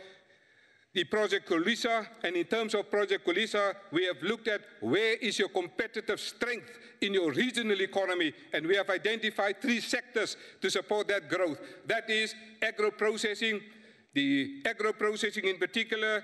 the Project Kulisa, and in terms of Project Kulisa, we have looked at where is your competitive strength in your regional economy, and we have identified 3 sectors to support that growth. That is agro-processing, the agro-processing in particular,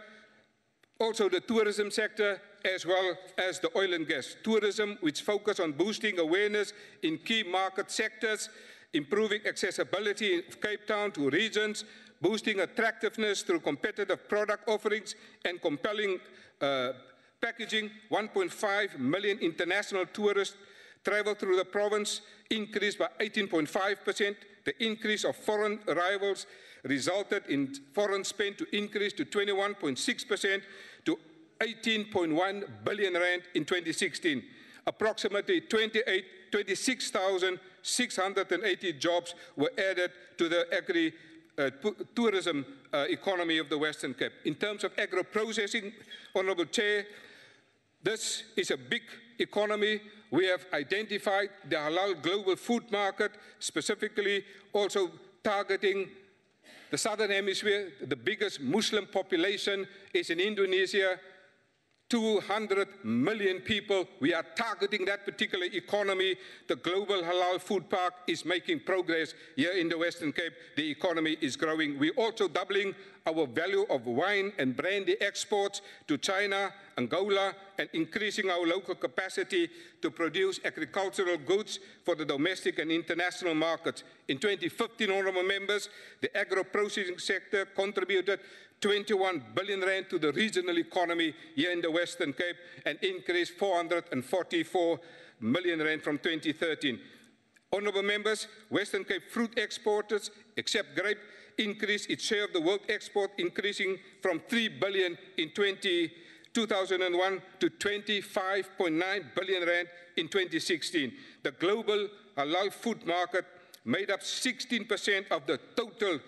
Also the tourism sector, as well as the oil and gas. Tourism, which focus on boosting awareness in key market sectors, improving accessibility of Cape Town to regions, boosting attractiveness through competitive product offerings and compelling packaging. 1.5 million international tourists travel through the province, increased by 18.5%. The increase of foreign arrivals resulted in foreign spend to increase to 21.6% to 18.1 billion rand in 2016. Approximately 26,680 jobs were added to the tourism economy of the Western Cape. In terms of agro-processing, Honourable Chair, this is a big economy. We have identified the halal global food market, specifically also targeting the Southern Hemisphere. The biggest Muslim population is in Indonesia, 200 million people. We are targeting that particular economy. The global halal food park is making progress here in the Western Cape. The economy is growing. We're also doubling our value of wine and brandy exports to China, Angola, and increasing our local capacity to produce agricultural goods for the domestic and international markets. In 2015, honourable members, the agro-processing sector contributed 21 billion rand to the regional economy here in the Western Cape and increased 444 million rand from 2013. Honourable members, Western Cape fruit exporters, except grape, increased its share of the world export, increasing from 3 billion in 2001 to 25.9 billion rand in 2016. The global halal food market made up 16% of the total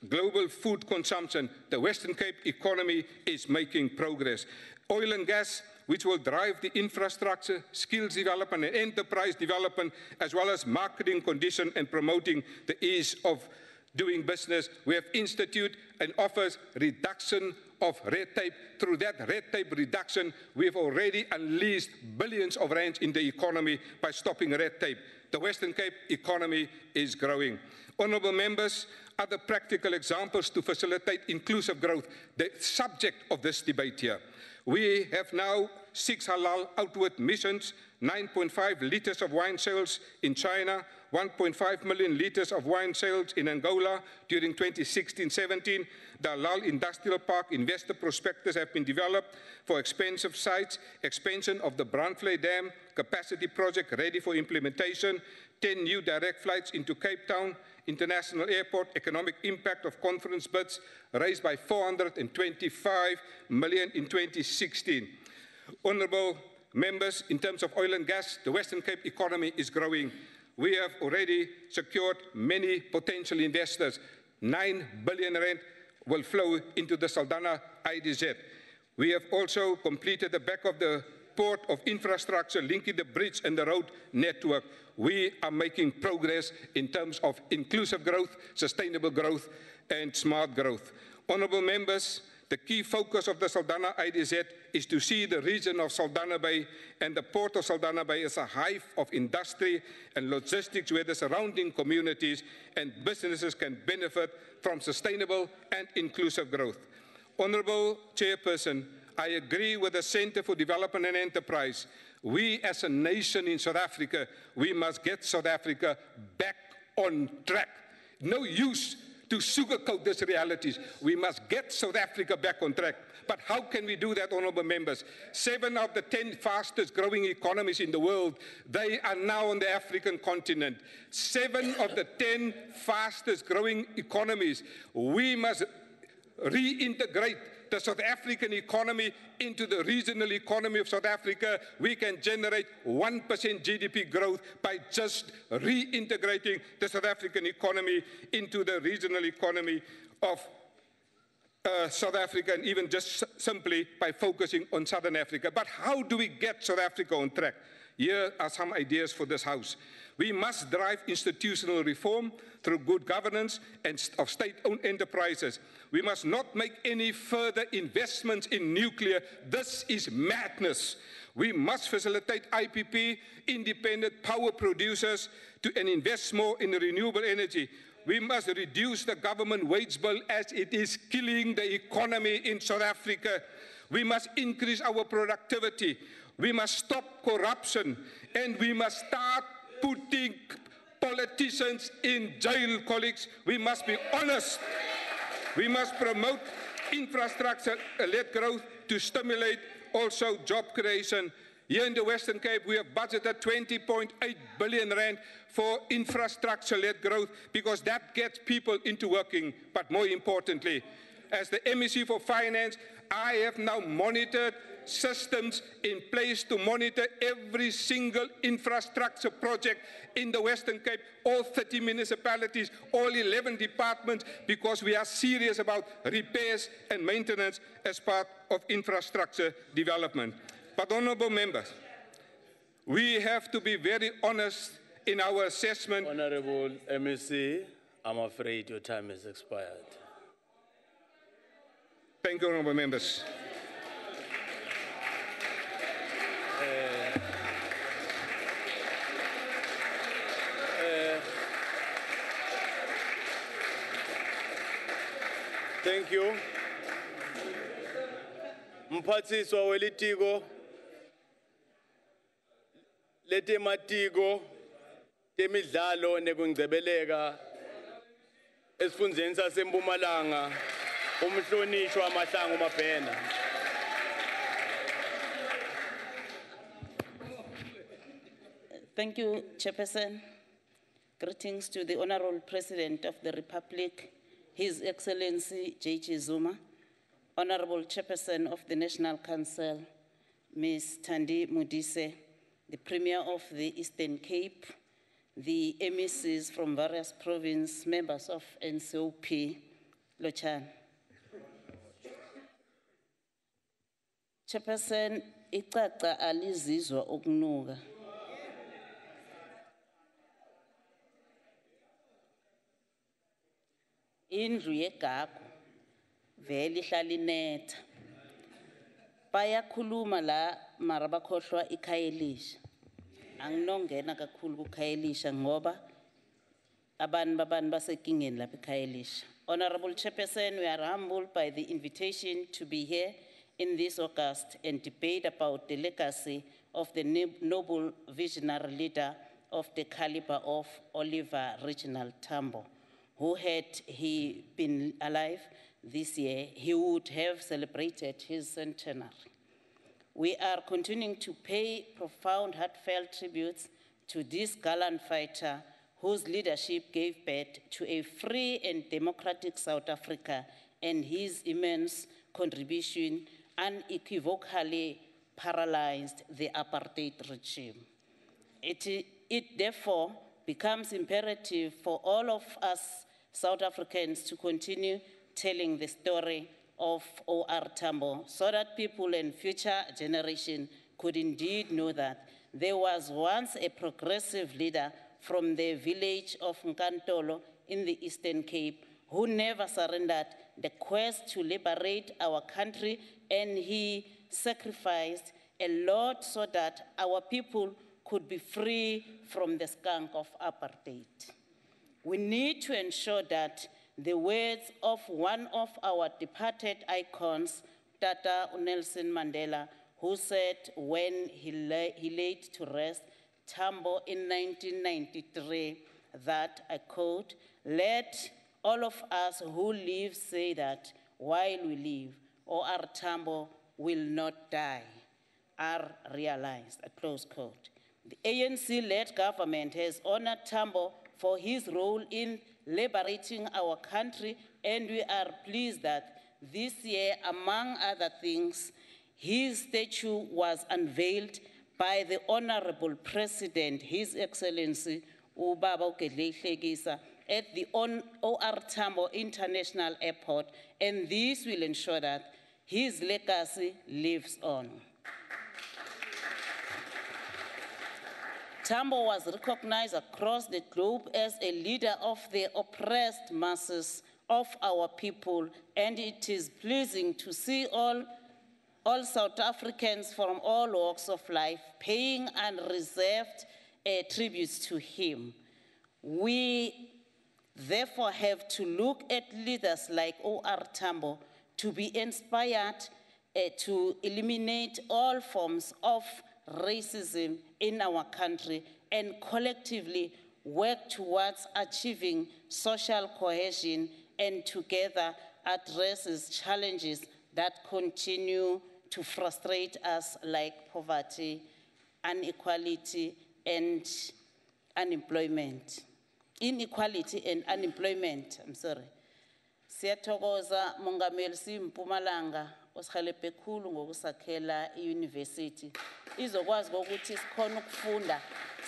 global food consumption. The Western Cape economy is making progress. Oil and gas, which will drive the infrastructure, skills development, and enterprise development, as well as marketing condition and promoting the ease of doing business. We have instituted and offers reduction of red tape. Through that red tape reduction, we have already unleashed billions of rands in the economy by stopping red tape. The Western Cape economy is growing. Honourable members, other practical examples to facilitate inclusive growth, the subject of this debate here. We have now 6 halal outward missions, 9.5 litres of wine sales in China, 1.5 million litres of wine sales in Angola during 2016-17. The halal industrial park investor prospectus have been developed for expensive sites, expansion of the Brandvlei Dam capacity project ready for implementation, 10 new direct flights into Cape Town International Airport, economic impact of conference bids raised by 425 million in 2016. Honourable members, in terms of oil and gas, the Western Cape economy is growing. We have already secured many potential investors. 9 billion rand will flow into the Saldanha IDZ. We have also completed the back of the port of infrastructure linking the bridge and the road network. We are making progress in terms of inclusive growth, sustainable growth, and smart growth. Honourable members, the key focus of the Saldanha IDZ is to see the region of Saldanha Bay and the port of Saldanha Bay as a hive of industry and logistics where the surrounding communities and businesses can benefit from sustainable and inclusive growth. Honourable Chairperson, I agree with the Centre for Development and Enterprise. We as a nation in South Africa, we must get South Africa back on track. No use to sugarcoat these realities. We must get South Africa back on track. But how can we do that, honourable members? 7 of the 10 fastest growing economies in the world, they are now on the African continent. 7 of the 10 fastest growing economies. We must reintegrate the South African economy into the regional economy of South Africa. We can generate 1% GDP growth by just reintegrating the South African economy into the regional economy of South Africa, and even just simply by focusing on Southern Africa. But how do we get South Africa on track? Here are some ideas for this House. We must drive institutional reform through good governance and of state-owned enterprises. We must not make any further investments in nuclear. This is madness. We must facilitate IPP, independent power producers, and invest more in renewable energy. We must reduce the government wage bill as it is killing the economy in South Africa. We must increase our productivity. We must stop corruption, and we must start putting politicians in jail, colleagues. We must be honest. We must promote infrastructure-led growth to stimulate also job creation. Here in the Western Cape, we have budgeted 20.8 billion rand for infrastructure-led growth because that gets people into working. But more importantly, as the MEC for Finance, I have now monitored systems in place to monitor every single infrastructure project in the Western Cape, all 30 municipalities, all 11 departments, because we are serious about repairs and maintenance as part of infrastructure development. But honorable members, we have to be very honest in our assessment. Honorable MEC, I'm afraid your time has expired. Thank you, honorable members. Thank you. Mphathiswa welitiko letematiko temidlalo nekungcebeleka esifundeni saseMpumalanga umhlonishwa Mahlangu Mabhena. Thank you, Chairperson. Greetings to the Honorable President of the Republic, His Excellency Jacob Zuma, Honorable Chairperson of the National Council, Ms. Thandi Modise, the Premier of the Eastern Cape, the MECs from various provinces, members of NCOP, Lochan. Chairperson, icaca alizizwa ukunuka. Indlu yegagu vele ihlala inetha. Bayakhuluma la mara bakhohlwa iKhayelisha. Anginongena kakhulu kuKhayelisha ngoba abantu basekingeni lapha eKhayelisha. Honorable Chairperson, we are humbled by the invitation to be here in this August and debate about the legacy of the noble visionary leader of the caliber of Oliver Reginald Tambo, who had he been alive this year, he would have celebrated his centenary. We are continuing to pay profound, heartfelt tributes to this gallant fighter whose leadership gave birth to a free and democratic South Africa, and his immense contribution unequivocally paralyzed the apartheid regime. It therefore becomes imperative for all of us South Africans to continue telling the story of OR Tambo so that people and future generations could indeed know that there was once a progressive leader from the village of Nkantolo in the Eastern Cape who never surrendered the quest to liberate our country, and he sacrificed a lot so that our people could be free from the skunk of apartheid. We need to ensure that the words of one of our departed icons, Tata Nelson Mandela, who said when he laid to rest Tambo in 1993, that, I quote, "Let all of us who live say that while we live, OR Tambo will not die," are realized, a close quote. The ANC-led government has honored Tambo for his role in liberating our country, and we are pleased that this year, among other things, his statue was unveiled by the Honorable President, His Excellency Ubaba Ukedle at the OR Tambo International Airport, and this will ensure that his legacy lives on. Tambo was recognized across the globe as a leader of the oppressed masses of our people, and it is pleasing to see all South Africans from all walks of life paying unreserved tributes to him. We therefore have to look at leaders like OR Tambo to be inspired to eliminate all forms of racism in our country and collectively work towards achieving social cohesion and together addresses challenges that continue to frustrate us like poverty, inequality, and unemployment. Inequality and unemployment, I'm sorry. Siyathokoza Mongameli Mpumalanga osihelebhe khulu ngokusakhela iuniversity. Izokwazi ukuthi sikhona ukufunda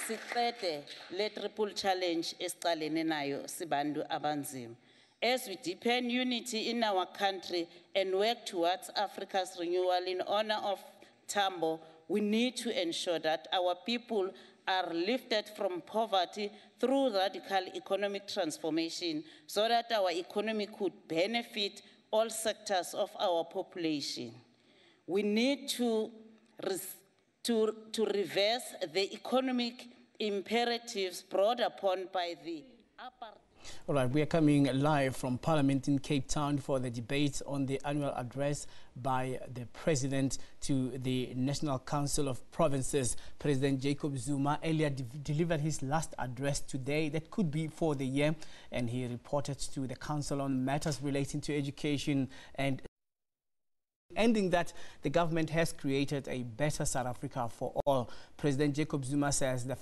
siqede le triple challenge esiqalene nayo sibantu abanzima. As we deepen unity in our country and work towards Africa's renewal in honor of Tambo, we need to ensure that our people are lifted from poverty through radical economic transformation so that our economy could benefit all sectors of our population. We need to reverse the economic imperatives brought upon by the upper. All right, we are coming live from Parliament in Cape Town for the debate on the annual address by the President to the National Council of Provinces. President Jacob Zuma earlier delivered his last address today that could be for the year, and he reported to the Council on matters relating to education and ending that the government has created a better South Africa for all. President Jacob Zuma says the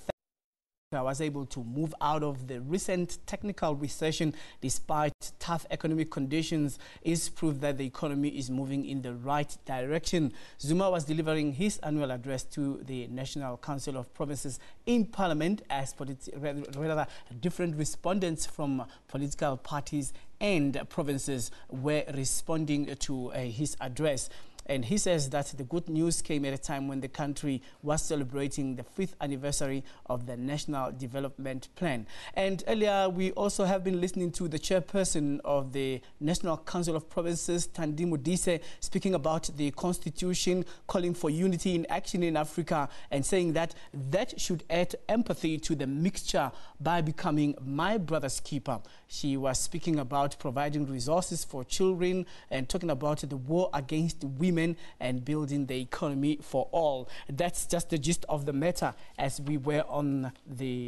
was able to move out of the recent technical recession despite tough economic conditions is proof that the economy is moving in the right direction. Zuma was delivering his annual address to the National Council of Provinces in Parliament as rather different respondents from political parties and provinces were responding to his address. And he says that the good news came at a time when the country was celebrating the 5th anniversary of the National Development Plan. And earlier, we also have been listening to the chairperson of the National Council of Provinces, Thandi Modise, speaking about the constitution, calling for unity in action in Africa, and saying that that should add empathy to the mixture by becoming my brother's keeper. She was speaking about providing resources for children and talking about the war against women and building the economy for all. That's just the gist of the matter as we were on the